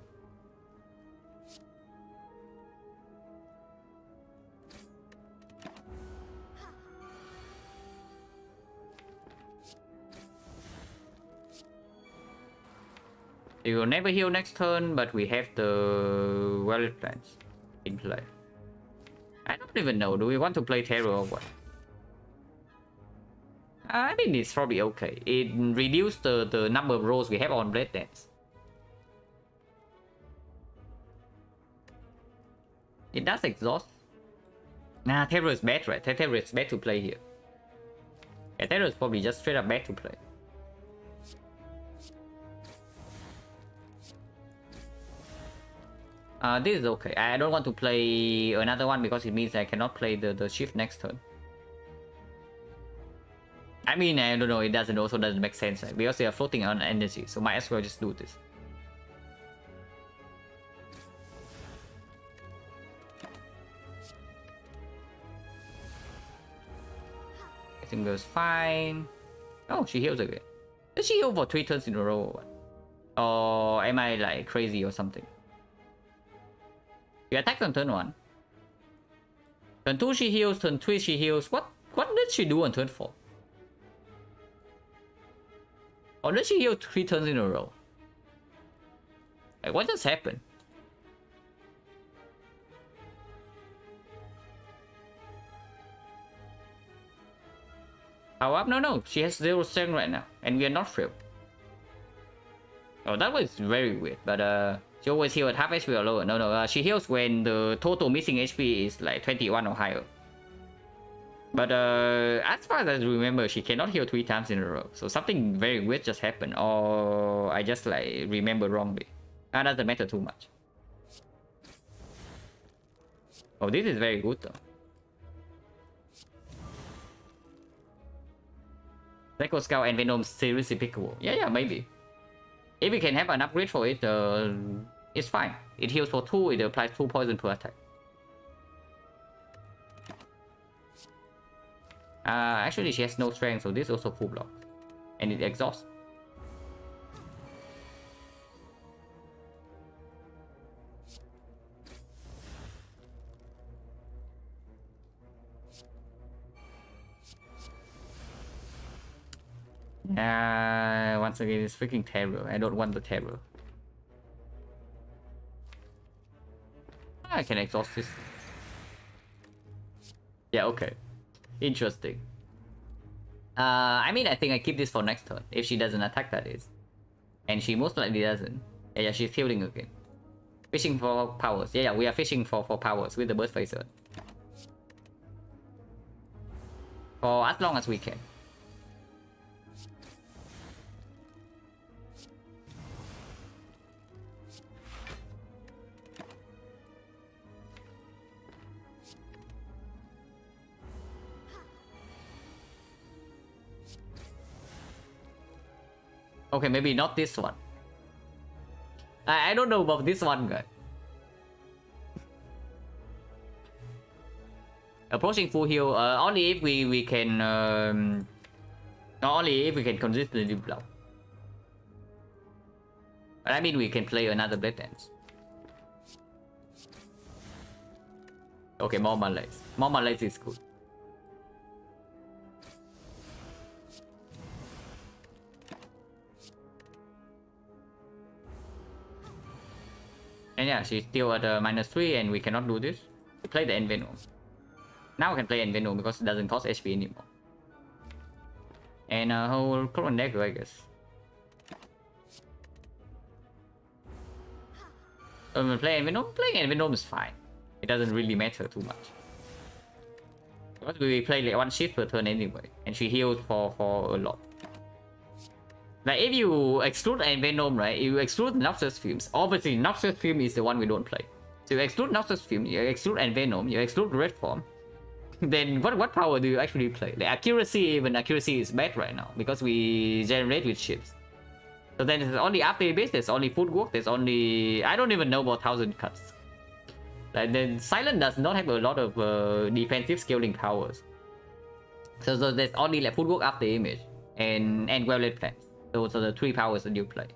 We will never heal next turn, but we have the Violet Plants in play. I don't even know, do we want to play Terror or what? I mean, it's probably okay. It reduced the number of rolls we have on Blade Dance. It does exhaust. Nah, Terror is bad, right? Terror is bad to play here. Yeah, Terror is probably just straight up bad to play. This is okay. I don't want to play another one because it means I cannot play the shift next turn. I mean, I don't know, it also doesn't make sense, right? Because they are floating on energy, so might as well just do this. I think goes fine. Oh, she heals again. Did she heal for 3 turns in a row or what? Or am I like crazy or something? She attacks on turn 1. Turn 2 she heals, turn 3 she heals. What did she do on turn 4? Or did she heal 3 turns in a row? Like, what just happened? Power up? No. She has 0 strength right now. And we are not frail. Oh, that was very weird. But she always heals at half HP or lower. No. She heals when the total missing HP is like 21 or higher. But as far as I remember, she cannot heal 3 times in a row. So something very weird just happened. Or I just like remember wrongly. That doesn't matter too much. Oh, this is very good though. Psycho Scout and Venom seriously pickable. Yeah, maybe. If we can have an upgrade for it, it's fine. It heals for 2, it applies 2 poison per attack. Actually, she has no strength, so this is also full block. And it exhausts. Once again, it's freaking Terror. I don't want the Terror. I can exhaust this. Yeah, okay. Interesting. I mean, I think I keep this for next turn. If she doesn't attack, that is. And she most likely doesn't. Yeah, she's healing again. Fishing for powers. Yeah, we are fishing for powers with the Burst Phaser. For as long as we can. Okay, maybe not this one. I don't know about this one, guys. Approaching full heal, only if we can only if we can consistently block. But I mean, we can play another Blade Dance. Okay, more malaise. More malaise is good. And yeah, she's still at -3 and we cannot do this. We play the Envenom. Now we can play Envenom because it doesn't cost HP anymore. And whole Clone Dagger, I guess. When we play Envenom, playing Envenom is fine. It doesn't really matter too much. Because we play like 1 shift per turn anyway. And she heals for a lot. Like, if you exclude Envenom, right? You exclude Noxus Fumes. Obviously, Noxus Fume is the one we don't play. So you exclude Noxus Fume, you exclude Envenom, you exclude Red Form. Then what power do you actually play? The accuracy, even accuracy is bad right now. Because we generate with ships. So then there's only after base, there's only footwork, there's only... I don't even know about 1000 cuts. Like, then Silent does not have a lot of defensive scaling powers. So there's only like footwork after image. And Violet Plants. Those are the 3 powers that you play.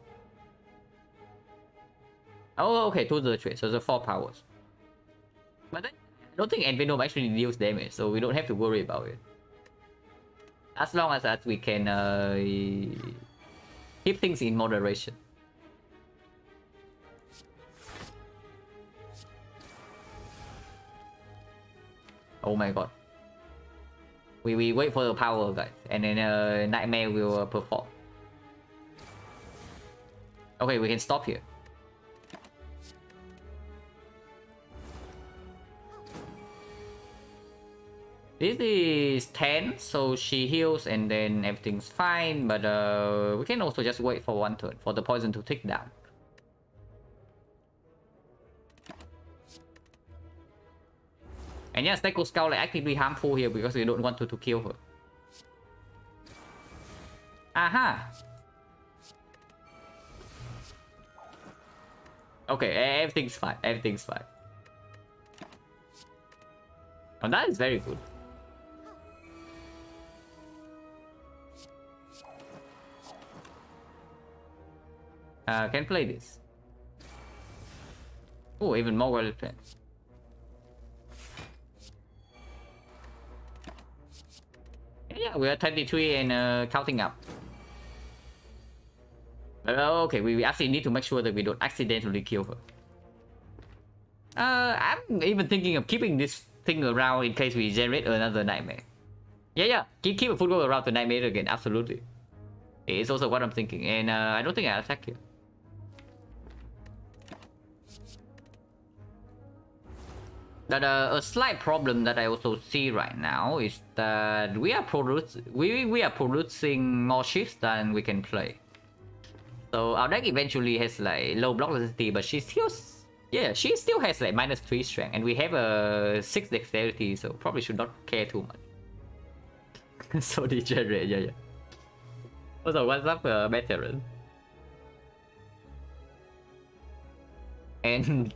Oh, okay, 2 to the 3, so the 4 powers. But then, I don't think Envenom actually deals damage, so we don't have to worry about it. As long as that we can keep things in moderation. Oh my god. We wait for the power, guys, and then Nightmare will perform. Okay, we can stop here. This is 10, so she heals and then everything's fine, but we can also just wait for 1 turn for the poison to tick down. And yes, Deku Scout is actively harmful here because we don't want to kill her. Aha! Okay, everything's fine, everything's fine. Oh, that is very good. Can play this. Oh, even more well played. Yeah, we are 23 and counting up. Okay, we actually need to make sure that we don't accidentally kill her. I'm even thinking of keeping this thing around in case we generate another Nightmare. Yeah, keep a football around the Nightmare again, absolutely. It's also what I'm thinking, and I don't think I'll attack here. But a slight problem that I also see right now is that we are producing more ships than we can play. So our deck eventually has like low block resistance, but she still has like -3 strength, and we have a 6 dexterity, so probably should not care too much. So degenerate, yeah. Also, what's up, veteran? And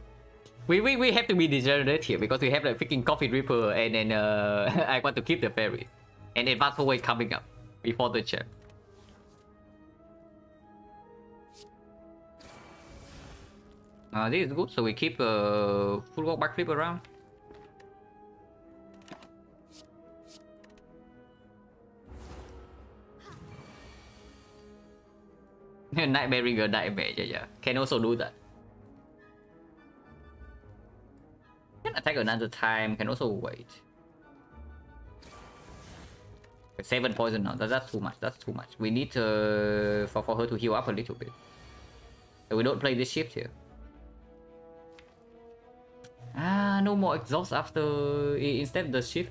we have to be degenerate here because we have like freaking Coffee Reaper, and then I want to keep the fairy, and advanced away coming up before the champ. This is good, so we keep full walk back flip around. Nightmare Ringer, Nightmare, yeah. Can also do that. Can attack another time, can also wait. 7 poison now, that's too much, We need to, for her to heal up a little bit. So we don't play this shift here. No more exhaust after, instead the shift.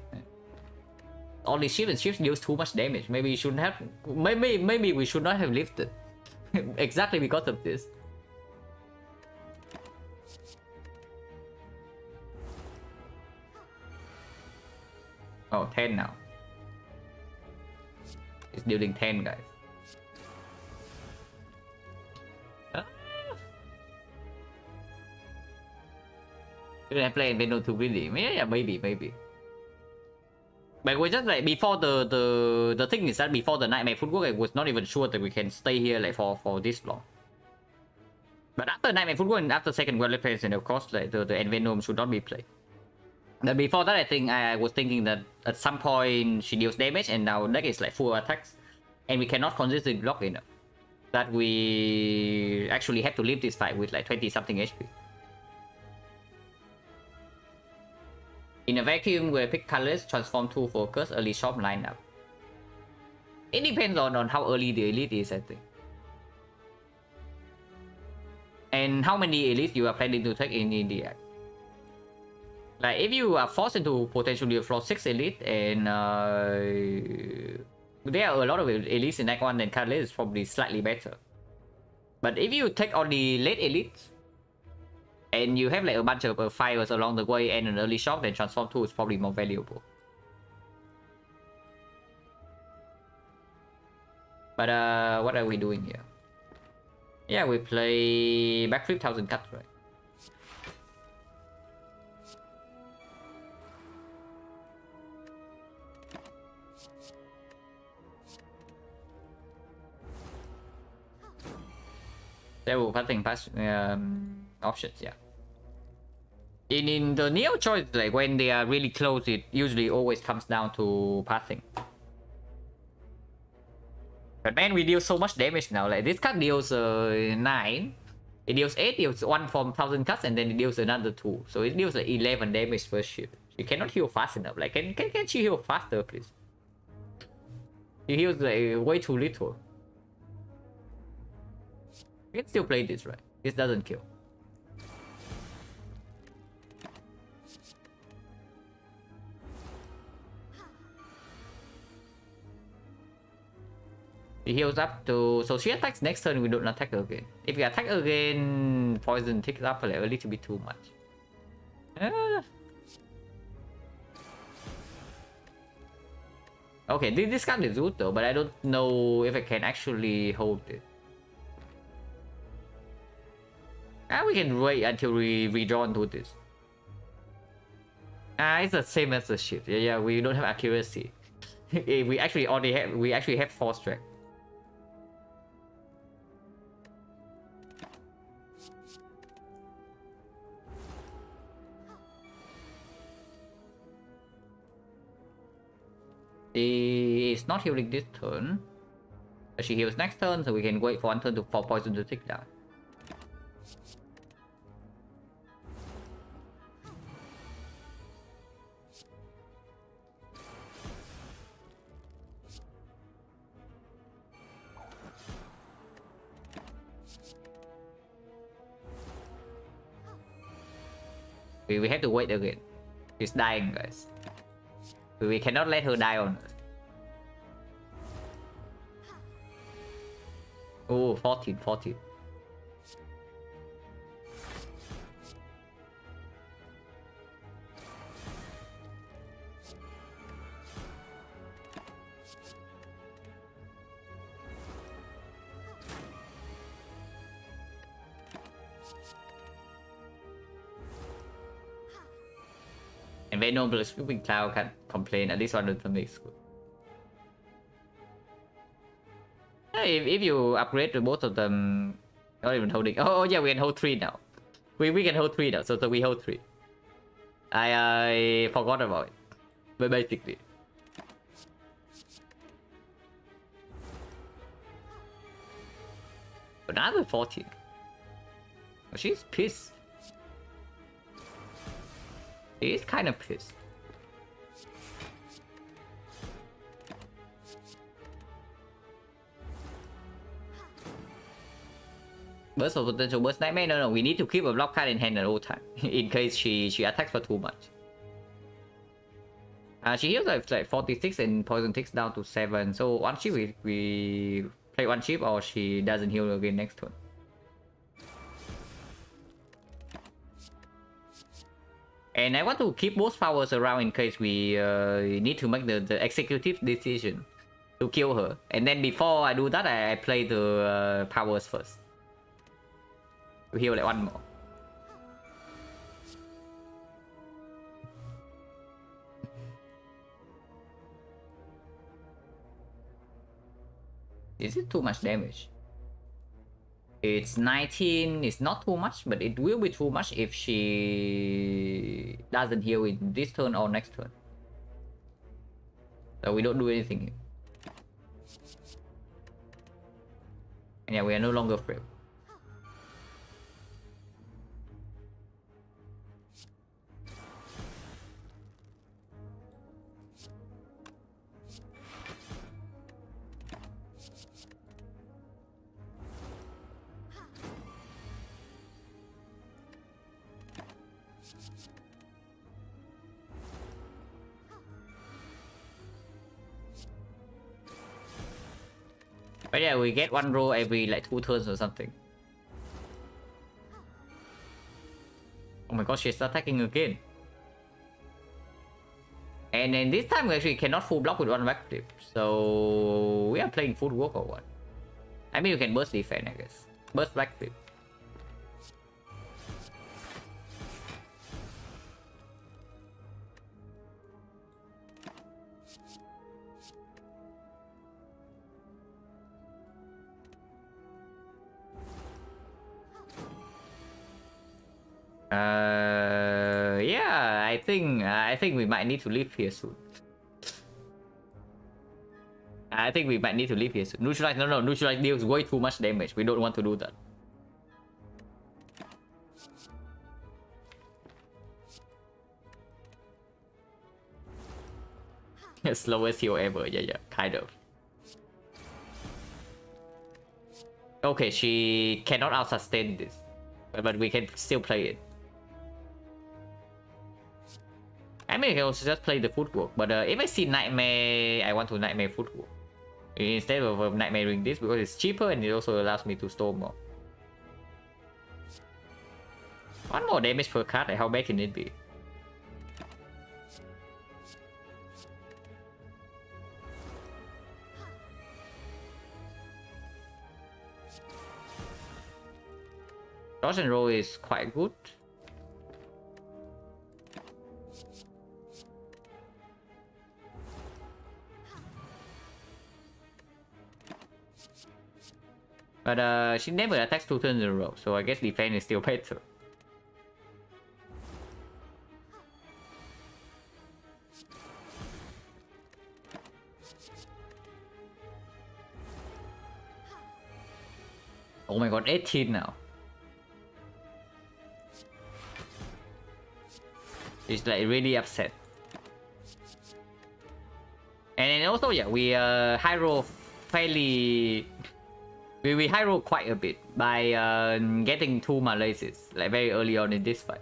Only shift and shift deals too much damage. Maybe we shouldn't have, maybe we should not have lifted. Exactly because of this. Oh, 10 now. It's dealing 10, guys. Should I play Venom too greedy? Yeah, maybe. But we just like before the thing is that before the Nightmare Footwork, I was not even sure that we can stay here like for this long. But after Nightmare Footwork and after second Well Phase, and of course like the Envenom should not be played. But before that, I think I was thinking that at some point she deals damage, and now deck is like full attacks, and we cannot consistently block enough. That we actually have to leave this fight with like 20 something HP. In a vacuum, we pick colors, transform 2 focus, early shop lineup. It depends on how early the elite is, I think. And how many elites you are planning to take in the act. Like, if you are forced into potentially a floor 6 elite, and there are a lot of elites in Act 1, then Catalyst is probably slightly better. But if you take on the late elites, and you have like a bunch of fires along the way and an early shock, then Transform 2 is probably more valuable. But what are we doing here? Yeah, we play Backflip 1000 Cuts, right? Several passing options, yeah. In the Neo choice, like when they are really close, it usually always comes down to passing. But man, we deal so much damage now. Like this card deals 9, it deals 8, deals 1 from 1000 cuts, and then it deals another 2. So it deals like 11 damage per shift. You cannot heal fast enough. Like can she heal faster, please? She heals like way too little. You can still play this, right? This doesn't kill. She heals up to... So she attacks next turn, we don't attack again. If we attack again, poison ticks up like a little bit too much. Okay, this card is good though, but I don't know if I can actually hold it. We can wait until we redraw into this. It's the same as the shit. Yeah, we don't have accuracy. we actually have force strength. She is not healing this turn. But she heals next turn, so we can wait for one turn for poison to tick down. We have to wait again. She's dying, guys. We cannot let her die on us. Oh, 14. And Venom plus Sweeping Cloud can complain, at least one of them is good. If you upgrade to both of them, not even holding. Oh yeah, we can hold 3 now. We can hold 3 now, so we hold 3. I forgot about it. But basically. Another 14. Oh, she's pissed. She is kind of pissed. Burst of potential burst nightmare. No, we need to keep a block card in hand at all time in case she attacks for too much. She heals like 46 and poison ticks down to 7. So one chip we play one chip, or she doesn't heal again next turn. And I want to keep both powers around in case we need to make the executive decision to kill her. And then before I do that, I play the powers first. To heal like one more. Is it too much damage? It's 19, it's not too much, but it will be too much if she doesn't heal in this turn or next turn. So we don't do anything here. And yeah, we are no longer frail. But yeah, we get one roll every like 2 turns or something. Oh my god, she's attacking again. And then this time we actually cannot full block with one backflip. So we are playing full work or what? I mean, you can burst defense, I guess. Burst backflip. Yeah, I think we might need to leave here soon. I think we might need to leave here soon. Neutralize, no, neutralize deals way too much damage. We don't want to do that. Slowest heal ever, yeah, kind of. Okay, she cannot out-sustain this, but we can still play it. I mean, I can also just play the footwork, but if I see Nightmare, I want to Nightmare footwork instead of Nightmaring this because it's cheaper and it also allows me to store more. One more damage per card, like how bad can it be? Dodge and roll is quite good. But she never attacks 2 turns in a row, so I guess defense is still better. Oh my god, 18 now. She's like really upset. And then also, yeah, we high roll fairly... We high roll quite a bit by getting 2 Malaces like very early on in this fight.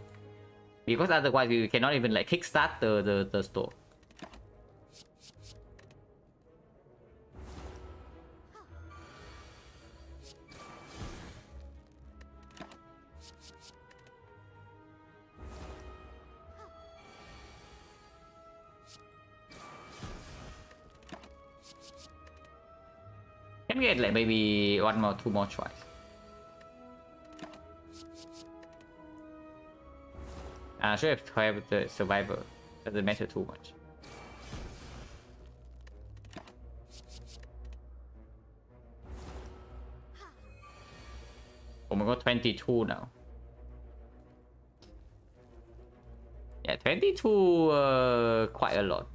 Because otherwise we cannot even like kickstart the store. Can we get like maybe 1 more, 2 more tries? Should have the survivor. Doesn't matter too much. Oh my god, 22 now. Yeah, 22 quite a lot.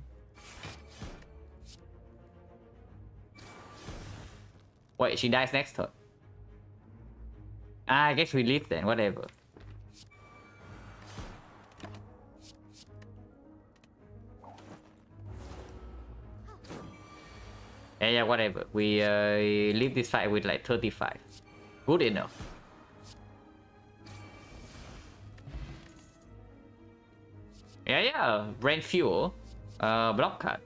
Wait, she dies next turn. I guess we leave then, whatever. Yeah, whatever. We leave this fight with like 35. Good enough. Yeah. Brand Fuel. Block card.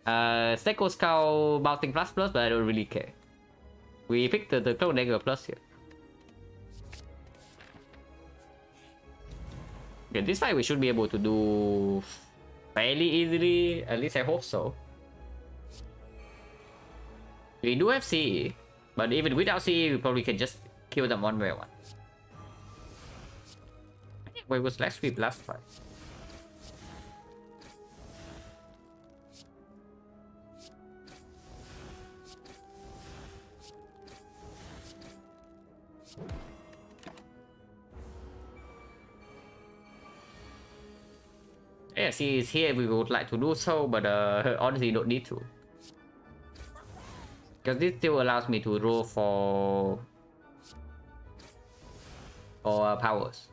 Steko Skull Bouncing plus, but I don't really care. We picked the Cloak Dagger plus here. Okay, this fight we should be able to do fairly easily. At least I hope so. We do have CE, but even without CE, we probably can just kill them one by one. I think it was last week, last fight. Yeah, CE is here. We would like to do so, but honestly, don't need to. Because this still allows me to roll for powers.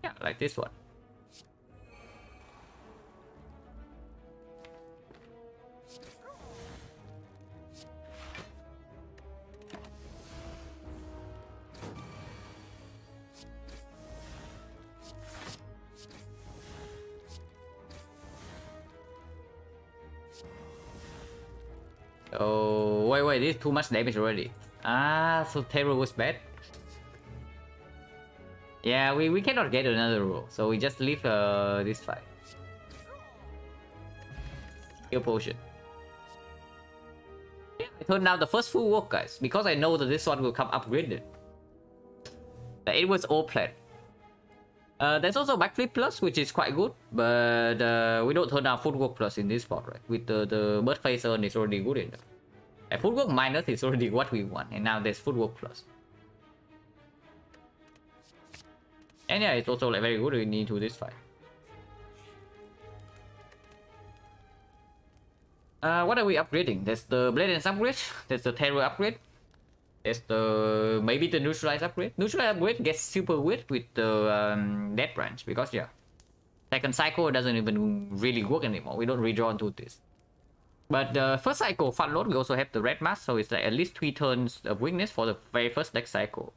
Yeah, like this one. Oh, wait, this is too much damage already. So Terror was bad. Yeah, we cannot get another roll, so we just leave this fight. Heal potion. Yeah, I turned down the first full work, guys, because I know that this one will come upgraded. It was all planned. There's also Backflip Plus, which is quite good, but we don't turn down Footwork Plus in this spot, right? With the Bird Face Urn is already good enough. Footwork Minus is already what we want, and now there's Footwork Plus. And yeah, it's also like very good into this fight. What are we upgrading? There's the Blade Dance upgrade, there's the Terror upgrade, there's the maybe the Neutralize upgrade. Neutralize upgrade gets super weird with the Death Branch because yeah, second cycle doesn't even really work anymore. We don't redraw into this. But the first cycle fun load, we also have the Red Mask, so it's like at least 3 turns of weakness for the very first next cycle,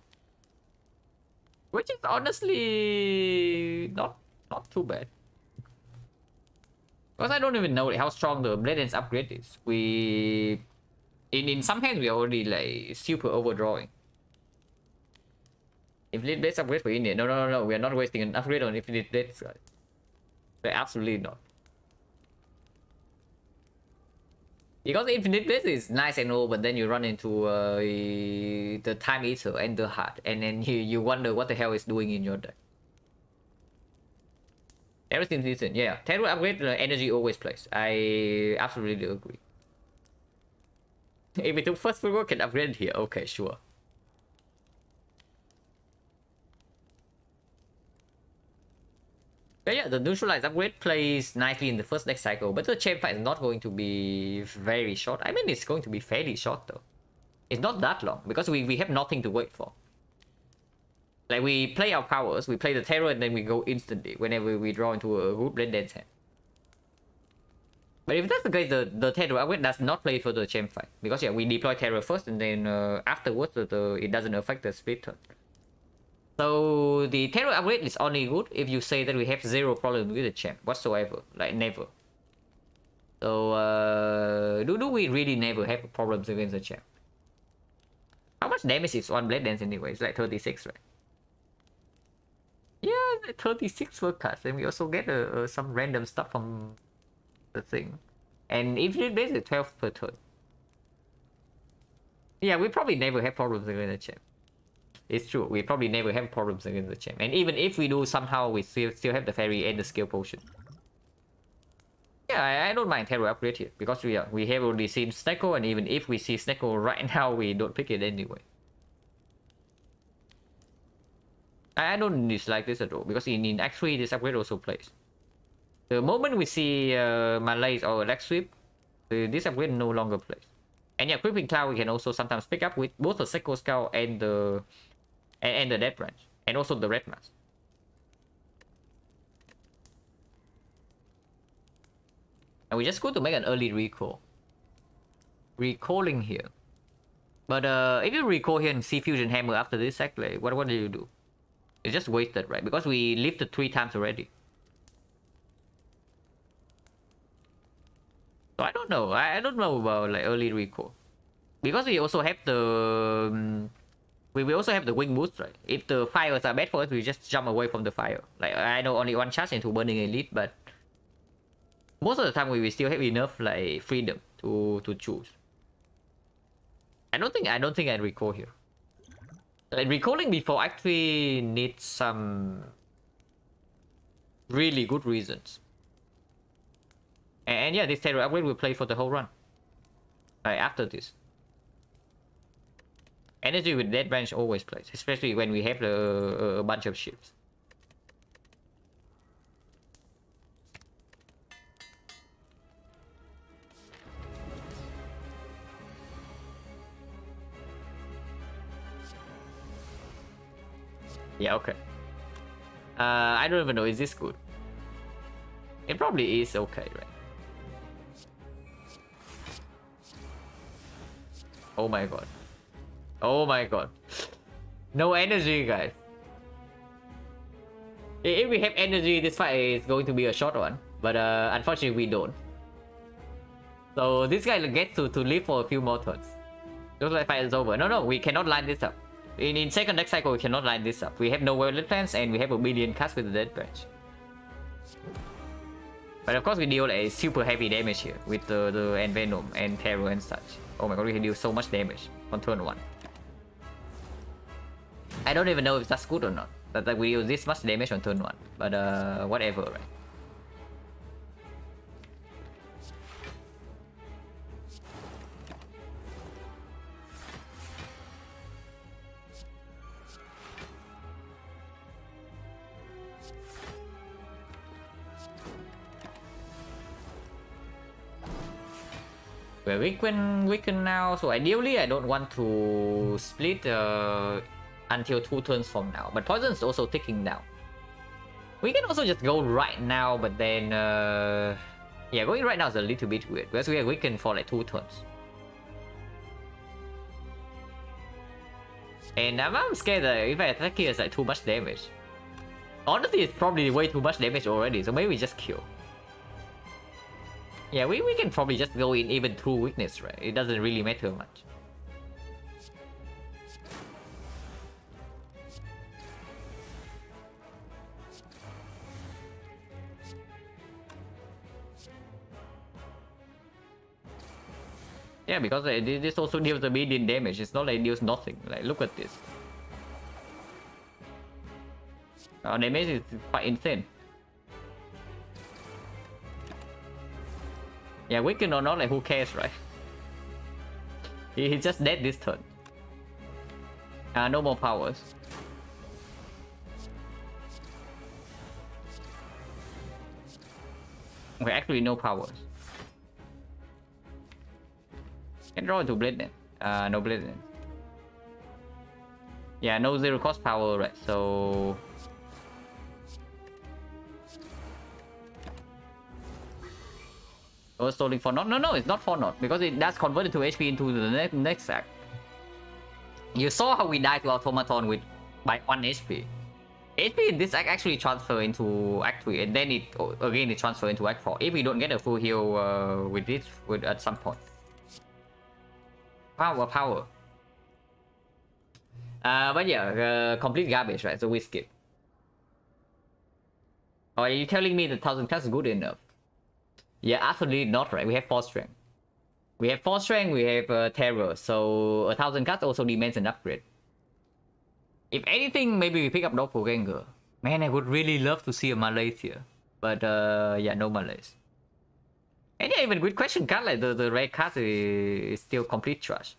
which is honestly not too bad. Because I don't even know how strong the Blade Dance upgrade is. We in some hands we are already like super overdrawing. Infinite Blades upgrade for India. No, we are not wasting an upgrade on Infinite Blades, guys. We're absolutely not. Because Infinite Blades is nice and all, but then you run into the Time Eater and the Heart, and then you wonder what the hell is doing in your deck. Everything's decent, yeah. Terror upgrade, energy always plays. I absolutely agree. If we took first football, can upgrade here. Okay, sure. But yeah, the Neutralize upgrade plays nicely in the first next cycle, but the champ fight is not going to be very short. I mean, it's going to be fairly short though. It's not that long because we have nothing to wait for. Like we play our powers, we play the Terror, and then we go instantly whenever we draw into a good Blade Dance hand. But if that's the case, the Terror upgrade does not play for the champ fight because yeah, we deploy Terror first, and then afterwards it doesn't affect the split turn. So the Terror upgrade is only good if you say that we have zero problem with the champ whatsoever, like never. So do we really never have problems against the champ? How much damage is one Blade Dance anyway? It's like 36, right? Yeah, 36 per cards, and we also get some random stuff from the thing. And Infinite Blades is 12 per turn. Yeah, we probably never have problems against the champ. It's true, we probably never have problems against the champ. And even if we do, somehow we still have the fairy and the skill potion. Yeah, I don't mind Terror upgrade here because we have already seen Snecko, and even if we see Snecko right now, we don't pick it anyway. I don't dislike this at all because in Act 3 this upgrade also plays. The moment we see Malaise or Leg Sweep, this upgrade no longer plays. And yeah, Creeping Cloud we can also sometimes pick up with both the Psycho Skull and the Death Branch, and also the Red Mask. And we just go to make an early recall. Recalling here. But if you recall here and see Fusion Hammer after this sack play, what do you do? It's just wasted, right? Because we lifted 3 times already. So I don't know. I don't know about like early recall. Because we also have the we also have the wing boost, right? If the fires are bad for us, we just jump away from the fire. Like I know only one charge into Burning Elite, but most of the time we will still have enough like freedom to choose. I don't think I recall here. Like recalling before actually needs some really good reasons. And yeah, this Terror upgrade will play for the whole run. Like after this. Energy with Death Branch always plays, especially when we have a bunch of ships. Yeah, okay. I don't even know, is this good? It probably is okay, right? Oh my god. Oh my god. No energy, guys. If we have energy, this fight is going to be a short one. But unfortunately, we don't. So this guy gets to live for a few more turns. Looks like fight is over. No, we cannot line this up. In second deck cycle, we cannot line this up. We have no well-lit plans, and we have a million cuts with the Death Branch. But of course, we deal a super heavy damage here with the Envenom and Terror and such. Oh my god, we can deal so much damage on turn 1. I don't even know if that's good or not. That we deal this much damage on turn 1. But whatever, right? We're weaken now, so ideally I don't want to split until 2 turns from now. But poison is also ticking down. We can also just go right now, but then yeah, going right now is a little bit weird because we are weakened for like 2 turns. And I'm scared that if I attack here, it's like too much damage. Honestly, it's probably way too much damage already, so maybe we just kill. Yeah, we can probably just go in even through weakness, right? It doesn't really matter much. Yeah, because this also deals a median damage. It's not like it deals nothing. Like, look at this. Our damage is quite insane. Yeah, weaken or not, like, who cares, right? He's just dead this turn. No more powers. Okay, actually no powers. Can draw into Blade then. No Blade then. Yeah, no 0 cost power, right? So... Overstalling for not. No, it's not for not, because it does convert into HP into the next act. You saw how we died to Automaton with by 1 HP. HP in this act actually transfer into Act 3, and then it transfer into Act 4 if we don't get a full heal with this at some point. Power. But yeah, complete garbage, right? So we skip. Or are you telling me the 1000 class is good enough? Yeah, absolutely not, right? We have 4 strength. We have 4 strength, we have terror, so 1000 cards also demands an upgrade. If anything, maybe we pick up Doppelganger. Man, I would really love to see a Malaise here. But yeah, no Malaise. And yeah, even with question card, like the rare card is still complete trash.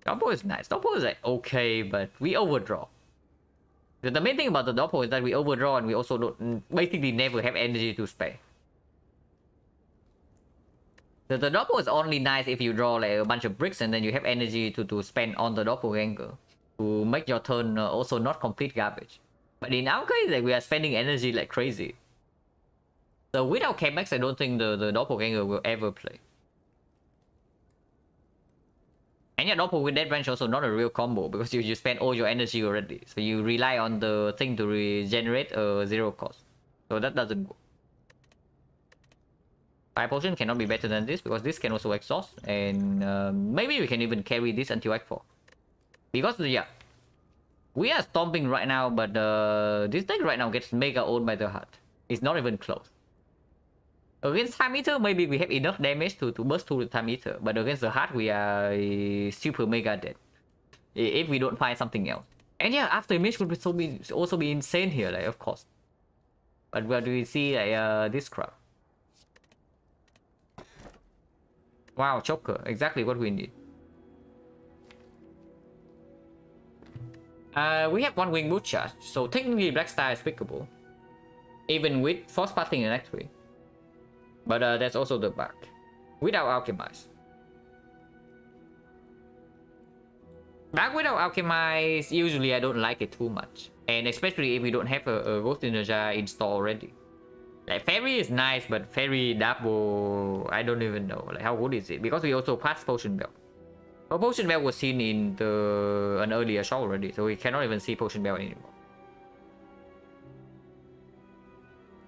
Doppel is nice. Doppel is like okay, but we overdraw. The main thing about the Doppel is that we overdraw and we also don't, basically never have energy to spare. The Doppel is only nice if you draw like a bunch of bricks and then you have energy to spend on the Doppelganger to make your turn also not complete garbage. But in our case, like, we are spending energy like crazy. So without Chemex, I don't think the Doppelganger will ever play. And yeah, Doppel with Dead Branch also not a real combo because you spend all your energy already. So you rely on the thing to regenerate 0 cost. So that doesn't work. Fire Potion cannot be better than this because this can also exhaust. And maybe we can even carry this until Act 4. Because yeah, we are stomping right now, but this deck right now gets mega owned by the heart. It's not even close. Against Time Eater, maybe we have enough damage to burst through the Time Eater. But against the heart, we are super mega dead. If we don't find something else. And yeah, After Image would also be insane here, like, of course. But where do we see like, this crap? Wow, Choker. Exactly what we need. We have 1 Wing Boot charge, so technically Black Star is pickable. Even with Force Parting in Act 3. But that's also the bug. Without Alchemize. Back without Alchemize, usually I don't like it too much. And especially if we don't have a Ghost Energy installed already. Like, Fairy is nice, but Fairy Double, I don't even know. Like, how good is it? Because we also passed Potion Belt. But Potion Belt was seen in an earlier show already, so we cannot even see Potion Belt anymore.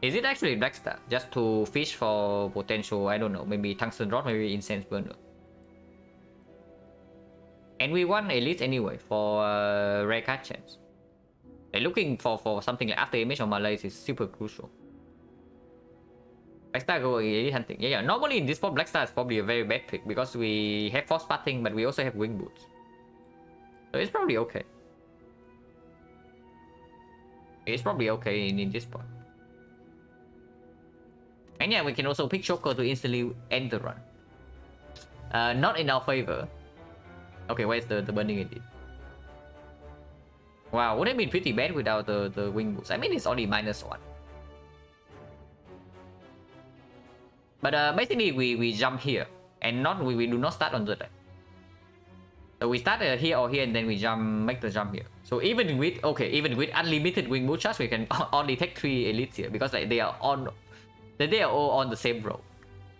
Is it actually Black Star? Just to fish for potential, I don't know, maybe Tungsten Rod, maybe Incense Burner. And we want Elite anyway for rare card chance. Like, looking for something like After Image or Malaise is super crucial. Black Star go Elite Hunting. Yeah, normally in this spot, Black Star is probably a very bad pick because we have Force Parting, but we also have Wing Boots. So it's probably okay. It's probably okay in this spot. And yeah, we can also pick Choker to instantly end the run. Not in our favor. Okay, where's the Burning Edit? Wow, would have been pretty bad without the Wing Boots. I mean, it's only -1. But basically we jump here and not we do not start on the deck. So we start here or here and then we make the jump here. So even with unlimited wing boot charge, we can only take 3 elites here because like they are all on the same row.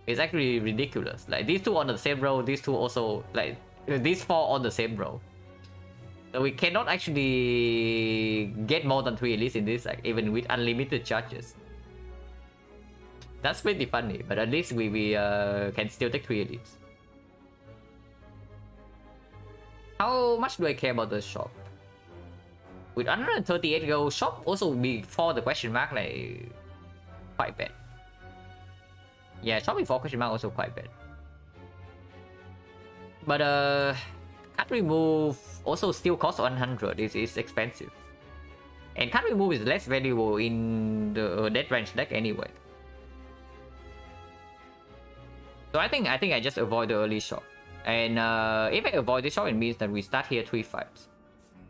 It's actually ridiculous. Like these 2 on the same row, these 2 also, like these 4 on the same row. So we cannot actually get more than 3 elites in this, like even with unlimited charges. That's pretty funny, but at least we can still take 3 elites. How much do I care about the shop? With 138 gold, shop also before the question mark, like quite bad. Yeah, shop before question mark also quite bad. But card remove also still costs 100. It's expensive, and card remove is less valuable in the dead range deck anyway. So I think I just avoid the early shop. And if I avoid this shot, it means that we start here 3 fights.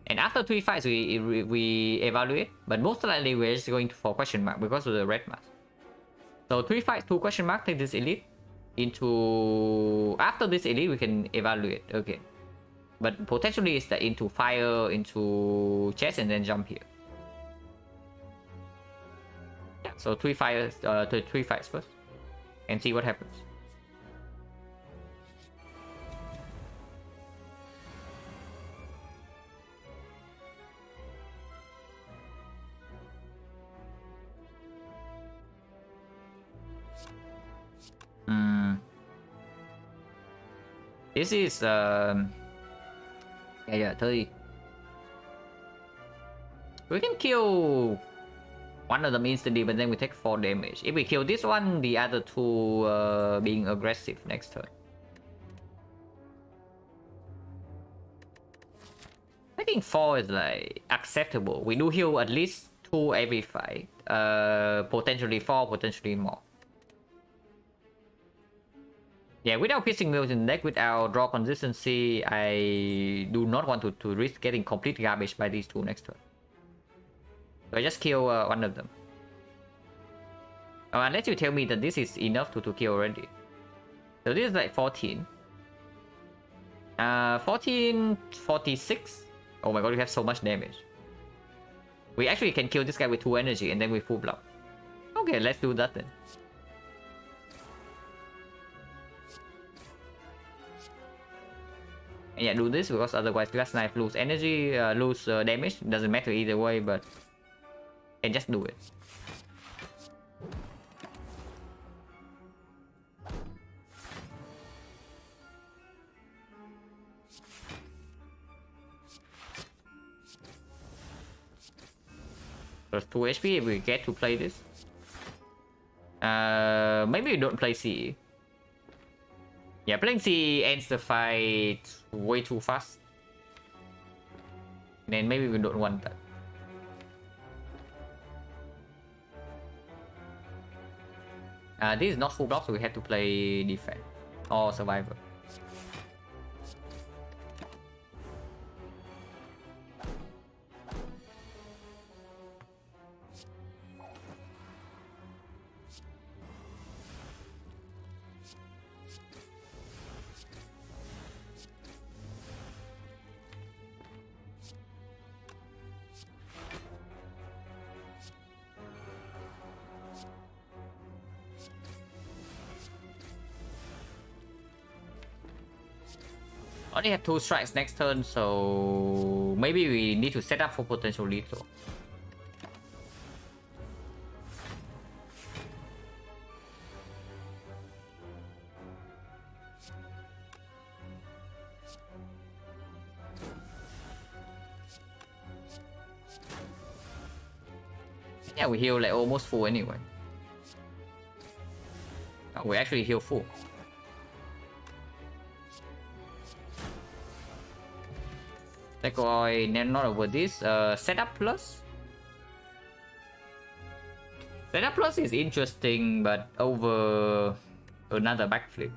And after 3 fights, we evaluate. But most likely, we're just going for question mark because of the red mask. So 3 fights, 2 question mark, take this elite. After this elite, we can evaluate. Okay. But potentially, it's into fire, into chest, and then jump here. Yeah, so 3 fights first. And see what happens. This is 30. We can kill one of them instantly, but then we take 4 damage. If we kill this one, the other 2 being aggressive next turn. I think 4 is like acceptable. We do heal at least 2 every fight. Potentially 4, potentially more. Yeah, without piercing mills in the deck, without draw consistency, I do not want to risk getting complete garbage by these 2 next turn. So I just kill one of them. Unless you tell me that this is enough to kill already. So this is like 14. 14, 46. Oh my god, we have so much damage. We actually can kill this guy with 2 energy and then we full block. Okay, let's do that then. And yeah, do this because otherwise Glass Knife lose energy, lose damage. Doesn't matter either way, but and just do it. Plus 2 HP if we get to play this. Maybe we don't play CE. Yeah, playing CE ends the fight way too fast. Then maybe we don't want that. This is not full block, so we have to play defense or survivor. Only have 2 strikes next turn, so maybe we need to set up for potential lethal. Yeah, we heal like almost full anyway. Oh, we actually heal full. Decoy, not over this. Setup plus. Setup plus is interesting, but over another backflip.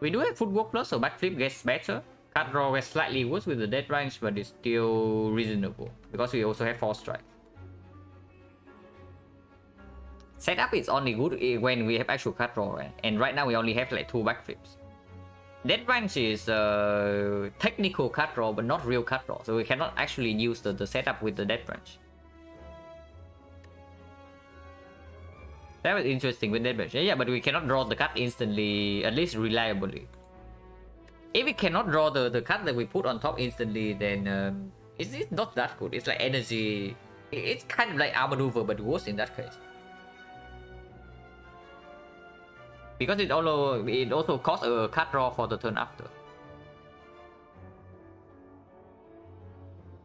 We do have footwork plus, so backflip gets better. Card draw gets slightly worse with the dead range, but it's still reasonable because we also have 4 strikes. Setup is only good when we have actual card draw, right? And right now we only have like 2 backflips. Dead Branch is technical card draw, but not real card draw, so we cannot actually use the setup with the Dead Branch. That was interesting with Dead Branch. Yeah, but we cannot draw the card instantly, at least reliably. If we cannot draw the card that we put on top instantly, then it's not that good. It's like energy. It's kind of like Outmaneuver, but worse in that case. Because it also costs a card draw for the turn after.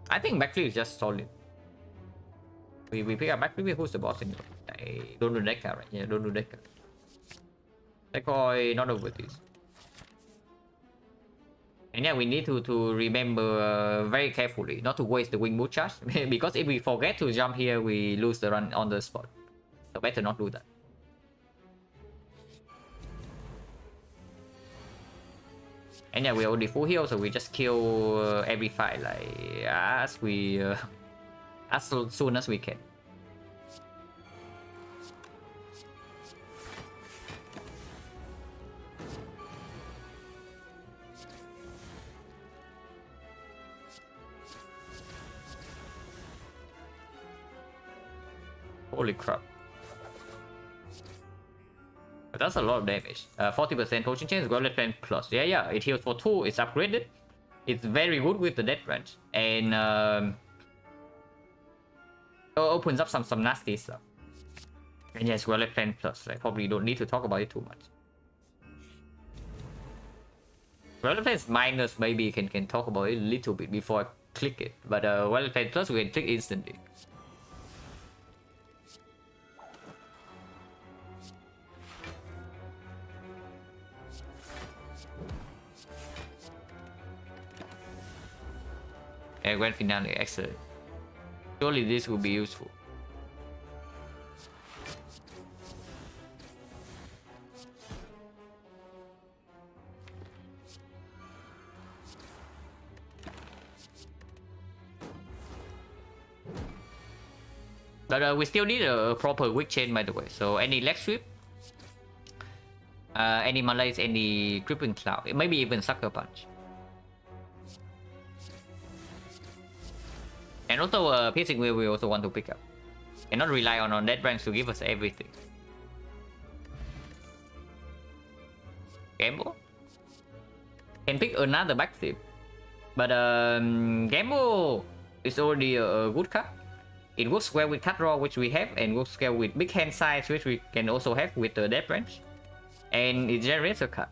I think backflip is just solid. We pick up backflip. Who's the boss in it? Don't do Deca, right? Yeah, don't do Deca. Decoy, not over this. And yeah, we need to remember very carefully not to waste the wing boot charge. Because if we forget to jump here, we lose the run on the spot. So better not do that. And yeah, we're already full heal, so we just kill every fight like as soon as we can. Holy crap. But that's a lot of damage. 40% potion chance, Gauntlet Plan Plus. Yeah, it heals for 2, it's upgraded. It's very good with the Dead Branch. And opens up some nasty stuff. And yes, Gauntlet Plan Plus. I probably don't need to talk about it too much. Gauntlet Plan minus, maybe you can talk about it a little bit before I click it. But Gauntlet Plan Plus, we can click instantly. Grand Finale, excellent. Surely this will be useful. But we still need a proper quick chain, by the way. So any leg sweep, any malaise, any crippling cloud, maybe even sucker punch. And also piercing wheel we also want to pick up. And not rely on Dead Branch to give us everything. Gamble? Can pick another backflip. But Gamble is already a good card. It works well with card draw, which we have, and works well with big hand size, which we can also have with the Dead Branch. And it generates a card.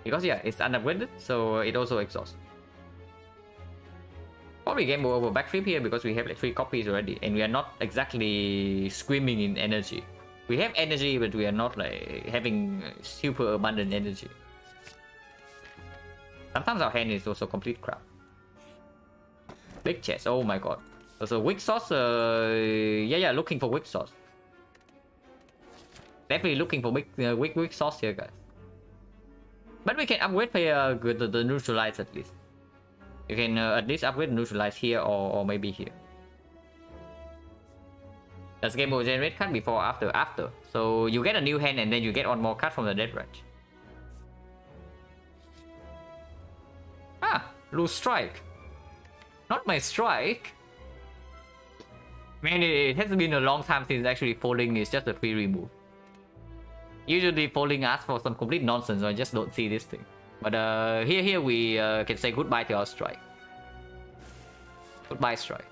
Because yeah, it's unupgraded, so it also exhausts. Probably Gamble over backflip here because we have like 3 copies already and we are not exactly screaming in energy. We have energy, but we are not like having super abundant energy. Sometimes our hand is also complete crap. Big chest, oh my god. Also weak sauce, yeah, looking for weak sauce. Definitely looking for weak sauce here, guys. But we can upgrade the neutralize at least. You can at least upgrade neutralize here or maybe here. Does Gamble generate card before or after? After. So you get a new hand and then you get one more card from the Dead Branch. Ah, lose strike. Not my strike. Man, it has been a long time since actually folding is just a free remove. Usually folding asks for some complete nonsense, so I just don't see this thing. But here we can say goodbye to our strike. Goodbye strike.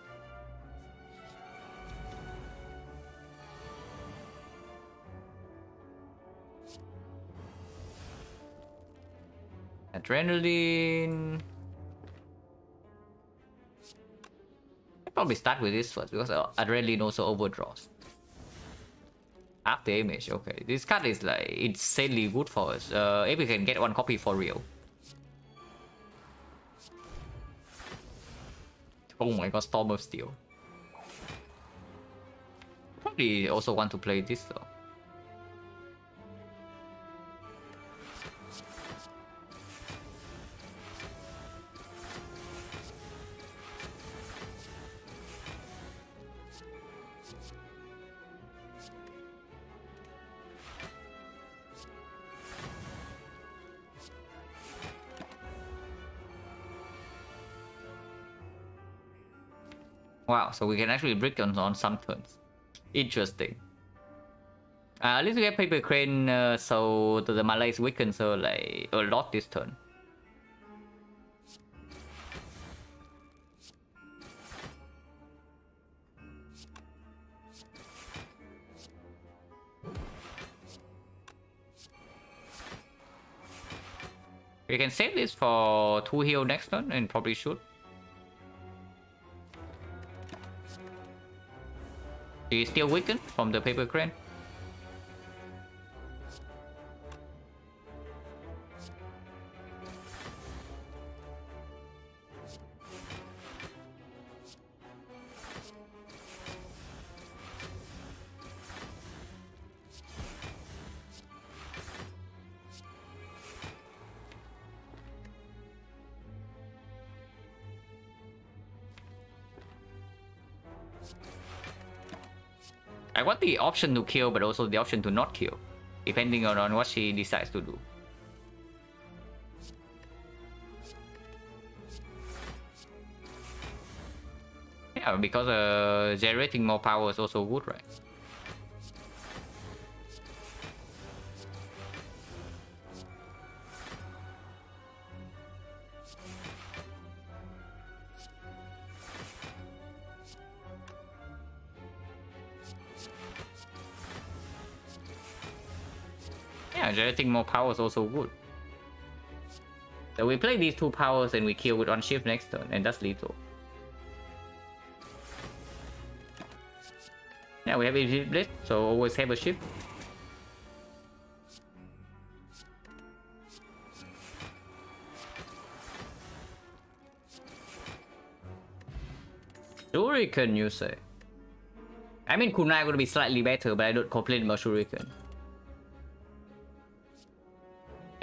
Adrenaline. I'll probably start with this first because Adrenaline also overdraws. After image, okay. This card is like insanely good for us. If we can get 1 copy for real. Oh my god, Storm of Steel. Probably also want to play this though. Wow, so we can actually brick on some turns. Interesting. At least we have Paper Crane, so the Malay is weakened, so like a lot this turn. We can save this for 2 heal next turn and probably shoot. Is still weakened from the Paper Crane. I want the option to kill, but also the option to not kill, depending on what she decides to do. Yeah, because generating more power is also good, right? Yeah, generating more power is also good. So we play these 2 powers and we kill with 1 shift next turn, and that's lethal. Yeah, we have a blitz, so always have a shift. Shuriken, you say? I mean, Kunai would be slightly better, but I don't complain about Shuriken.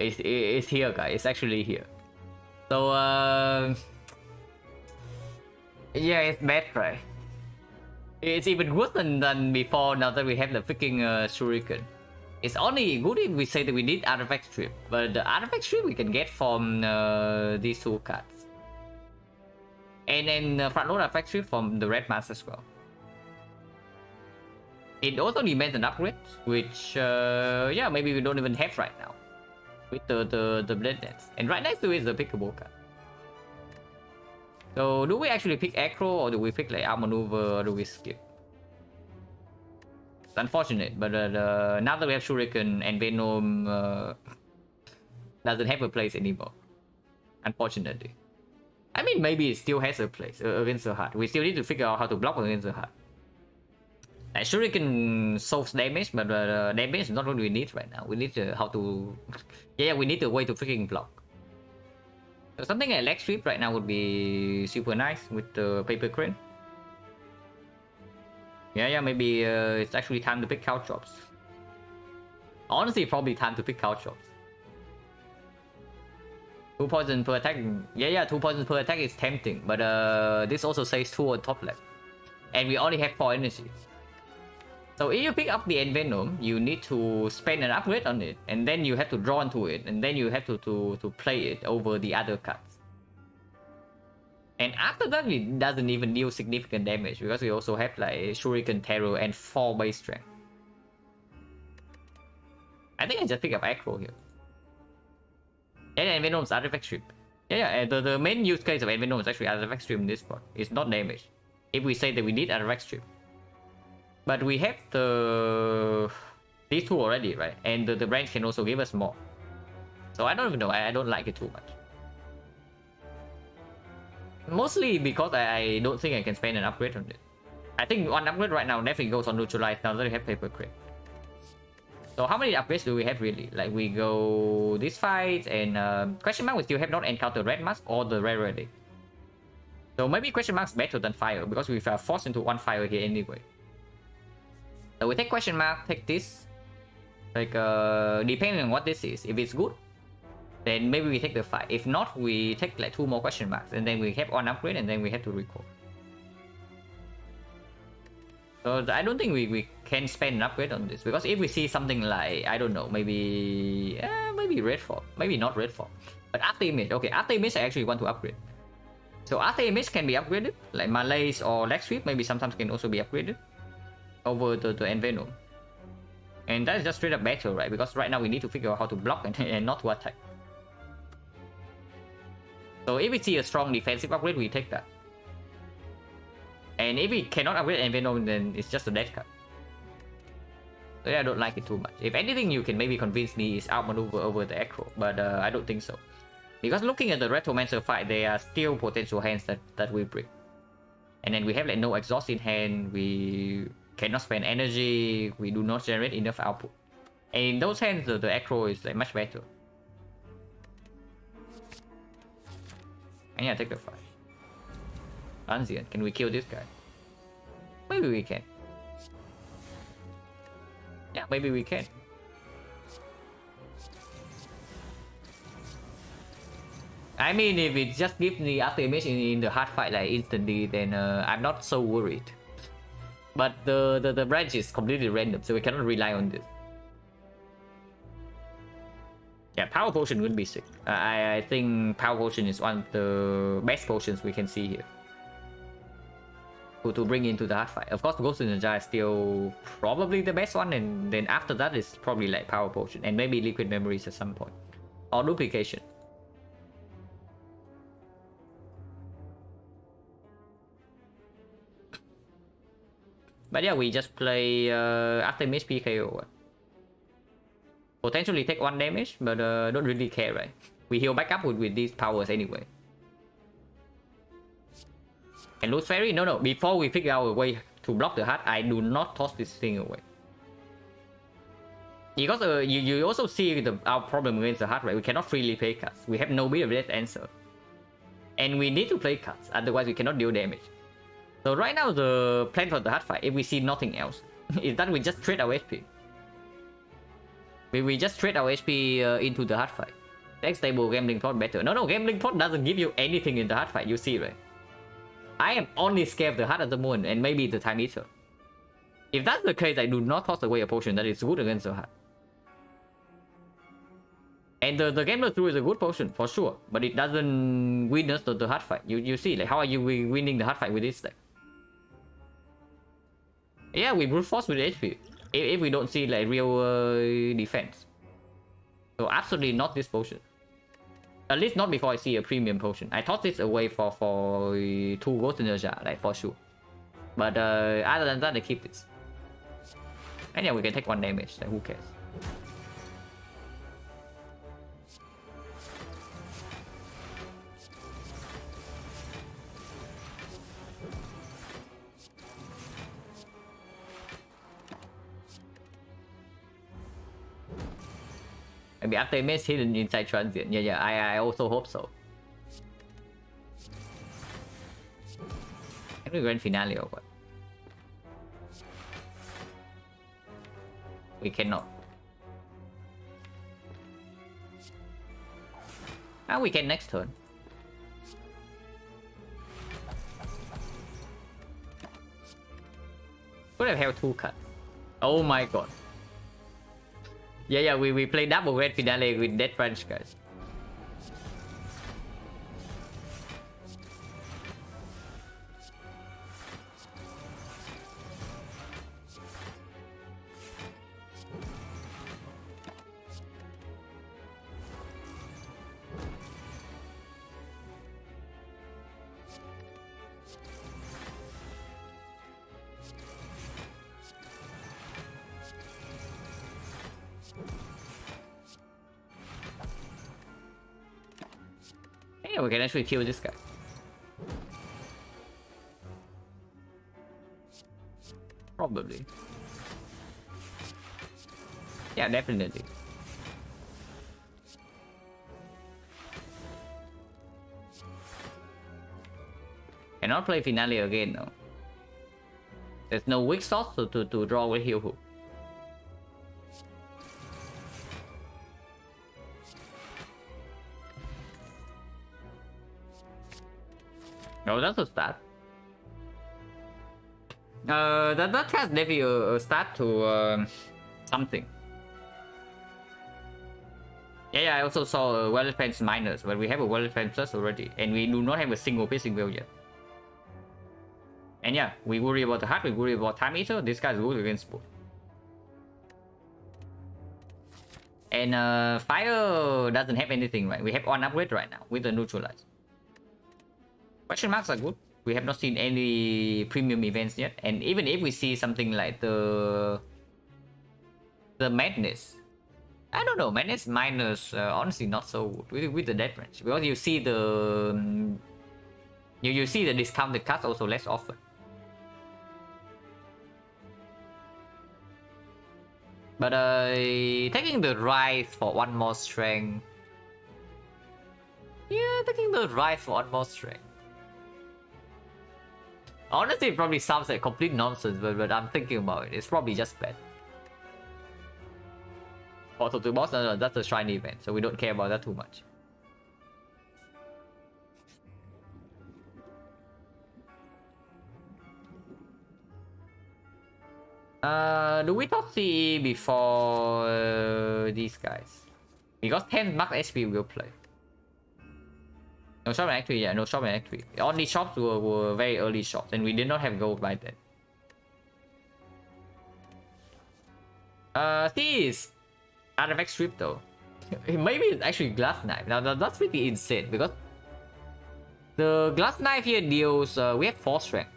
It's here, guys. It's actually here. So, yeah, it's bad, right? It's even worse than before now that we have the freaking Shuriken. It's only good if we say that we need Artifact Strip, but the Artifact Strip we can get from these 2 cards. And then front load Artifact Strip from the Red Mask as well. It also demands an upgrade, which, yeah, maybe we don't even have right now. With the Blade Dance. And right next to it is the pickable card. So do we actually pick Acro, or do we pick like Outmaneuver, or do we skip? It's unfortunate, but now that we have Shuriken and Venom doesn't have a place anymore. Unfortunately. I mean, maybe it still has a place against the heart. We still need to figure out how to block against the heart. Like Shuriken solves damage, but damage is not what we need right now. We need how to... yeah, we need a way to freaking block. So something like Leg Sweep right now would be super nice with the Paper Crane. Yeah, maybe it's actually time to pick Caltrops. Honestly, probably time to pick Caltrops. 2 poison per attack. Yeah, 2 poison per attack is tempting, but this also says 2 on top left. And we only have 4 energy. So if you pick up the Envenom, you need to spend an upgrade on it, and then you have to draw into it, and then you have to play it over the other cards. And after that, it doesn't even deal significant damage, because we also have like Shuriken Terror and 4 base strength. I think I just pick up Acro here. And Envenom's Artifact Strip. Yeah, the main use case of Envenom is actually Artifact Strip in this spot. It's not damage. If we say that we need Artifact Strip. But we have these 2 already, right? And the branch can also give us more. So I don't even know. I don't like it too much. Mostly because I don't think I can spend an upgrade on it. I think 1 upgrade right now definitely goes on Neutralize now that we have Paper Crane. So how many upgrades do we have really? Like we go this fight and question mark, we still have not encountered Red Mask or the Rarity. So maybe question mark's better than Fire because we are forced into 1 Fire here anyway. So we take question mark, take this. Like depending on what this is, if it's good, then maybe we take the 5. If not, we take like 2 more question marks, and then we have 1 upgrade, and then we have to recall. So I don't think we can spend an upgrade on this, because if we see something like, I don't know, maybe maybe Red Fog, maybe not Red Fog, but After Image. Okay, After Image I actually want to upgrade. So Arthur image can be upgraded, like Malays or leg sweep maybe sometimes can also be upgraded over the Envenom. And that is just straight up better, right? Because right now we need to figure out how to block and not to attack. So if we see a strong defensive upgrade, we take that. And if we cannot upgrade Envenom, then it's just a dead card. So yeah, I don't like it too much. If anything, you can maybe convince me is outmaneuver over the Acro, but I don't think so. Because looking at the Retromancer fight, there are still potential hands that we bring. And then we have like no exhaust in hand, we cannot spend energy, we do not generate enough output. And in those hands, the Acro is like much better. And yeah, take the fight. Ancient, can we kill this guy? Maybe we can. Yeah, maybe we can. I mean, if it just gives me after image in the hard fight like instantly, then I'm not so worried. But the branch is completely random, so we cannot rely on this. Yeah, Power Potion would be sick. I think Power Potion is one of the best potions we can see here. To bring into the hard fight. Of course, Ghost in the Jar is still probably the best one, and then after that is probably like Power Potion and maybe Liquid Memories at some point. Or Duplication. But yeah, we just play after miss PKO. Potentially take 1 damage, but don't really care, right? We heal back up with these powers anyway. And Loose Fairy? No, before we figure out a way to block the heart, I do not toss this thing away. Because you also see our problem against the heart, right? We cannot freely play cards. We have no bit of that answer. And we need to play cards, otherwise we cannot deal damage. So right now the plan for the hard fight, if we see nothing else, is that we just trade our HP. We just trade our HP into the hard fight. Next stable Gambling Plot better. No, Gambling Plot doesn't give you anything in the hard fight, you see, right? I am only scared of the heart at the moment and maybe the Time Eater. If that's the case, I do not toss away a potion that is good against the heart. And the Gambler Through is a good potion for sure, but it doesn't win us the hard fight. You see, like, how are you winning the hard fight with this deck? Yeah, we brute force with HP if we don't see like real defense. So absolutely not this potion. At least not before I see a premium potion. I toss this away for 2 Ghost in the Jar, like for sure. But other than that, I keep this. And yeah, we can take 1 damage, like who cares? Maybe after miss hidden inside transient. Yeah, I also hope so. Can we grand finale or what? We cannot. Ah, we can next turn. Could have held 2 cards. Oh my god. Yeah, we play double grand finale with Death Ranch, guys. Yeah, we can actually kill this guy. Probably. Yeah, definitely. Cannot play finale again, no. There's no weak sauce to draw with heal hook. Oh, that's a stat. That has definitely a stat to something. Yeah, Yeah, I also saw a well-defense miners, but we have a well-defense plus already, and we do not have a single piercing wheel yet. And yeah, we worry about the heart, we worry about time eater. This guy's good against both. And fire doesn't have anything, right? We have one upgrade right now with the neutralize. Question marks are good. We have not seen any premium events yet, and even if we see something like the madness, I don't know, madness minus honestly not so good with the death range, because you see the you see the discounted cards also less often. But taking the rise for one more strength. Yeah, taking the rise for one more strength. Honestly, it probably sounds like complete nonsense, but I'm thinking about it. It's probably just bad. Also, to boss, no, that's a shiny event, so we don't care about that too much. Do we talk CE before these guys? Because 10 max HP will play. No shop and act 3, yeah, no shop and act 3. All these shops were very early shops, and we did not have gold by then. CE is artifact strip though. Maybe it's actually glass knife. Now that's pretty insane because the glass knife here deals we have 4 strength.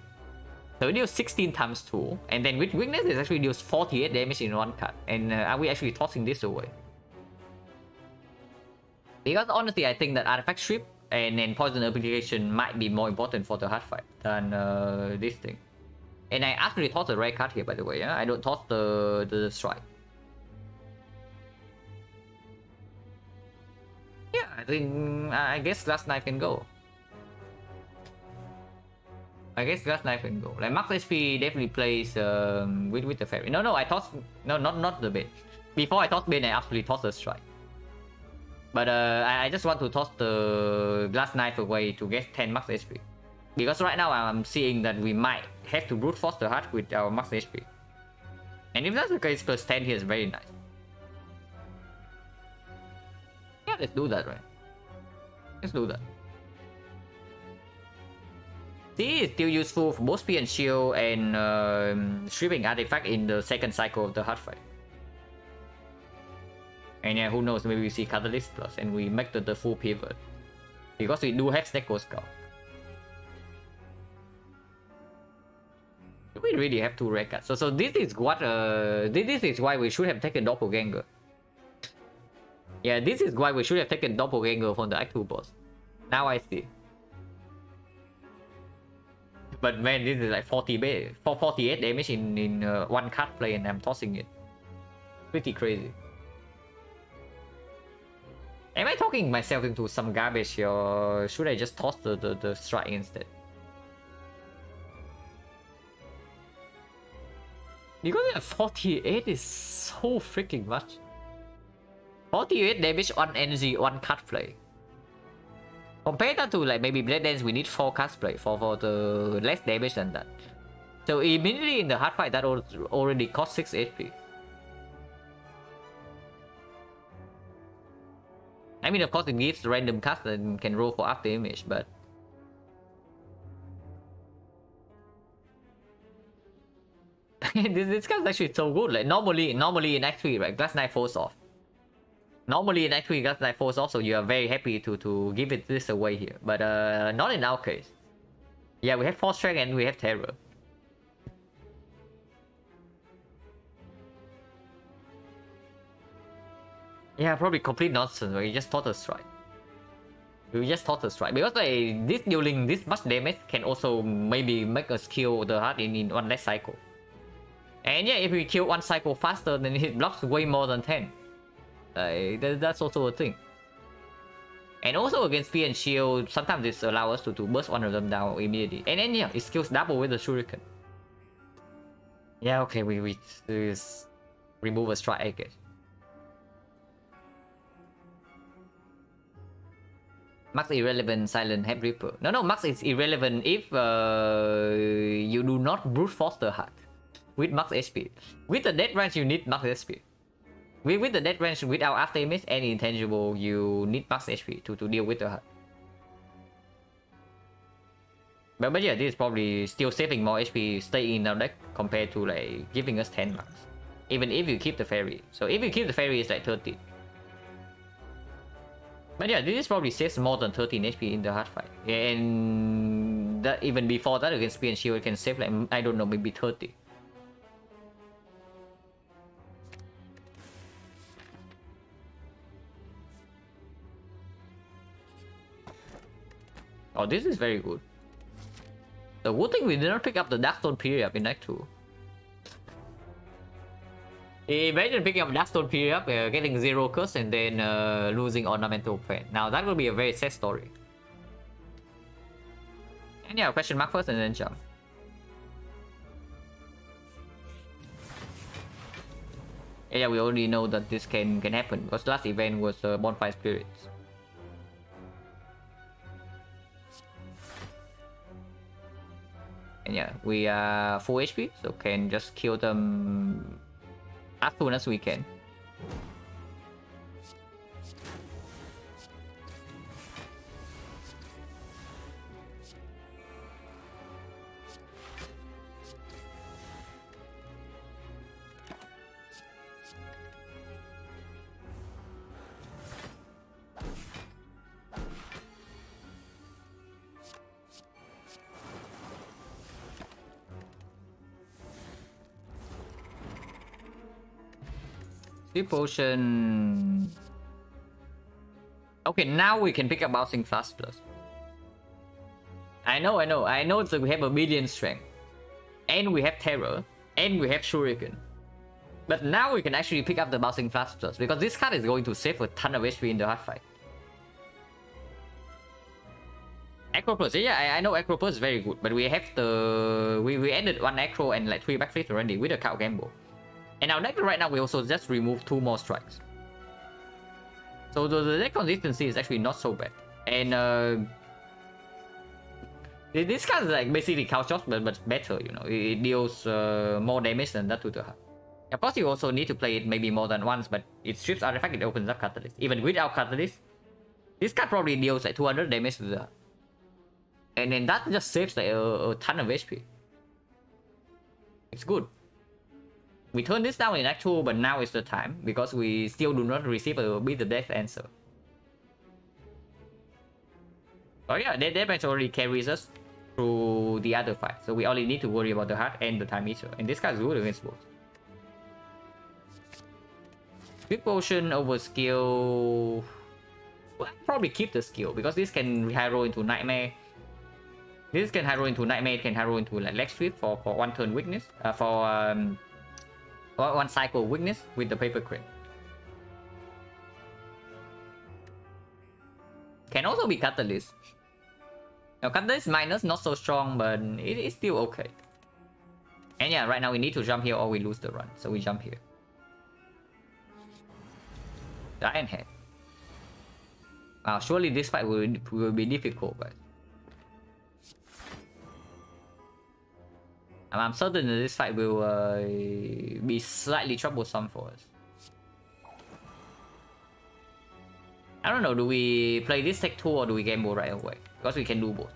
So it deals 16 times 2, and then with weakness it actually deals 48 damage in one cut. And are we actually tossing this away? Because honestly, I think that artifact strip and then poison application might be more important for the hard fight than this thing. And I actually toss a rare card here, by the way. Yeah, I don't toss the strike. Yeah, I think I guess glass knife can go. I guess glass knife can go. Like max HP definitely plays with the fairy. No, I tossed not the bait. Before I tossed bait, I actually tossed a strike. But I just want to toss the glass knife away to get 10 max HP. Because right now I'm seeing that we might have to brute force the heart with our max HP. And if that's the case, plus 10 here is very nice. Yeah, let's do that, right? Let's do that. This is still useful for both speed and shield and stripping artifact in the second cycle of the hard fight. And yeah, who knows, maybe we see Catalyst Plus and we make the full pivot. Because we do have Snecko Skull. Do we really have 2 rare cards? So this is what this is why we should have taken Doppelganger. Yeah, this is why we should have taken Doppelganger from the Act 2 boss. Now I see. But man, this is like 48 damage in one card play, and I'm tossing it. Pretty crazy. Am I talking myself into some garbage here, or should I just toss the strike instead? Because 48 is so freaking much. 48 damage on energy, one card play. Compared that to like maybe Blade Dance, we need 4 cards play for the less damage than that. So immediately in the hard fight, that already cost 6 HP. I mean, of course, it gives random cards and can roll for after image, but this card's actually so good. Like normally in Act 3, right, Glass Knife falls off. Normally in Act 3, Glass Knife falls off, so you are very happy to give this away here. But not in our case. Yeah, we have 4 strength and we have terror. Yeah, probably complete nonsense. We just thought a strike. We just thought a strike because like this dealing this much damage can also maybe make us kill the heart in one less cycle. And yeah, if we kill one cycle faster, then it blocks way more than 10. That's also a thing. And also against speed and shield, sometimes this allows us to burst one of them down immediately. And then yeah, it skills double with the shuriken. Yeah, okay, we remove a strike, I guess. Max irrelevant silent head ripper. No, Max is irrelevant if you do not brute force the heart with max HP. With the death range, you need max HP. With the dead range, without after image, any intangible, you need max HP to deal with the HUD. But yeah, this is probably still saving more HP staying in our deck compared to like giving us 10 max. Even if you keep the fairy. So if you keep the fairy, it's like 30. But yeah, this probably saves more than 13 HP in the hard fight. And that, even before that, against Spear and Shield, it can save like, I don't know, maybe 30. Oh, this is very good. The good thing we did not pick up the Darkstone Period in Act 2. Imagine picking up Darkstone Period, getting 0 curse, and then losing Ornamental Fan. Now that will be a very sad story. And yeah, question mark first and then jump. Yeah, we already know that this can happen because last event was Bonfire Spirits. And yeah, we are full HP, so can just kill them as soon as we can. Sleep Potion. Okay, now we can pick up Bouncing Fast Plus. I know that we have a million strength. And we have Terror. And we have Shuriken. But now we can actually pick up the Bouncing Fast Plus. Because this card is going to save a ton of HP in the hard fight. Acro Plus. Yeah, I know Acro Plus is very good. But we have the... We ended 1 Acro and like 3 backflips already with a Cow Gamble. And our deck right now, we also just remove 2 more strikes. So the deck consistency is actually not so bad. And this card is like basically Cow Shots, but better, you know. It deals more damage than that to the HUD. Of course, you also need to play it maybe more than once, but it strips artifact, it opens up Catalyst. Even without Catalyst, this card probably deals like 200 damage to the HUD. And then that just saves like a ton of HP. It's good. We turn this down in Act 2, but now is the time, because we still do not receive a Beat the Death answer. Oh yeah, that damage already carries us through the other fight, so we only need to worry about the heart and the Time Eater, and this card is good against both. Quick Potion over skill... Well, I'll probably keep the skill, because this can hero into Nightmare. This can hero into Nightmare, it can hero into like Leg Sweep for 1 turn weakness, for 1 cycle weakness with the Paper Crane. Can also be Catalyst. Now Catalyst minus, not so strong, but it is still okay. And yeah, right now we need to jump here or we lose the run, so we jump here. Giant Head. Wow, surely this fight will be difficult, guys. I'm certain that this fight will be slightly troublesome for us. I don't know, do we play this tech 2 or do we gamble right away? Because we can do both.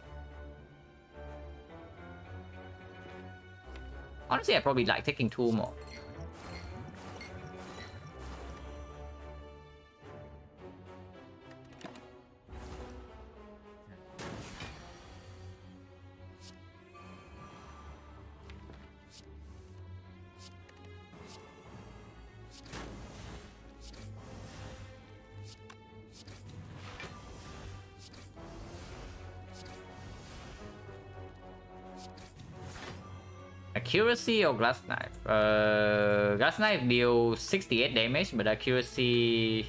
Honestly, I probably like taking 2 more. Accuracy or Glass Knife? Glass Knife deals 68 damage, but Accuracy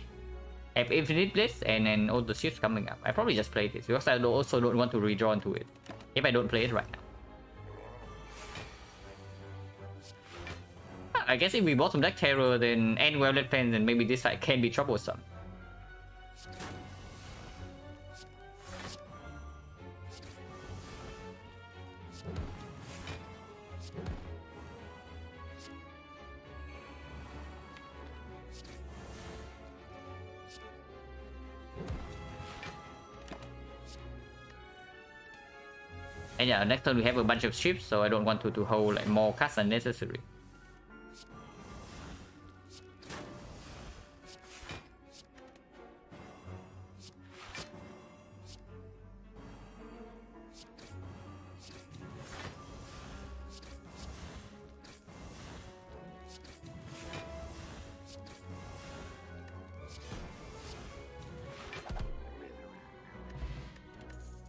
have Infinite Blitz and then all the shifts coming up. I probably just play this because I also don't want to redraw into it if I don't play it right now. I guess if we bottom deck Terror then and Violet Pen, then maybe this fight can be troublesome. And yeah, next turn we have a bunch of ships, so I don't want to hold like more cards unnecessary.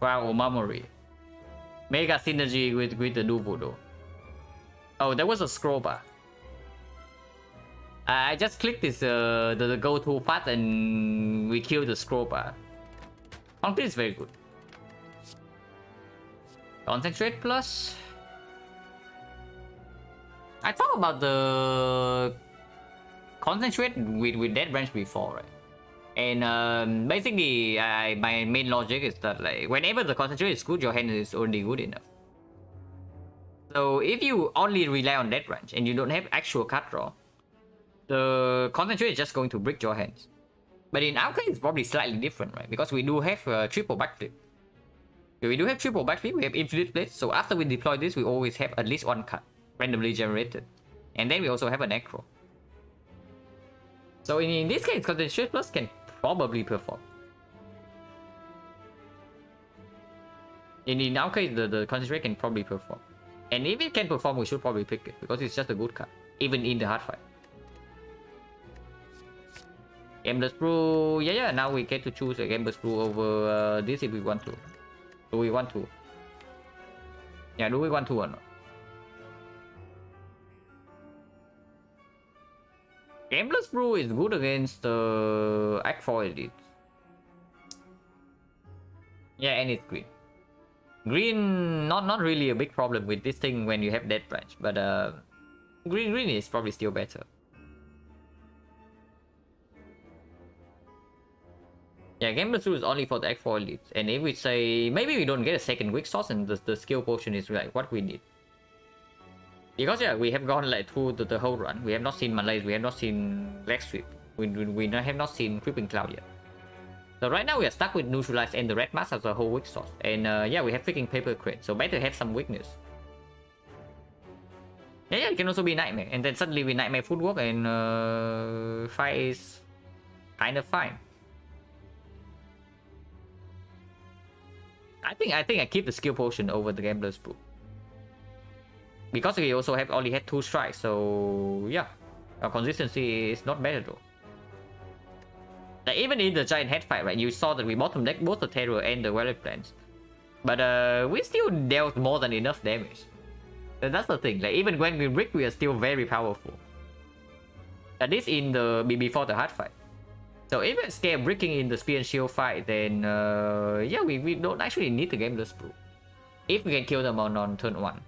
Wow, Omamori. Mega synergy with the Nubudo. Oh, that was a scroll bar. I just clicked this the go to path and we killed the scroll bar. Honestly, it's very good. Concentrate plus. I talked about the concentrate with Dead Branch before, right? And basically, my main logic is that like whenever the concentrate is good, your hand is already good enough. So if you only rely on Dead Branch and you don't have actual card draw, the concentrate is just going to break your hands. But in our case, it's probably slightly different, right? Because we do have triple backflip. We do have triple backflip, we have infinite blades. So after we deploy this, we always have at least one card randomly generated. And then we also have an Necro. So in this case, Concentrate Plus can probably perform. In our case, the Concentrate can probably perform. And if it can perform, we should probably pick it, because it's just a good card, even in the hard fight. Gameless Brew, yeah, now we get to choose a Gameless Brew over this if we want to. Do we want to? Yeah, do we want to or not? Gameless Brew is good against the Act 4 Elite. Yeah, and it's green. Green, not really a big problem with this thing when you have Dead Branch, but green is probably still better. Yeah, Gameless Brew is only for the Act 4 Elite, and if we say maybe we don't get a second weak sauce and the skill potion is like what we need. Because yeah, we have gone like through the whole run. We have not seen Malaise, we have not seen Leg Sweep, we have not seen Creeping Cloud yet. So right now we are stuck with Neutralize and the Red Mask as a whole weak source. And yeah, we have freaking Paper Crate, so better have some weakness. Yeah, it can also be Nightmare. And then suddenly we Nightmare Footwork and fight is kind of fine. I think I keep the skill potion over the Gambler's Brew. Because we also have only had 2 strikes, so yeah. Our consistency is not better though. Like even in the giant head fight, right, you saw that we bottom deck both the Terror and the Violet Plants. But we still dealt more than enough damage. And that's the thing, like even when we brick, we are still very powerful. At least in the before the hard fight. So if it's scare bricking in the Spear and Shield fight, then yeah, we don't actually need the Gameless Brew. If we can kill them on turn 1.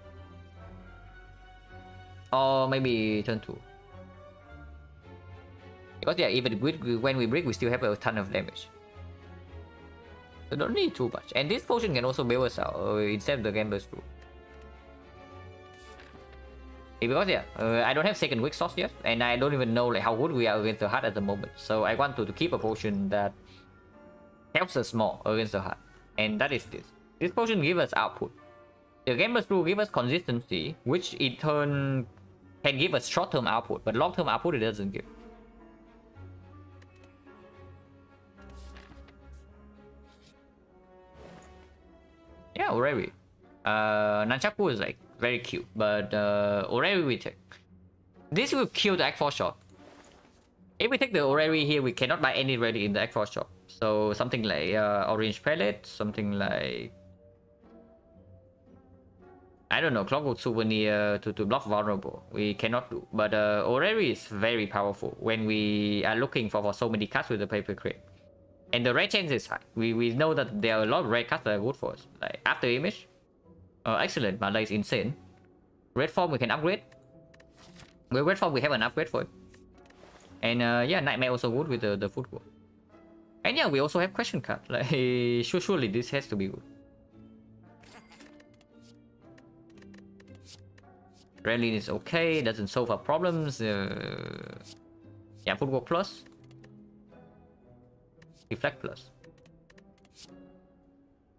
Or maybe turn 2. Because yeah, even when we break, we still have a ton of damage. So don't need too much. And this potion can also bail us out instead of the Gambler's Brew. Because yeah, I don't have second weak sauce yet, and I don't even know like how good we are against the heart at the moment. So I want to keep a potion that helps us more against the heart, and that is this. This potion gives us output. The Gambler's Brew gives us consistency, which in turn can give us short-term output, but long-term output it doesn't give. Yeah, Orrery. Nunchaku is like very cute, but Orrery we take. This will kill the Act 4 shot. If we take the Orrery here, we cannot buy any ready in the Act 4 shop. So something like Orange Pellet, something like I don't know, Clockwork Souvenir to block vulnerable. We cannot do. But Orrery is very powerful when we are looking for so many cards with the Paper Crate. And the red chance is high. We know that there are a lot of red cards that are good for us. Like After Image. Excellent, Mala is insane. Red Form we can upgrade. With Red Form we have an upgrade for it. And yeah, Nightmare also good with the footwork. And yeah, we also have question card. Like surely this has to be good. Rally is okay, doesn't solve our problems. Yeah, footwork plus. Reflect plus.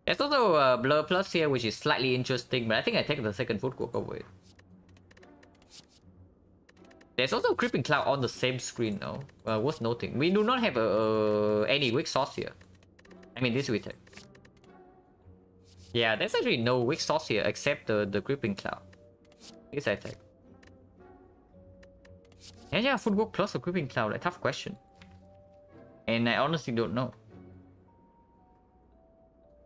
There's also a Blur Plus here, which is slightly interesting, but I think I take the second Footwork over it. There's also Creeping Cloud on the same screen now. Worth noting. We do not have any weak sauce here. I mean, this we take. Yeah, there's actually no weak sauce here except the Creeping Cloud. This I take. Yeah, Footwork Plus or Creeping Cloud, a tough question. And I honestly don't know.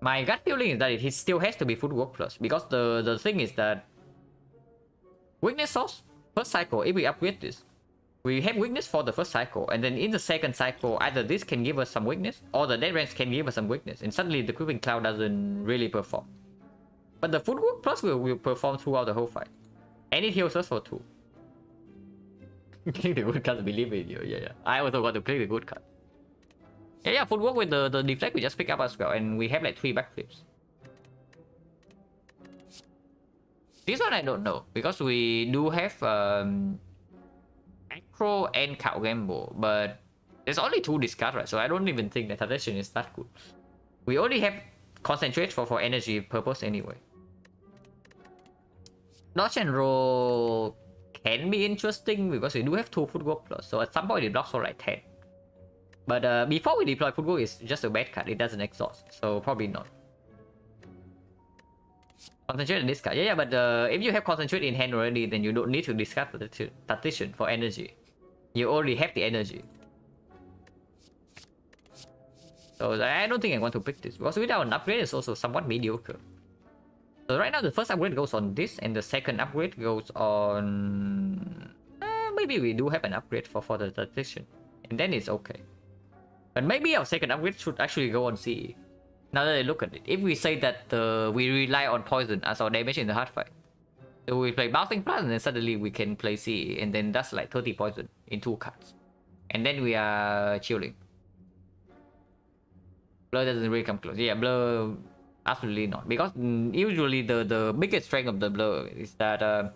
My gut feeling is that it still has to be Footwork Plus, because the thing is that weakness sauce, first cycle, if we upgrade this, we have weakness for the first cycle, and then in the second cycle, either this can give us some weakness, or the Dead Range can give us some weakness, and suddenly the Creeping Cloud doesn't really perform. But the Footwork Plus will perform throughout the whole fight. And it heals us for 2. Play the good card, believe in you. Yeah. I also got to play the good card. Yeah, Footwork with the deflect we just pick up as well, and we have like 3 backflips. This one I don't know, because we do have Acro and Cow Gamble, but there's only 2 discard, right? So I don't even think that Tradition is that good. We only have Concentrate for energy purpose anyway. Dodge and Roll can be interesting because we do have 2 Footwork Plus, so at some point it blocks for like 10. But before we deploy Footwork, it's just a bad card, it doesn't exhaust, so probably not. Concentrate and discard. Yeah, but if you have Concentrate in hand already, then you don't need to discard Tactician for energy. You already have the energy. So I don't think I want to pick this, because without an upgrade, it's also somewhat mediocre. So right now, the first upgrade goes on this, and the second upgrade goes on... maybe we do have an upgrade for the Tactician, and then it's okay. But maybe our second upgrade should actually go on CE. Now that I look at it, if we say that we rely on poison as our damage in the hard fight, so we play Bouncing Plus and then suddenly we can play CE, and then that's like 30 poison in 2 cards. And then we are chilling. Blur doesn't really come close. Yeah, Blur, absolutely not. Because usually the biggest strength of the Blur is that...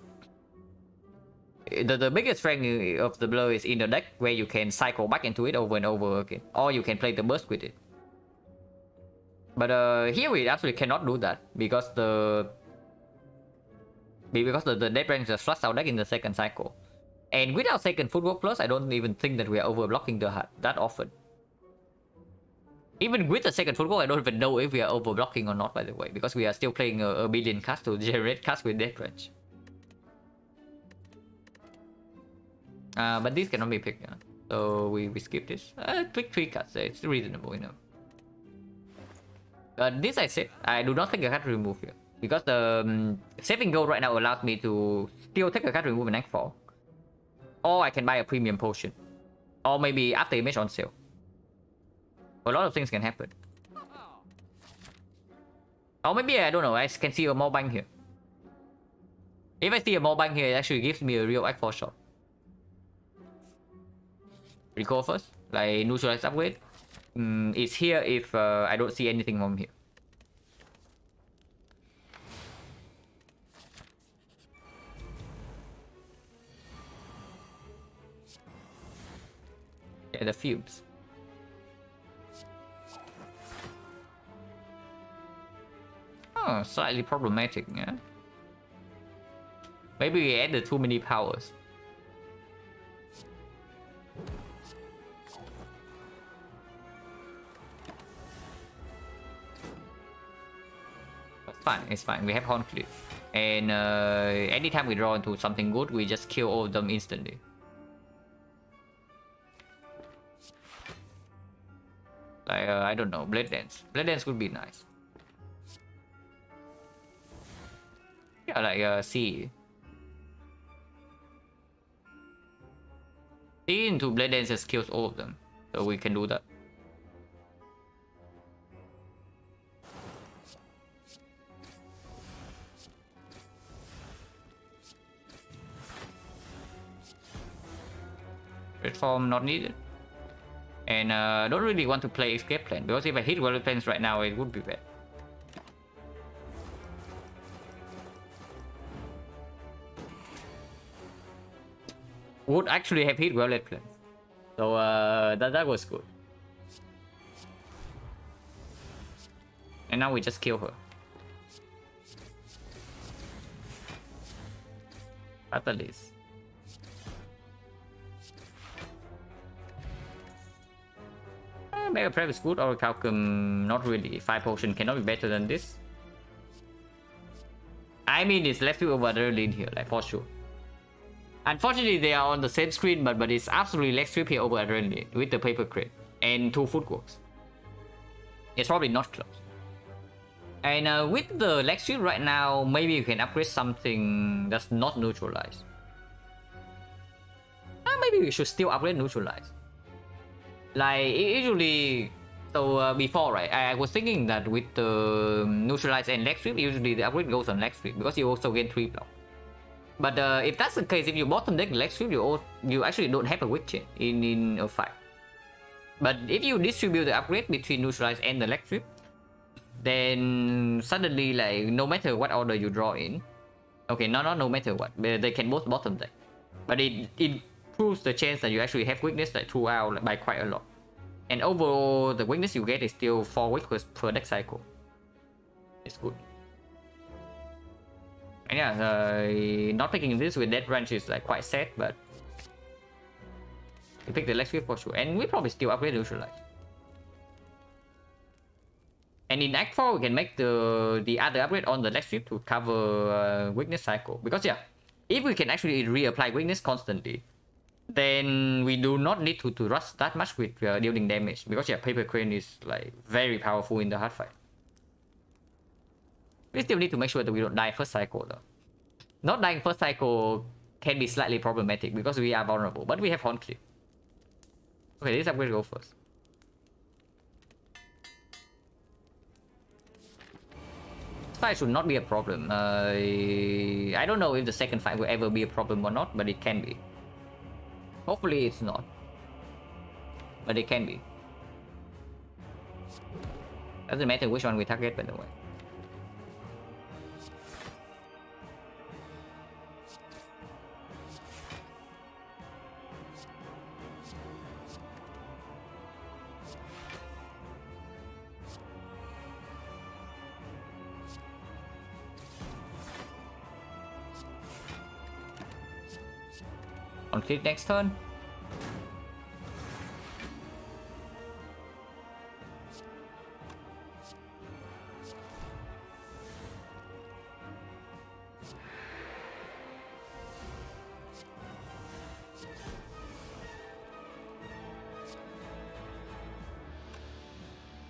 the biggest strength of the Blur is in the deck, where you can cycle back into it over and over again. Or you can play the burst with it. But here we actually cannot do that, because the Dead Range just flush our deck in the second cycle. And with our second Footwork Plus, I don't even think that we are overblocking the hard that often. Even with the second Footwork, I don't even know if we are overblocking or not, by the way, because we are still playing a billion cards to generate cards with Dead Range. But these cannot be picked, yeah. So we skip this. Pick 3 cards, it's reasonable, you know. This I said, I do not take a card remove here, because the saving gold right now allows me to still take a card remove in Nightfall, or I can buy a premium potion, or maybe after image on sale. A lot of things can happen. Or maybe, I don't know, I can see a more bang here. If I see a more bang here, it actually gives me a real Act 4 shot. Recall first, like neutralize upgrade. It's here if I don't see anything from here. Yeah, the fumes. Oh, slightly problematic, yeah. Maybe we added too many powers. Fine, it's fine. We have Horncliffe. And anytime we draw into something good, we just kill all of them instantly. Like, I don't know, Blade Dance. Blade Dance would be nice. Yeah, like, C into Blade Dance just kills all of them. So we can do that. Red form not needed. And don't really want to play Escape Plan, because if I hit World Plans right now, it would be bad. Would actually have hit World Plans. So that was good. And now we just kill her. Catalyst. Mega Prep is good, or Calcum not really. 5 potion cannot be better than this. I mean, it's left you over Adrenaline here, like for sure. Unfortunately, they are on the same screen, but it's absolutely leg sweep here over Adrenaline with the paper crate and 2 footworks. It's probably not close. And with the leg sweep right now, maybe you can upgrade something that's not neutralized. Maybe we should still upgrade neutralized. Like usually, so before, right, I was thinking that with the neutralize and leg sweep, usually the upgrade goes on leg sweep because you also gain 3 block. But if that's the case, if you bottom deck leg sweep, you actually don't have a weak chain in a fight. But if you distribute the upgrade between neutralize and the leg sweep, then suddenly, like, no matter what order you draw in, okay, not no matter what, they can both bottom deck. But it improves the chance that you actually have weakness like throughout, like, by quite a lot. And overall, the weakness you get is still 4 weakness per deck cycle. It's good. And yeah, not picking this with Death Range is like quite sad, but you pick the leg sweep for sure. And we probably still upgrade neutralize. And in Act 4, we can make the other upgrade on the leg sweep to cover weakness cycle. Because yeah, if we can actually reapply weakness constantly, then we do not need to rush that much with dealing damage. Because yeah, Paper Crane is like very powerful in the hard fight. We still need to make sure that we don't die first cycle though. Not dying first cycle can be slightly problematic because we are vulnerable, but we have Horn Clip. Okay, this upgrade go first. This fight should not be a problem. I don't know if the second fight will ever be a problem or not, but it can be. Hopefully it's not. But it can be. Doesn't matter which one we target, by the way. On click next turn.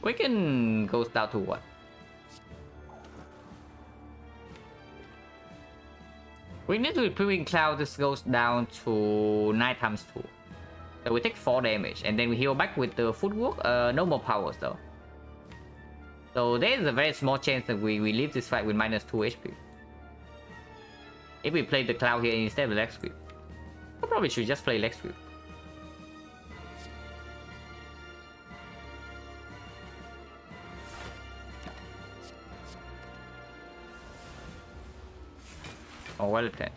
We can go down to what? We need to Improving Cloud. This goes down to 9 times 2. So we take 4 damage and then we heal back with the footwork. No more powers though. So there is a very small chance that we leave this fight with minus 2 HP. If we play the Cloud here instead of leg sweep. We probably should just play leg sweep. Oh, well then.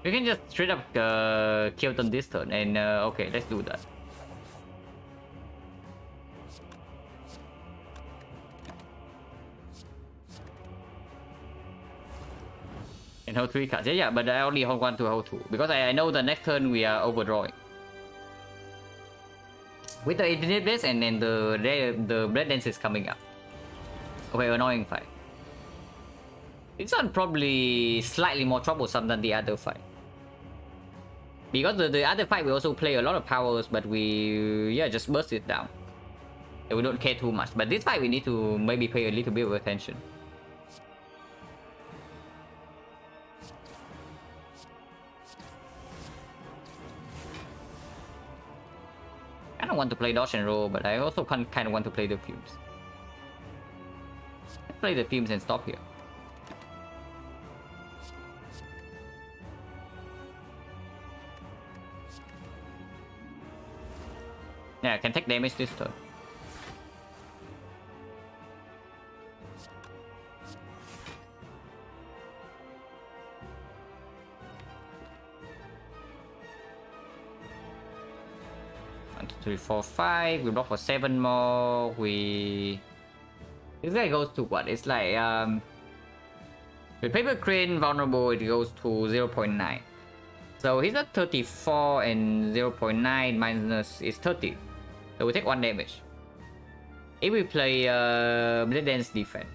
We can just straight up kill them this turn, and okay, let's do that. And hold 3 cards. Yeah, but I only hold 1 to hold 2 because I know the next turn we are overdrawing. With the Infinite Blades and then the Blood Dance is coming up. Okay, annoying fight. This one probably slightly more troublesome than the other fight. Because the other fight we also play a lot of powers, but we just burst it down. We don't care too much. But this fight we need to maybe pay a little bit of attention. I don't want to play dodge and roll, but I also kind of want to play the fumes. Let's play the fumes and stop here. Yeah, I can take damage this turn. One, two, three, four, five. We block for 7 more. This guy goes to what? It's like with Paper Crane vulnerable, it goes to 0.9. So he's at 34 and 0.9 minus is 30. So we take 1 damage. If we play Blade Dance defense.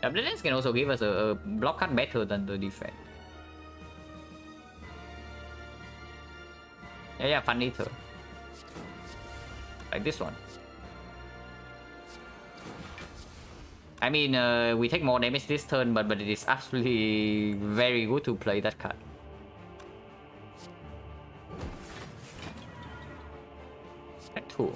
Blade Dance can also give us a block cut better than the defense. Yeah, fun eater. Like this one. I mean, we take more damage this turn, but it is absolutely very good to play that card. Cool.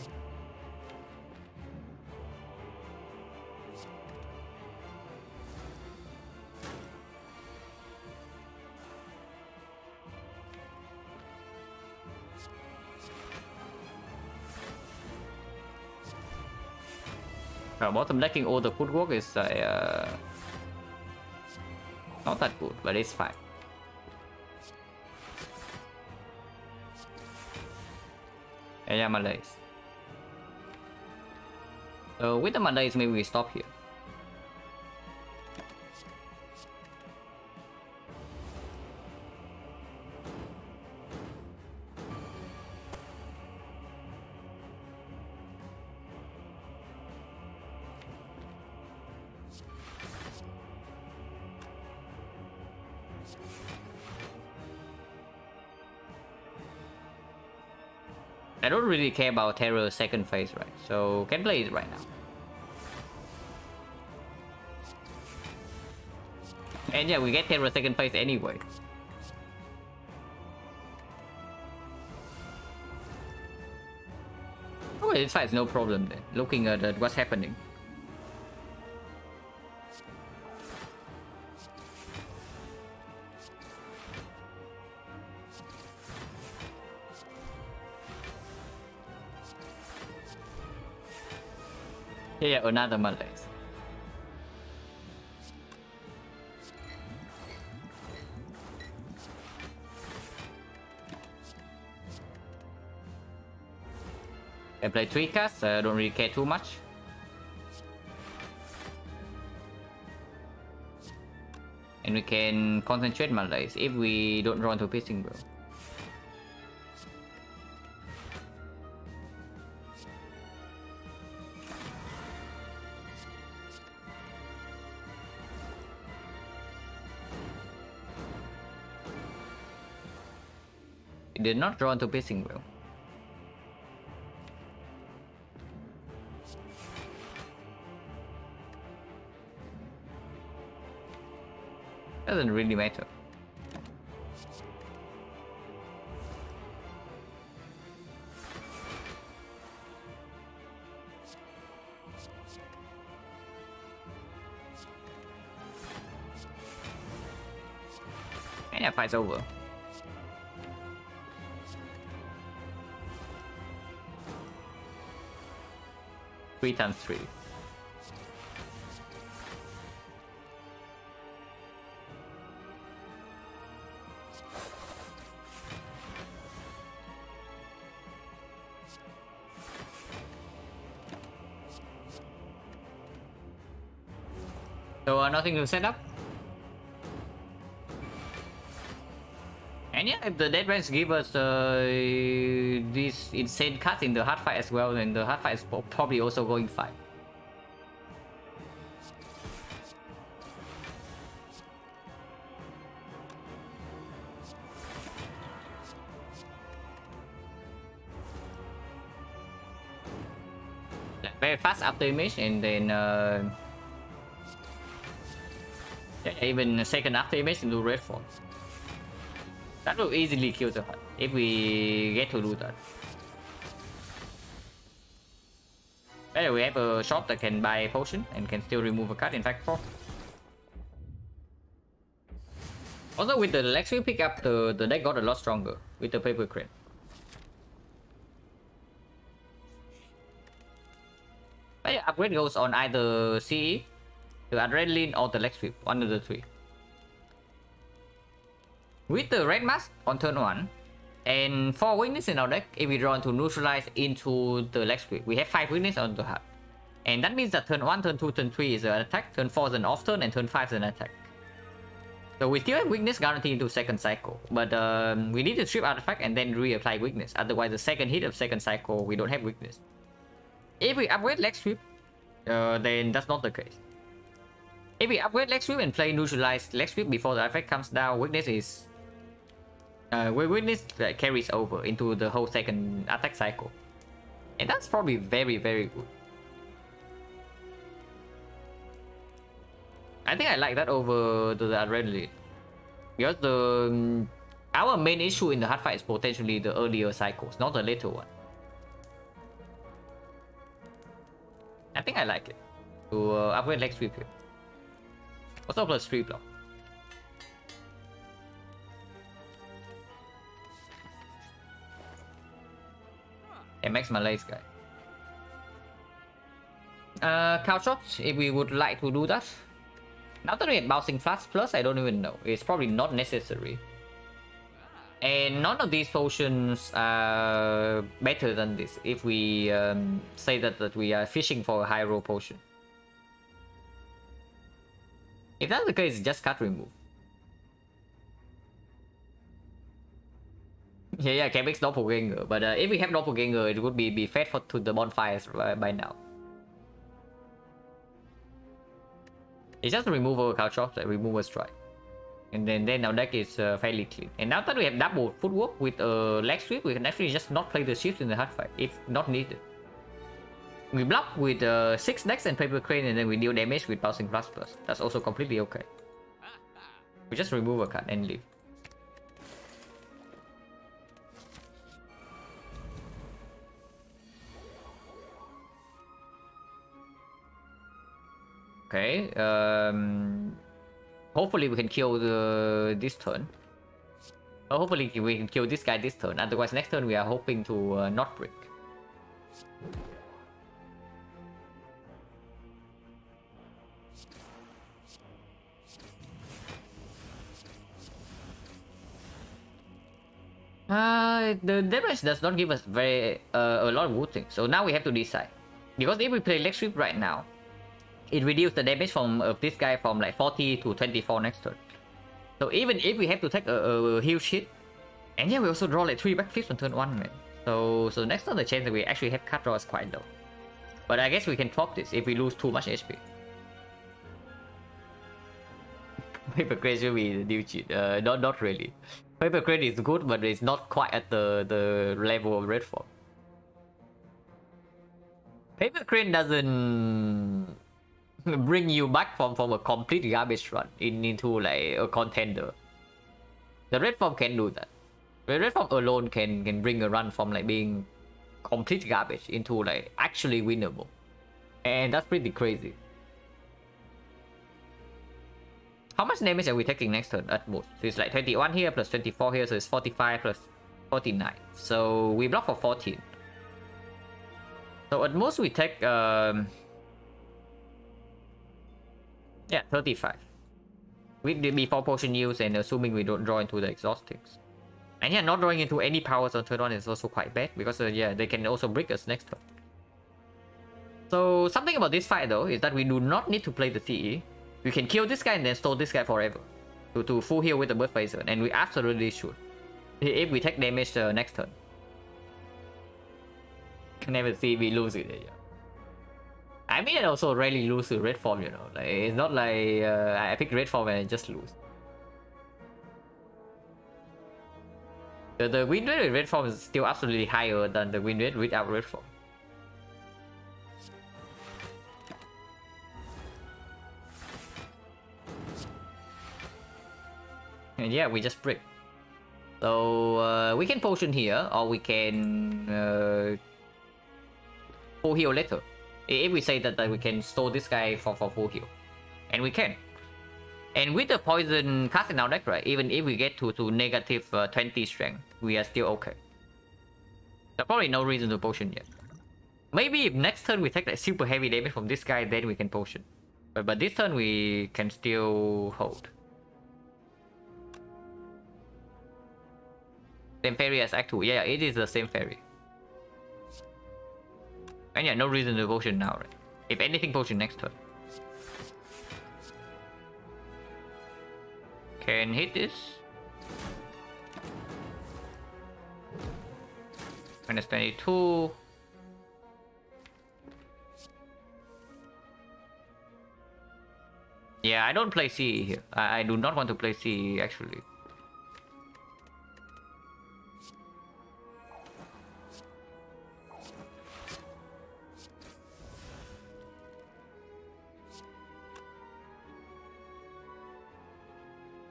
Bottom decking all the footwork is not that good, but it's fine. Yeah, Malays. So with the Malays, maybe we stop here. I don't really care about Terror second phase, right? So can play it right now. And yeah, we get Terror second phase anyway. Oh, this fight is no problem then. Looking at what's happening. Yeah, another Malays. I play 3 casts, I don't really care too much. And we can concentrate Malays if we don't run to Piercing Will. It did not draw into Piercing Will. Doesn't really matter. And that fight's over. Three times 3. So nothing to set up. And yeah, if the Dead Ranks give us these insane cuts in the hard fight as well, then the hard fight is probably also going fine. very fast after image, and then yeah, even a second after image into red form. That will easily kill the HUD if we get to do that. Anyway, we have a shop that can buy a potion and can still remove a card. In fact, 4. Also, with the Lex we pick up, the deck got a lot stronger with the Paper Crane. But yeah, upgrade goes on either CE, the Adrenaline, or the Lex Sweep, one of the 3. With the Red Mask on turn 1, and 4 weakness in our deck, if we draw into neutralize into the Lex Sweep, we have 5 weakness on the HUD. And that means that turn 1, turn 2, turn 3 is an attack, turn 4 is an off turn, and turn 5 is an attack. So we still have weakness guaranteed into second cycle, but we need to strip artifact and then reapply weakness. Otherwise, the second hit of second cycle, we don't have weakness. If we upgrade Lex Sweep, then that's not the case. If we upgrade Lex Sweep and play neutralized Lex Sweep before the effect comes down, weakness is weakness carries over into the whole second attack cycle, and that's probably very, very good. I think I like that over the Adrenaline, because our main issue in the hard fight is potentially the earlier cycles, not the later one. I think I like it to upgrade Lex Sweep here. Also plus 3 block. And max my lace guy. Cow shops, if we would like to do that. Now that we have bouncing flash plus, I don't even know. It's probably not necessary. And none of these potions are better than this if we say that we are fishing for a high roll potion. If that's the case, just cut remove. Yeah, can make doppelganger, but if we have doppelganger, it would be fed to the bonfires by now. It's just a removal caltrops, like removal strike, and then our deck is fairly clean. And now that we have double footwork with a leg sweep, we can actually just not play the shift in the hard fight if not needed. We block with 6 decks and Paper Crane, and then we deal damage with Bouncing Blast Plus. That's also completely okay. We just remove a card and leave. Okay, hopefully we can kill this turn. Hopefully we can kill this guy this turn, otherwise next turn we are hoping to not break. The damage does not give us a lot of good things, so now we have to decide. Because if we play Leg Sweep right now, it reduces the damage from this guy from like 40 to 24 next turn. So even if we have to take a huge hit, and yeah, we also draw like 3 backflips on turn 1, man. So next turn the chance that we actually have card draw is quite low. But I guess we can top this if we lose too much HP. Paper Crane should be the new cheat. Not really. Paper Crane is good, but it's not quite at the level of Red Form. Paper Crane doesn't bring you back from a complete garbage run into like a contender. The Red Form can do that. The Red Form alone can bring a run from like being complete garbage into like actually winnable, and that's pretty crazy. How much damage are we taking next turn at most? So it's like 21 here plus 24 here, so it's 45 plus 49. So we block for 14. So at most we take yeah, 35. With the before potion use and assuming we don't draw into the exhaustings. And yeah, not drawing into any powers on turn 1 is also quite bad because yeah, they can also break us next turn. So something about this fight though is that we do not need to play the CE. We can kill this guy and then store this guy forever to full heal with the Birth Phaser, and we absolutely should if we take damage next turn. Can never see we lose it. Yeah. I mean, I also rarely lose to Red Form, you know. Like it's not like I pick Red Form and I just lose. The win rate with Red Form is still absolutely higher than the win rate without Red Form. And yeah, we just brick. So we can potion here, or we can full heal later. If we say that we can store this guy for full heal, and we can. And with the poison cast in our deck, right? Even if we get to negative 20 strength, we are still okay. There's probably no reason to potion yet. Maybe if next turn we take like super heavy damage from this guy, then we can potion. But this turn we can still hold. Same fairy as Act 2. Yeah, it is the same fairy. And yeah, no reason to potion now, right? If anything, potion next turn. Can hit this. -22. Yeah, I don't play CE here. I do not want to play CE actually.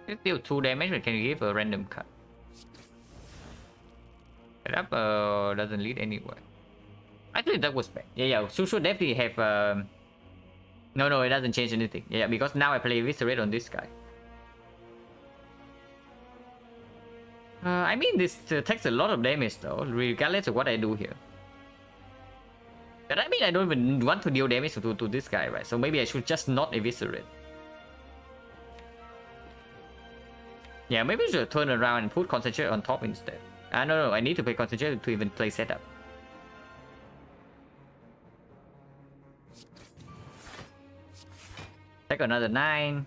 It's still 2 damage, we can give a random cut. That doesn't lead anywhere. Actually, that was bad. Yeah, so should definitely have... No, it doesn't change anything. Yeah, because now I play Eviscerate on this guy. I mean, this takes a lot of damage though, regardless of what I do here. But I mean, I don't even want to deal damage to this guy, right? So maybe I should just not Eviscerate. Yeah, maybe I should turn around and put Concentrate on top instead. No, I need to play Concentrate to even play setup. Take another 9.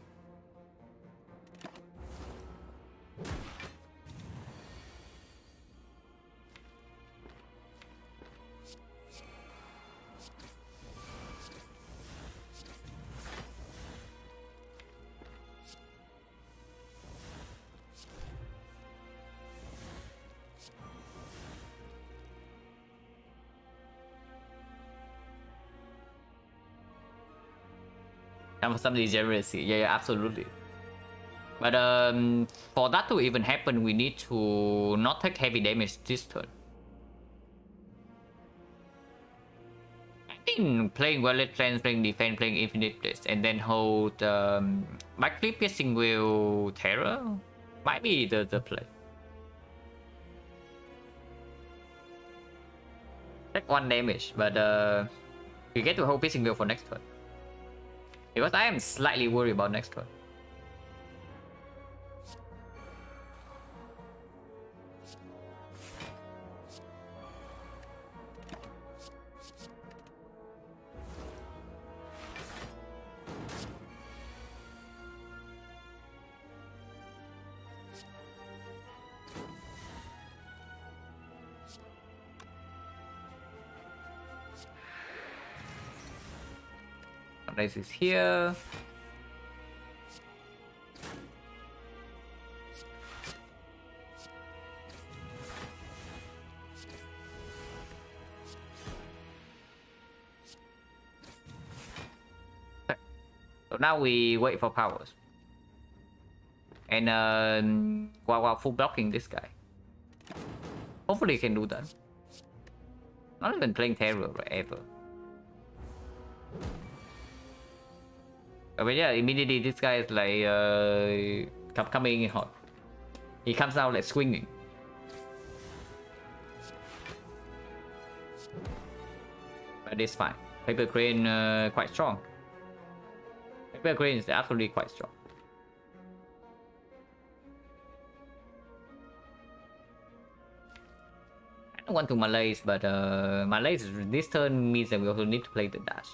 Some degeneracy. Yeah, absolutely. But for that to even happen, we need to not take heavy damage this turn. I think playing Violet Cleanse, playing Defense, playing Infinite Blitz, and then hold Backflip Piercing Will Terror might be the play. Take 1 damage, but you get to hold Piercing Will for next turn. Because I am slightly worried about next turn. This is here. Okay. So now we wait for powers. And while full blocking this guy. Hopefully he can do that. Not even playing terror ever. But yeah, immediately this guy is like coming in hot. He comes out like swinging. But it's fine. Paper Crane quite strong. Paper Crane is absolutely quite strong. I don't want to Malaise, but Malaise this turn means that we also need to play the dash.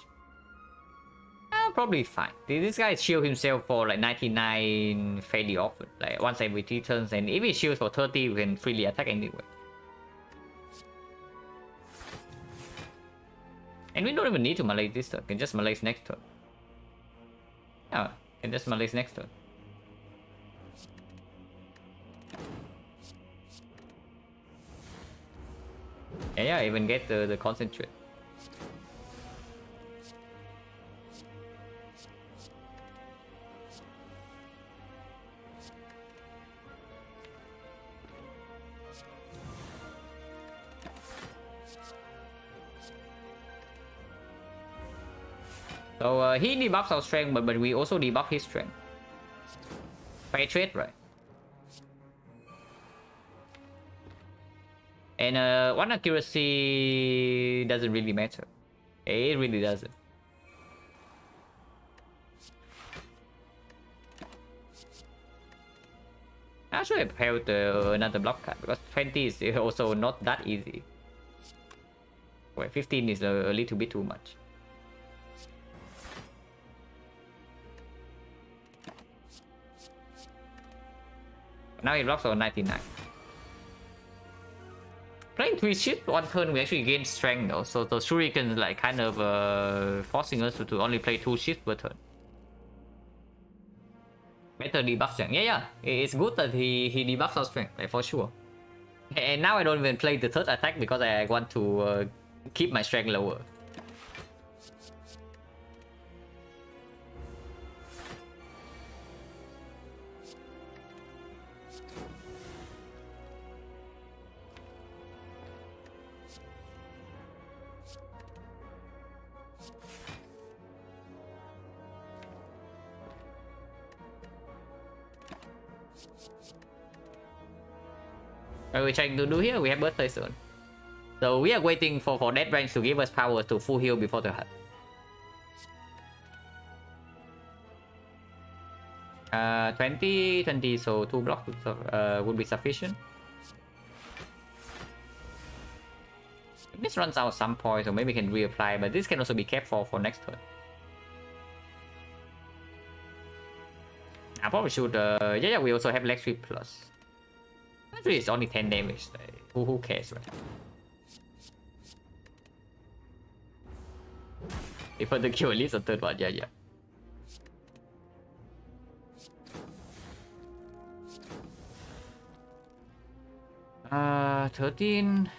Probably fine. This guy shield himself for like 99 fairly often, like once every 3 turns, and if he shields for 30, we can freely attack anyway. And we don't even need to Malaise this turn, we can just Malaise next turn. Yeah, can just Malaise next turn. Yeah, even get the Concentrate. So he debuffs our strength, but we also debuff his strength. Fair trade, right? And one accuracy doesn't really matter. It really doesn't. I should have held another block card because 20 is also not that easy. Wait, 15 is a little bit too much. Now it blocks on 99. Playing 3 shift one turn, we actually gain strength though, so the shuriken like kind of forcing us to only play 2 shifts per turn. Better debuff strength. Yeah, it's good that he debuffs our strength, like for sure. And now I don't even play the third attack because I want to keep my strength lower. What are we trying to do here? We have birthday soon. So we are waiting for Death Range to give us power to full heal before the hut. 20, so 2 blocks would be sufficient. This runs out some points, so maybe we can reapply, but this can also be kept for next turn. I probably should, yeah, we also have Leg Sweep Plus. Actually, it's only 10 damage, who cares, right? If I kill at least a third one, yeah. 13.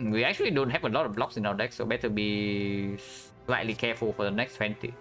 We actually don't have a lot of blocks in our deck, so better be slightly careful for the next 20.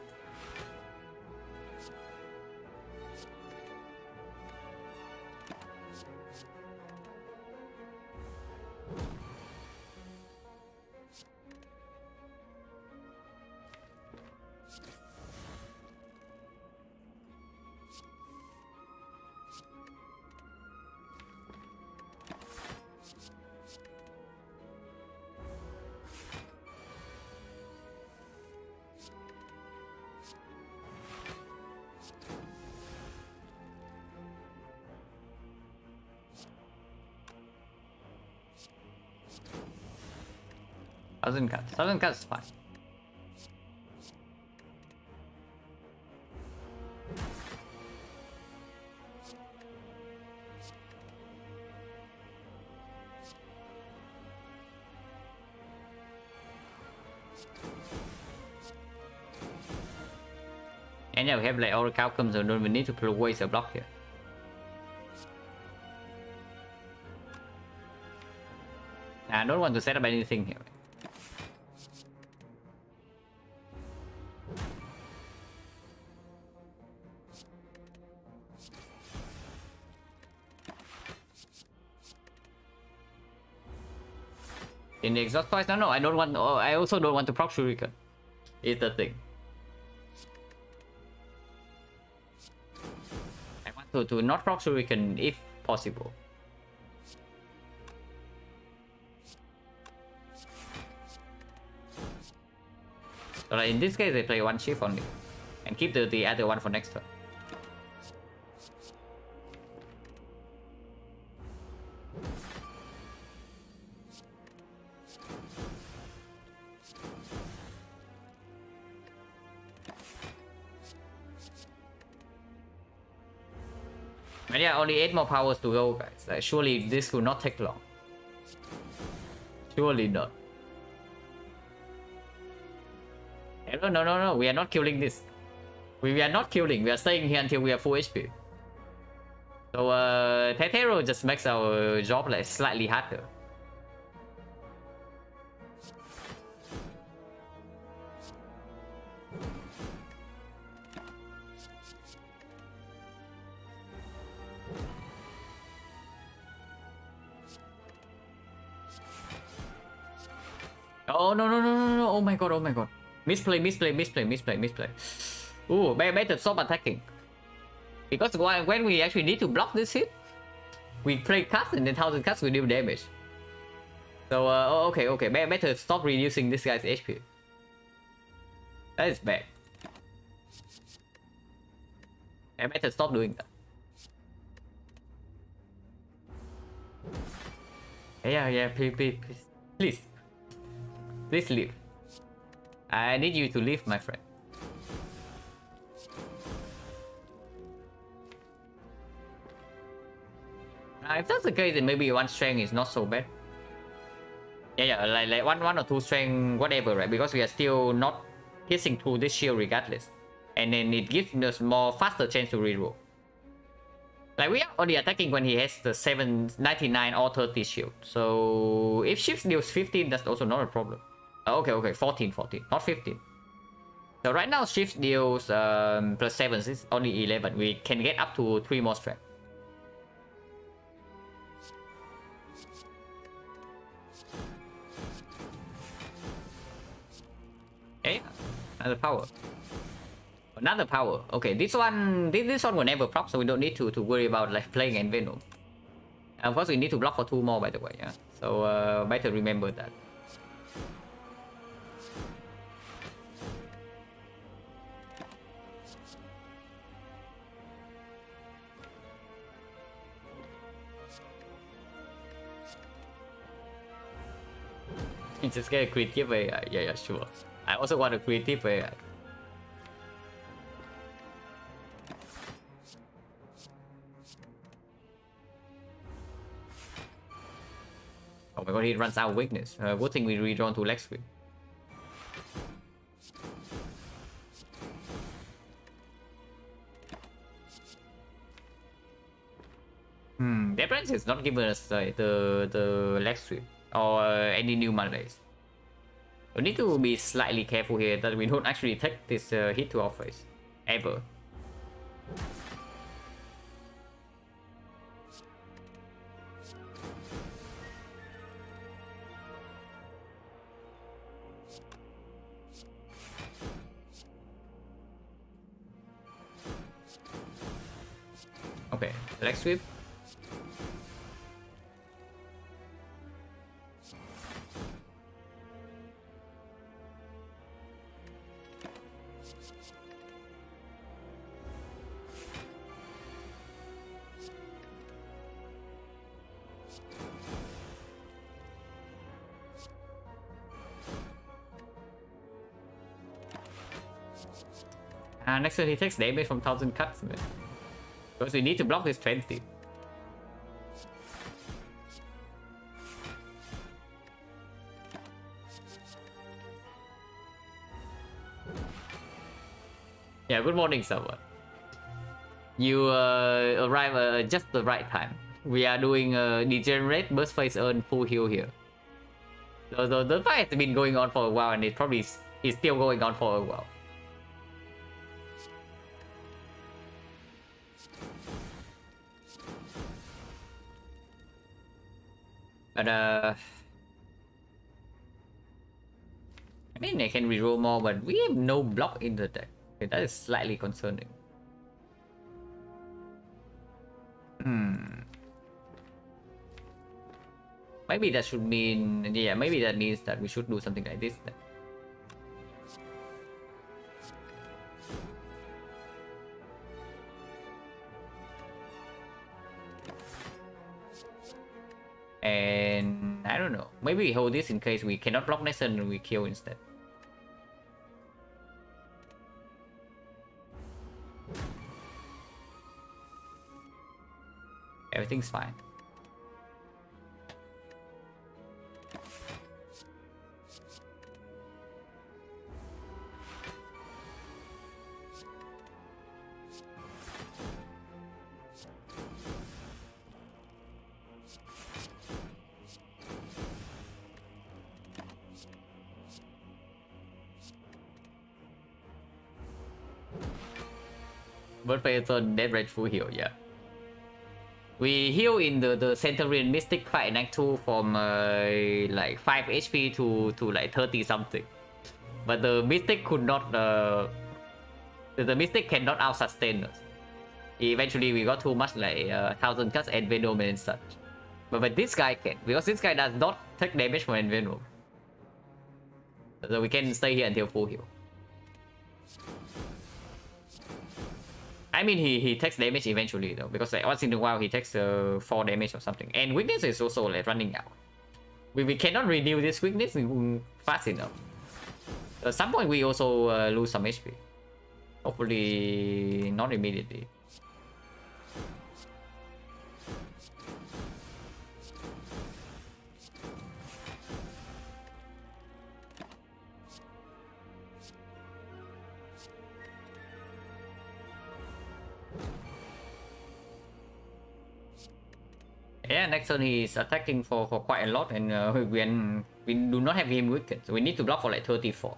Thousand cuts is fine. And yeah, we have like all the outcomes, so don't we need to waste a block here. I don't want to set up anything here. In the exhaust twice? No, I don't want. Oh, I also don't want to proc Shuriken. Is the thing. I want to not proc Shuriken if possible. So like in this case, they play 1 shift only, and keep the other one for next turn. And yeah, only 8 more powers to go, guys. Like, surely this will not take long. Surely not. No. We are not killing this. We are not killing. We are staying here until we are full HP. So Tetero just makes our job like slightly harder. Oh no. Oh my god. Misplay, misplay, misplay, misplay, misplay. Ooh, better stop attacking. Because when we actually need to block this hit, we play cuts and then 1000 cuts will deal damage. So, okay, better stop reducing this guy's HP. That is bad. I better stop doing that. Yeah, please leave. I need you to leave, my friend. If that's the case, then maybe one strength is not so bad. Yeah, like one or two strength, whatever, right? Because we are still not piercing through this shield regardless. And then it gives us more faster chance to reroll. Like we are only attacking when he has the 799 or 30 shield. So if shift deals 15, that's also not a problem. Okay, 14, not 15. So right now shift deals plus 7, it's only 11. We can get up to 3 more strength. Okay, another power. Another power. Okay, this one will never proc, so we don't need to worry about like playing Envenom. Of course, we need to block for 2 more, by the way. Yeah, so better remember that. You just get a creative AI. Yeah, sure. I also want a creative AI. Oh my god, he runs out of weakness. Good thing we redrawn to leg sweep. That branch is not giving us the leg sweep or any new malaise. We need to be slightly careful here that we don't actually take this hit to our face. Ever. Okay, leg sweep. Next turn he takes damage from 1000 cuts, man. Because we need to block this 20. Yeah, good morning, someone. You arrive just the right time. We are doing Degenerate, Burst Phase Earn, full heal here. So the fight has been going on for a while, and it probably is still going on for a while. But I mean, I can reroll more, but we have no block in the deck. Okay, that is slightly concerning. Maybe that should mean, yeah, maybe that means that we should do something like this then. And I don't know. Maybe we hold this in case we cannot block next turn and we kill instead. Everything's fine. Bird Phase on Dead Range full heal, yeah. We heal in the Centurion Mystic fight in Act 2 from like 5 HP to like 30 something. But the Mystic could not... the Mystic cannot out-sustain us. Eventually we got too much like 1000 cuts and Venom and such. But this guy can, because this guy does not take damage from Venom. So we can stay here until full heal. I mean he takes damage eventually though, because like, once in a while he takes 4 damage or something. And weakness is also like running out. We cannot renew this weakness fast enough. At some point we also lose some HP. Hopefully not immediately. Yeah, next turn he's attacking for quite a lot, and we do not have him weakened, so we need to block for like 34.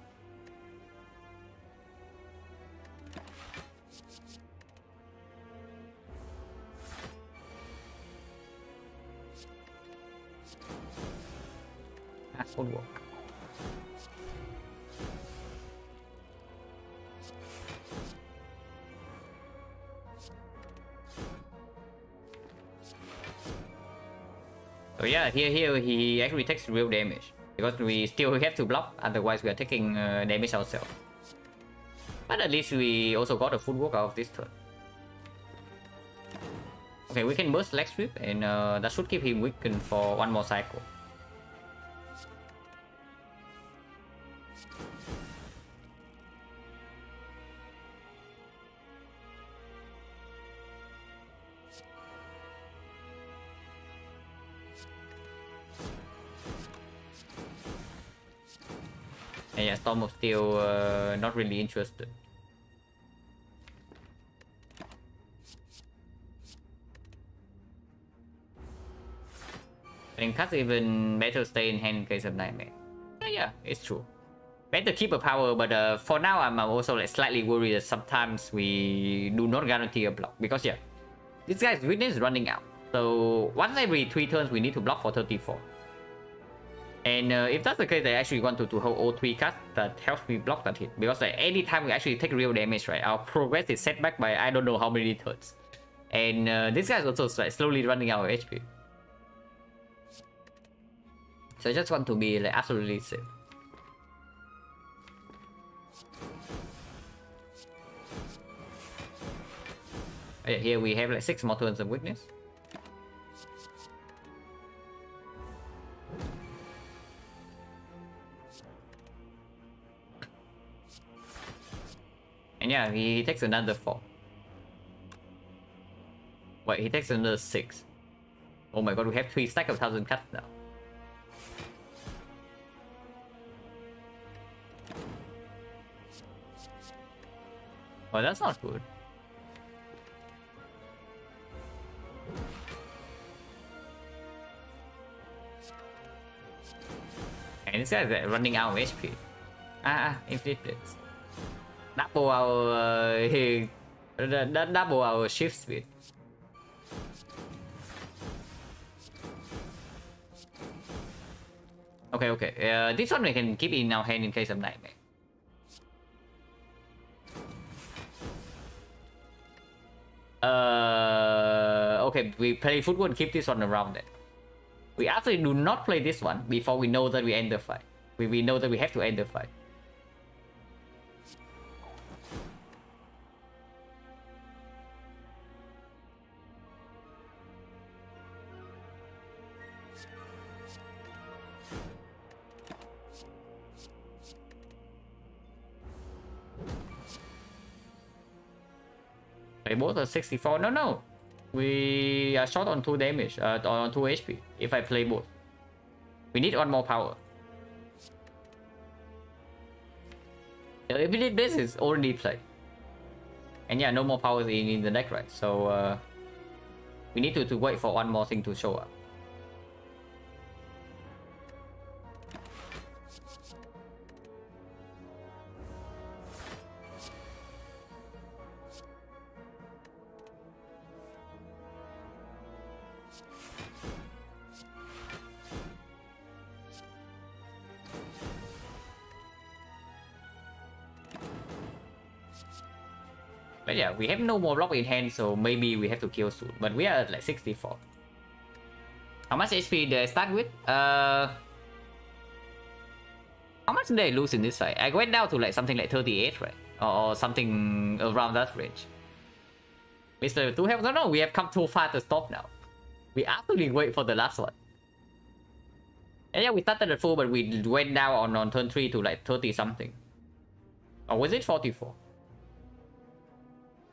That would work. So yeah, here he actually takes real damage, because we still have to block, otherwise we are taking damage ourselves. But at least we also got a full work out of this turn. Okay, we can burst leg sweep, and that should keep him weakened for one more cycle. And yeah, Storm of Steel not really interested. And Cut even better stay in hand in case of Nightmare. Yeah, it's true. Better keep a power, but for now I'm also like slightly worried that sometimes we do not guarantee a block. Because yeah, this guy's weakness is running out. So once every 3 turns we need to block for 34. And if that's the case, I actually want to hold all 3 cards that helps me block that hit. Because like, anytime we actually take real damage, right, our progress is set back by I don't know how many turns. And this guy is also like, slowly running out of HP. So I just want to be like, absolutely safe. Okay, here we have like 6 more turns of weakness. And yeah, he takes another 4. Wait, he takes another 6. Oh my god, we have 3 stacks of 1000 cuts now. Oh, that's not good. And this guy is running out of HP. Infinite Blitz. Double our double our shift speed. Okay. This one we can keep in our hand in case of Nightmare. Okay, we play football and keep this one around it. We actually do not play this one before we know that we end the fight. We know that we have to end the fight. They both are 64. No. We are short on 2 damage, on 2 HP if I play both. We need 1 more power. The Infinite Blitz is already played. And yeah, no more powers in the deck, right? So we need to wait for 1 more thing to show up. But yeah, we have no more block in hand, so maybe we have to kill soon. But we are at like 64. How much HP did I start with? How much did I lose in this fight? I went down to like something like 38, right? Or something around that range. Mr. 2 health? No, we have come too far to stop now. We actually wait for the last one. And yeah, we started at full, but we went down on turn 3 to like 30 something. Or was it 44?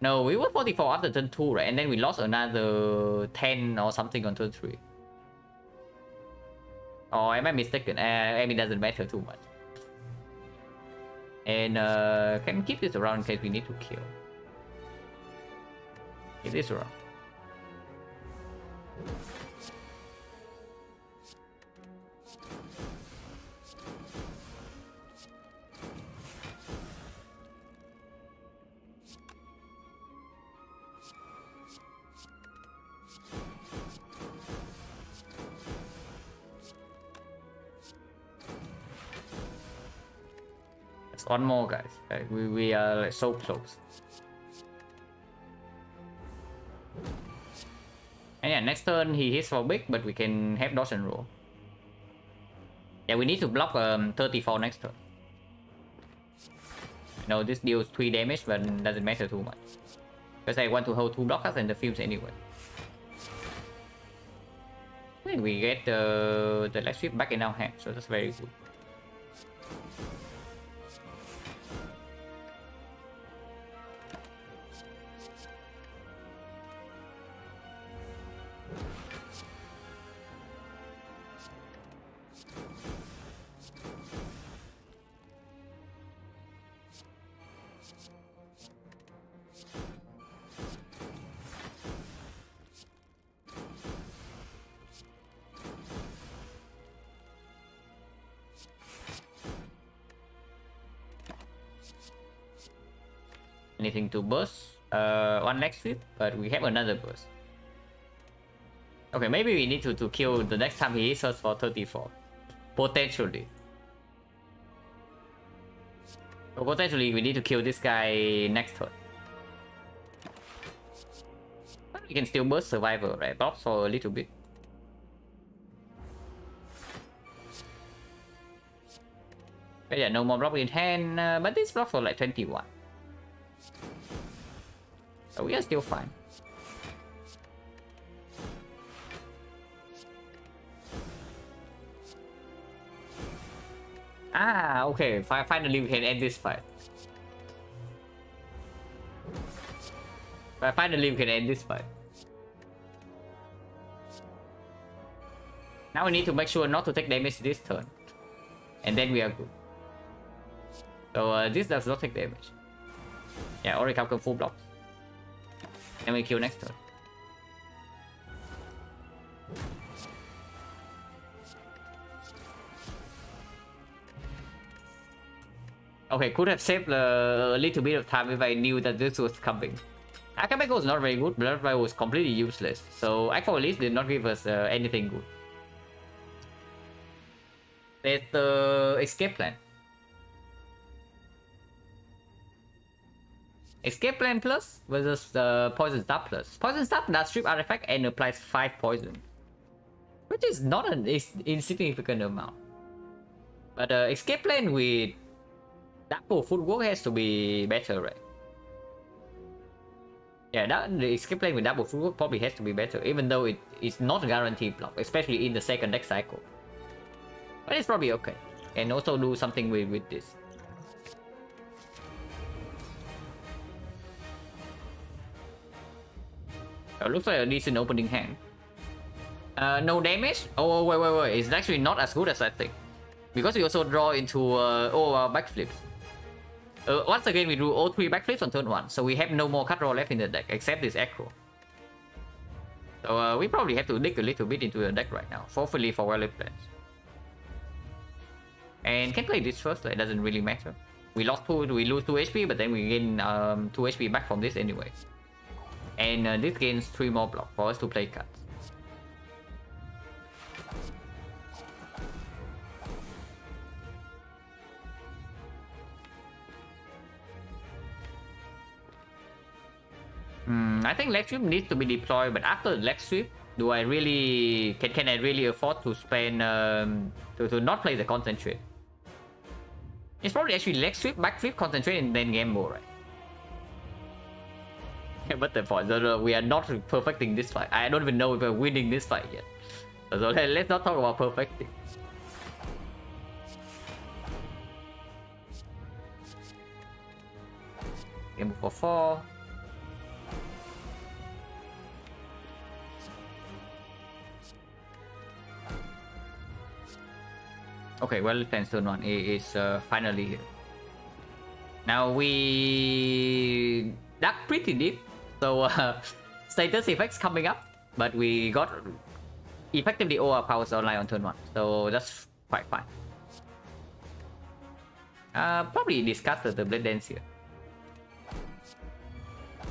No, we were 44 after turn 2, right? And then we lost another 10 or something on turn 3. Or am I mistaken? I mean, it doesn't matter too much. And can keep this around in case we need to kill. Keep this around. One more, guys. We are like so close. And yeah, next turn he hits for big, but we can have dodge and roll. Yeah, we need to block 34 next turn. No, this deals 3 damage, but doesn't matter too much. Because I want to hold 2 blockers and the fumes anyway. And we get the leg sweep back in our hand, so that's very good. Anything to burst? One leg sweep, but we have another burst. Okay, maybe we need to kill the next time he hits us for 34. Potentially. So potentially we need to kill this guy next turn. But we can still burst survivor, right? Block for a little bit. But yeah, no more block in hand, but this block for like 21. So we are still fine. Ah, okay. Finally we can end this fight. Finally we can end this fight. Now we need to make sure not to take damage this turn. And then we are good. So this does not take damage. Yeah, Oracle can full block. And we kill next turn. Okay, could have saved a little bit of time if I knew that this was coming. Akabeko was not very good, Blood Rival was completely useless. So Aqua Elise did not give us anything good. There's the escape plan. Escape plan plus versus the poison stab plus. Poison stab does strip artifact and applies 5 poison, which is not an insignificant amount. But escape plan with double footwork has to be better, right? Yeah, the escape plan with double footwork probably has to be better, even though it is not guaranteed block, especially in the second deck cycle. But it's probably okay. And also do something with this. Looks like a decent opening hand. No damage? Oh, wait. It's actually not as good as I think. Because we also draw into backflips. Once again, we drew all 3 backflips on turn 1. So we have no more cut draw left in the deck, except this Echo. So we probably have to dig a little bit into the deck right now. Hopefully for well-laid plans. And can play this first, it doesn't really matter. We lose 2 HP, but then we gain 2 HP back from this anyway. And this gains 3 more block for us to play cards. I think leg sweep needs to be deployed, but after leg sweep, do I really can I really afford to spend to not play the concentrate? It's probably actually leg sweep, back sweep, concentrate, and then gamble, right? Yeah, but the point, we are not perfecting this fight. I don't even know if we're winning this fight yet. So let's not talk about perfecting. Game for 4. Okay, well, Fence turn 1 is finally here. Now we dug pretty deep, so status effects coming up, but we got effectively all our powers online on turn 1, so that's quite fine. Probably discuss the Blade Dance here.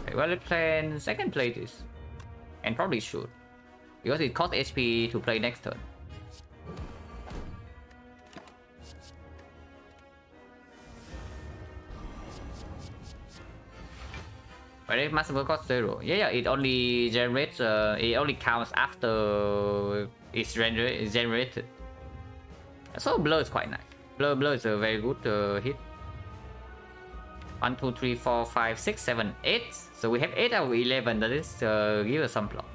Okay, well, plan second play this, and probably should, because it costs HP to play next turn. But if Master cost 0, yeah, it only generates, it only counts after it's generated. So Blur is quite nice. Blur is a very good hit. 1, 2, 3, 4, 5, 6, 7, 8. So we have 8 out of 11. That is give us some block.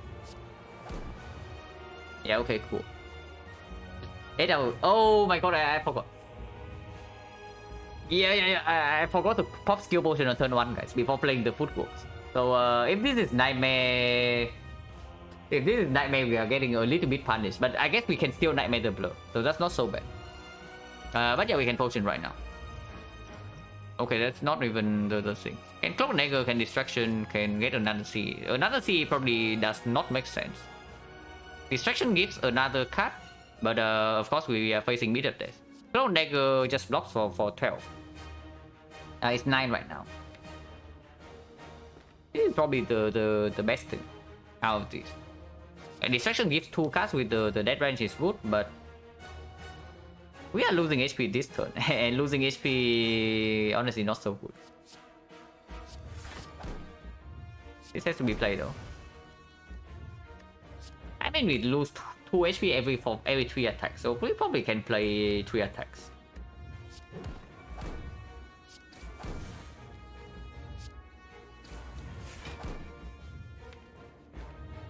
Yeah, okay, cool. 8 out of, oh my god, I forgot. Yeah, I forgot to pop skill potion on turn 1, guys, before playing the footballs. So if this is Nightmare, we are getting a little bit punished. But I guess we can still Nightmare the Blur, so that's not so bad. But yeah, we can potion right now. Okay, that's not even the thing. And Cloak Dagger can Distraction, can get another C. Another C probably does not make sense. Distraction gives another card, but of course we are facing mid of death. Cloak Dagger just blocks for 12. It's 9 right now. This is probably the best thing out of this. And Distraction gives 2 cards with the dead range is good, but we are losing HP this turn, and losing HP honestly not so good. This has to be played though. I mean, we lose 2 HP every 3 attacks, so we probably can play 3 attacks.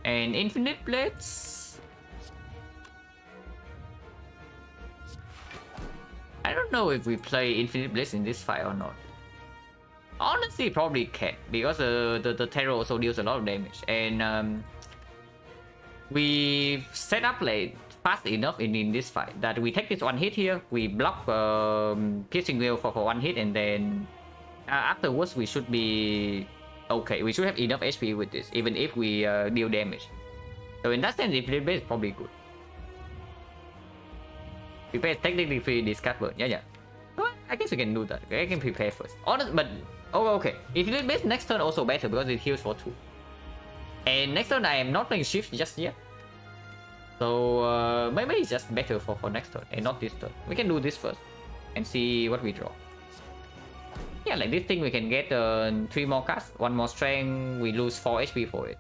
And Infinite Blades, I don't know if we play Infinite Blades in this fight or not. Honestly, probably can, because the terror also deals a lot of damage, and we set up like fast enough in this fight that we take this 1 hit here, we block Piercing Veil for 1 hit, and then afterwards we should be okay. We should have enough HP with this, even if we deal damage. So in that sense, Infinite Blade is probably good. Prepare technically free discard burn. Yeah. Well, I guess we can do that. Okay, I can prepare first. Honest, but okay. Infinite Blade next turn also better because it heals for 2. And next turn I am not playing shift just yet. So maybe it's just better for next turn and not this turn. We can do this first and see what we draw. Yeah, like this thing we can get 3 more cards, 1 more strength, we lose 4 HP for it.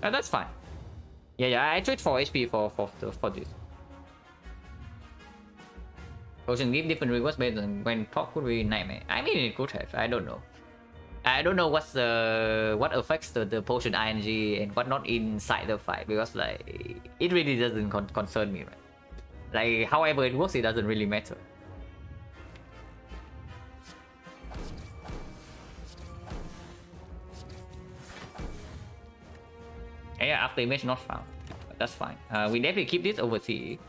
That's fine. Yeah, I trade 4 HP for this. Potion give different rewards based on when pop could be Nightmare. I mean, it could have, I don't know. I don't know what affects the potion ING and what not inside the fight, because like it really doesn't concern me, right? Like however it works, it doesn't really matter. Yeah, after image not found. That's fine. We definitely keep this over CE.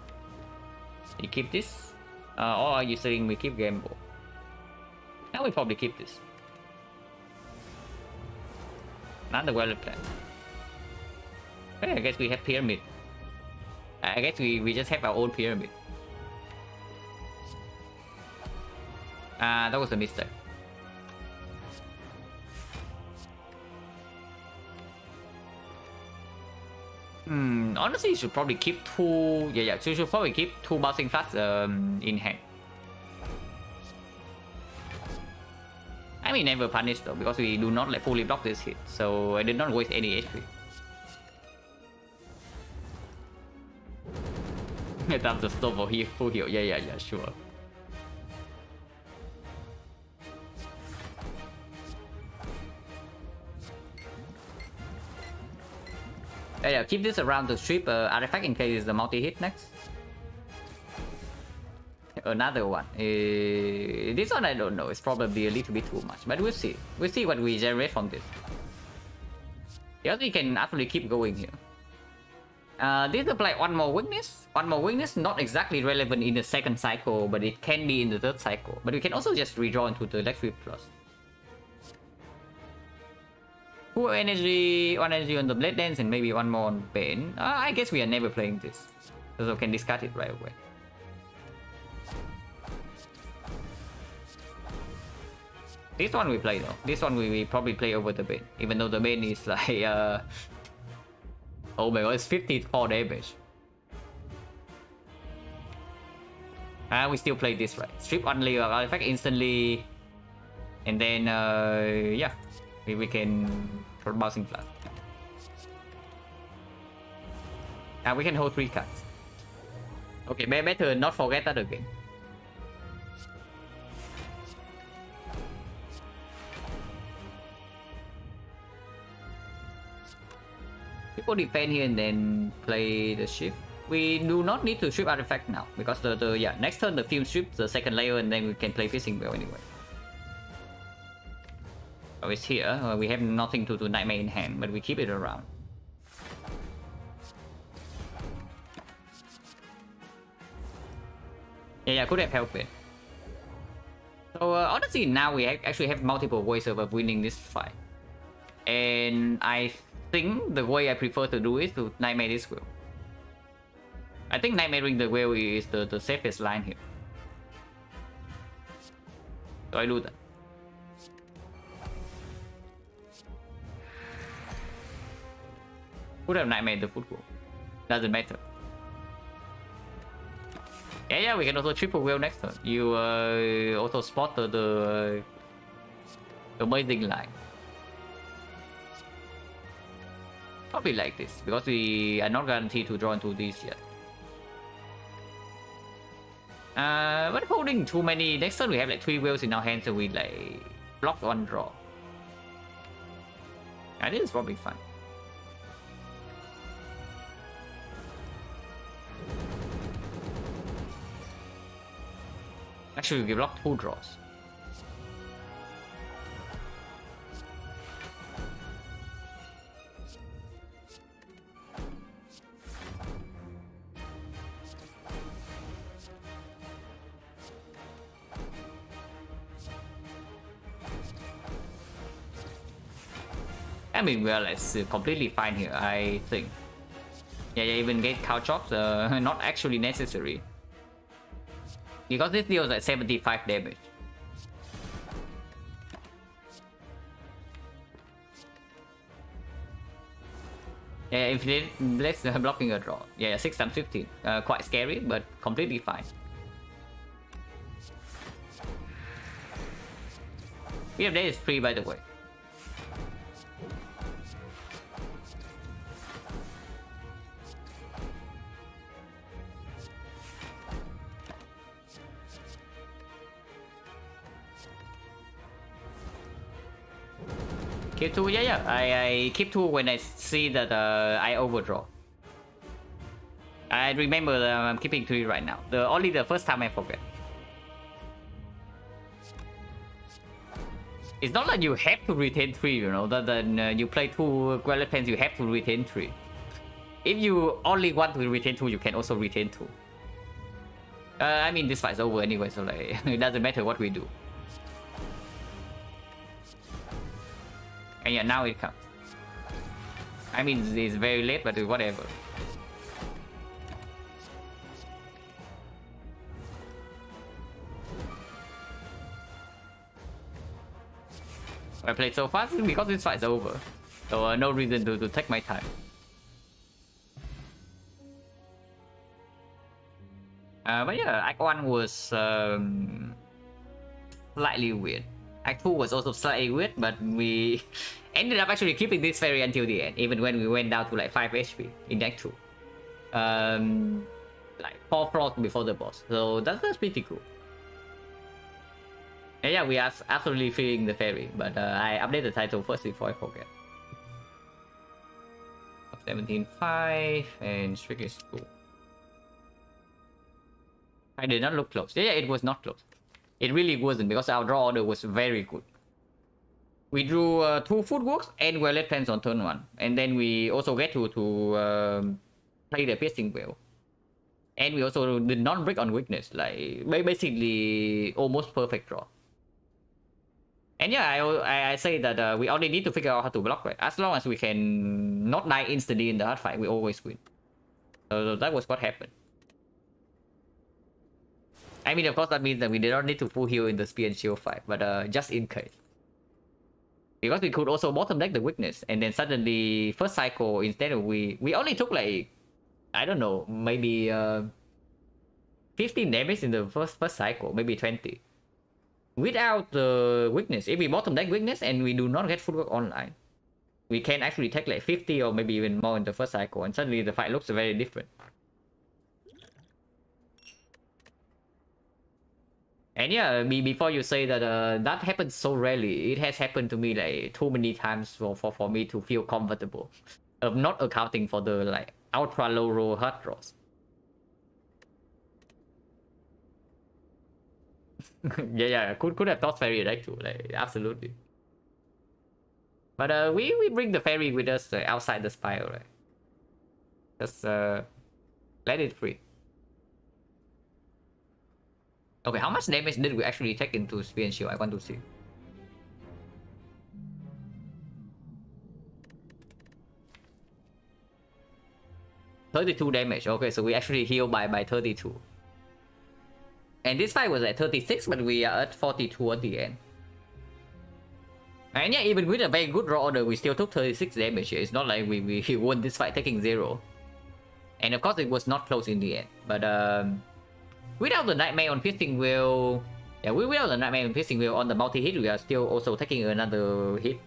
You keep this, or are you saying we keep Gamble? Now we probably keep this. Not the well plan. Okay, I guess we have pyramid. I guess we just have our own pyramid. That was a mistake. Honestly, you should probably keep 2. Yeah. So you should probably keep 2 bouncing flash in hand. I mean, never punish though, because we do not like fully block this hit, so I did not waste any HP. That's the stop for full heal. Yeah, sure. Yeah, keep this around to strip artifact in case the multi-hit next. Another one. This one I don't know. It's probably a little bit too much, but we'll see. We'll see what we generate from this. Yeah, we can actually keep going here. This apply one more weakness. One more weakness, not exactly relevant in the second cycle, but it can be in the third cycle. But we can also just redraw into the Lex Sweep Plus. Full energy, one energy on the Blade Dance, and maybe one more on Bane. I guess we are never playing this, so we can discard it right away. This one we play though. This one we probably play over the Bane, even though the Bane is like oh my god, it's 54 damage. We still play this, right? Strip only artifact instantly, and then yeah, we can throw bouncing flat. We can hold 3 cards. Okay, better not forget that again. People defend here and then play the shift. We do not need to strip artifact now because the yeah, next turn the field strips the second layer and then we can play Fishing Bell anyway. So it's here. We have nothing to do Nightmare in hand, but we keep it around. Yeah, could have helped it. So honestly, now we actually have multiple ways of winning this fight, and I think the way I prefer to do is to Nightmare this wheel. I think Nightmaring the wheel is the safest line here. So I do that. Could have Nightmare the football. Doesn't matter. Yeah, we can also triple wheel next turn. You auto spot the amazing line. Probably like this, because we are not guaranteed to draw into these yet. But holding too many, next turn we have like 3 wheels in our hands, so we like block 1 draw. I think it's probably fun. Actually, we block 2 draws. I mean, well, it's completely fine here, I think. Yeah, even get cow chops, not actually necessary. Because this deals like 75 damage. Yeah, if let's blocking a draw. Yeah, 6 times 15. Quite scary, but completely fine. We have that is free, by the way. Keep 2, yeah. I keep 2 when I see that I overdraw. I remember that I'm keeping 3 right now. Only the first time I forget. It's not like you have to retain 3, you know, that then you play 2 Gwellet Pens, you have to retain 3. If you only want to retain 2, you can also retain 2. I mean, this fight's over anyway, so like, it doesn't matter what we do. And yeah, now it comes. I mean, it's very late, but whatever. I played so fast because this fight's over. So no reason to take my time. But yeah, Act 1 was slightly weird. Act 2 was also slightly weird, but we ended up actually keeping this ferry until the end, even when we went down to like 5 HP in Act 2. Like 4 frogs before the boss. So that's pretty cool. And yeah, we are absolutely feeling the ferry, but I update the title first before I forget. 17.5 and Strict is cool. I did not look close. Yeah, it was not close. It really wasn't, because our draw order was very good. We drew 2 footworks and Violet Pens on turn 1. And then we also get to play the Piercing Veil. And we also did not break on weakness. Like, basically almost perfect draw. And yeah, I say that we only need to figure out how to block, right? As long as we can not die instantly in the hard fight, we always win. So that was what happened. I mean, of course, that means that we did not need to full heal in the Spear and Shield fight, but just in case. Because we could also bottom deck the weakness, and then suddenly, first cycle, instead of we only took like, I don't know, maybe 15 damage in the first cycle, maybe 20. Without the weakness, if we bottom deck weakness and we do not get footwork online, we can actually take like 50 or maybe even more in the first cycle, and suddenly the fight looks very different. And yeah, before you say that that happens so rarely, it has happened to me like too many times for me to feel comfortable of not accounting for the like ultra low roll hard draws. yeah, could have thought fairy right too, like absolutely. But we bring the fairy with us outside the spire, right? Just let it free. Okay, how much damage did we actually take into Spear and Shield? I want to see. $32 damage. Okay, so we actually heal by 32. And this fight was at 36, but we are at 42 at the end. And yeah, even with a very good draw order, we still took 36 damage here. It's not like we won this fight taking 0. And of course, it was not close in the end. But without the Nightmare on Piercing Veil... Yeah, without the Nightmare on Piercing Veil on the multi-hit, we are still also taking another hit.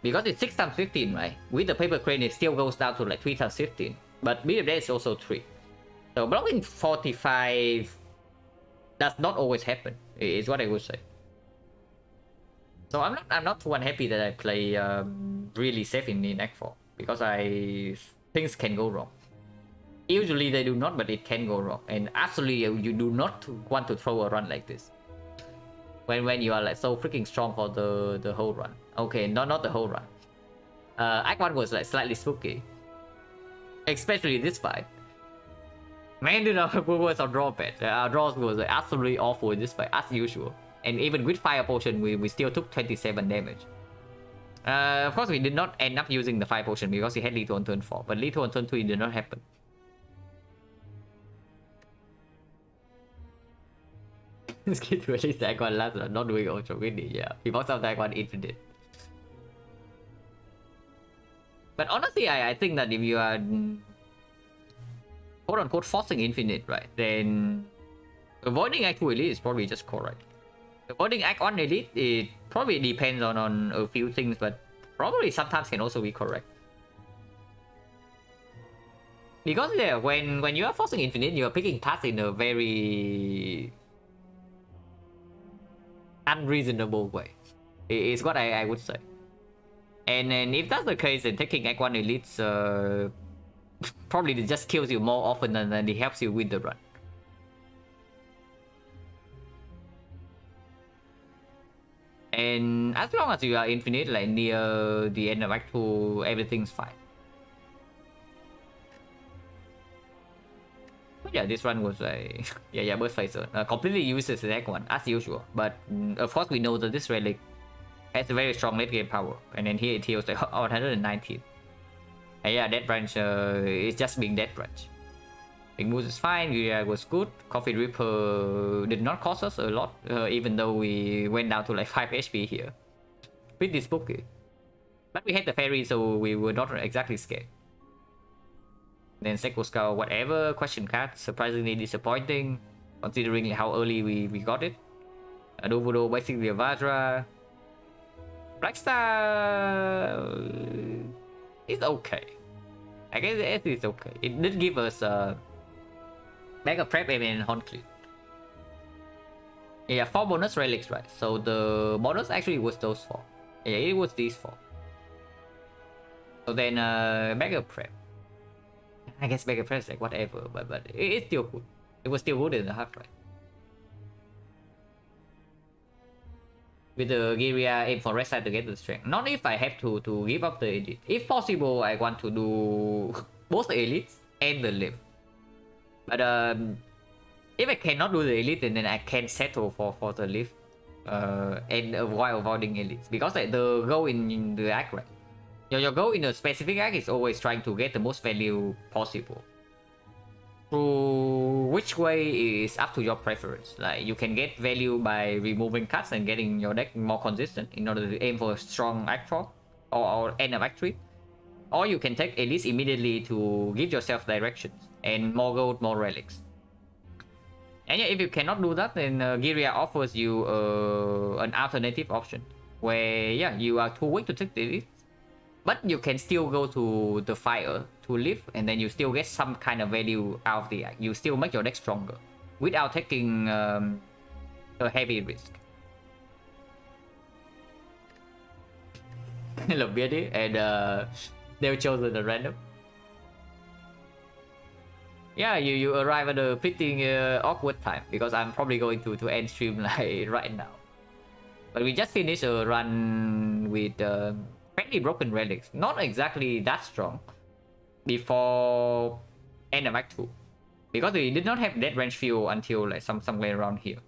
Because it's 6 times 15, right? With the Paper Crane, it still goes down to like 3 times 15. But with that, it's also 3. So blocking 45 does not always happen, is what I would say. So I'm not too unhappy that I play really safe in Act 4. Because things can go wrong. Usually they do not, but it can go wrong. And absolutely you do not want to throw a run like this. When you are like so freaking strong for the whole run. Okay, not the whole run. Act 1 was like slightly spooky. Especially this fight. Man, dude, our was our draw bad. Our draws was like, absolutely awful in this fight, as usual. And even with Fire Potion, we still took 27 damage. Of course, we did not end up using the Fire Potion because we had Lethal on turn 4. But Lethal on turn 3 did not happen. Skip to release the Icon last, not doing Ultra Windy, yeah. He box out the Icon Infinite. But honestly, I think that if you are quote-unquote forcing Infinite, right, then avoiding Act 2 Elite is probably just correct. Avoiding Act 1 Elite, it probably depends on a few things, but probably sometimes can also be correct. Because yeah, when you are forcing Infinite, you are picking paths in a very unreasonable way, is what I would say. And if that's the case, then taking Act 1 Elites probably just kills you more often than it helps you win the run. And as long as you are infinite, like near the end of Act 2, everything's fine. But yeah, this one was like... yeah, Burst Phaser. Completely useless in Act 1, as usual. But of course we know that this relic has a very strong late game power. And then here it heals like 119. And yeah, Death Branch is just being Death Branch. Big Moose is fine, Gyria was good. Coffee Ripper did not cost us a lot, even though we went down to like 5 HP here. Pretty spooky. But we had the fairy, so we were not exactly scared. Then Sekko Skull, whatever, question card, surprisingly disappointing, considering how early we got it. Adovodo, basically a Vajra. Blackstar is okay. I guess it's okay. It did give us Mega Prep and Horn Clean. Yeah, 4 bonus relics, right? So the bonus actually was those 4. Yeah, it was these 4. So then Mega Prep. I guess Mega Prep is like whatever, but it's still good. It was still good in the half, right? With the Giria, aim for red side to get the strength. Not if I have to give up the elite. If possible, I want to do both the elites and the lift. But if I cannot do the elite, then I can settle for the lift. And while avoiding elites. Because like, the goal in the act, right? Your goal in a specific act is always trying to get the most value possible. Through which way is up to your preference. Like you can get value by removing cards and getting your deck more consistent in order to aim for a strong act 4 or end of act 3. Or you can take elites immediately to give yourself directions and more gold, more relics. And yeah, if you cannot do that, then Giria offers you an alternative option where yeah, you are too weak to take the elite, but you can still go to the fire to live, and then you still get some kind of value out of the act. You still make your deck stronger without taking a heavy risk. Hello, Beardy, and they've chosen the random. Yeah, you arrive at a pretty awkward time because I'm probably going to end stream like right now. But we just finished a run with fairly broken relics, not exactly that strong, before end of Act 2. Because we did not have dead range fuel until like somewhere around here.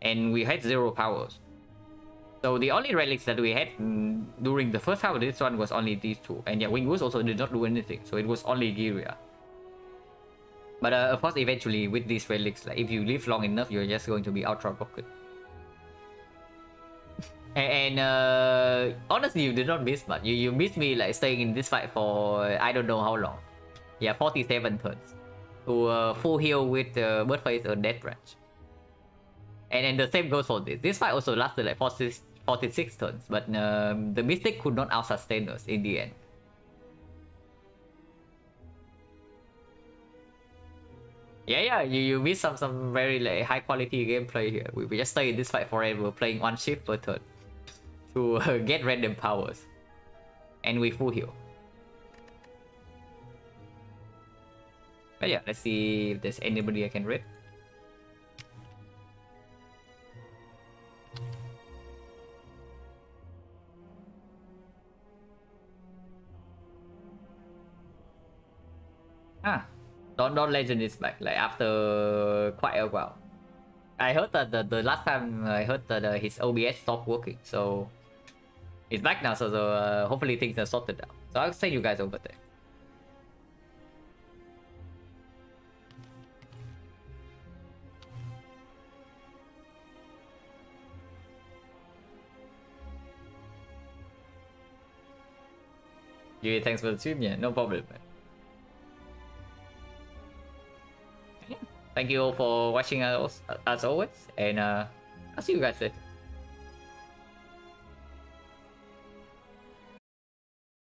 And we had 0 powers. So the only relics that we had during the first half of this one was only these 2. And yeah, Wingwoods also did not do anything, so it was only Giria. But of course, eventually with these relics, like if you live long enough, you're just going to be ultra broken. And honestly, you did not miss much. You missed me like staying in this fight for I don't know how long. Yeah, 47 turns to full heal with Birdface or Death Branch. And the same goes for this. This fight also lasted like 46 turns, but the Mystic could not out-sustain us in the end. Yeah, you miss some very like high quality gameplay here. We just stay in this fight forever, playing 1 shift per turn to get random powers, and we full heal. But yeah, let's see if there's anybody I can read. Dawn Legend is back, like after quite a while. I heard that the last time I heard that his OBS stopped working, so it's back now. So hopefully things are sorted out. So I'll send you guys over there. Yeah, thanks for the stream. Yeah, no problem, man. Thank you all for watching us as always, and I'll see you guys later.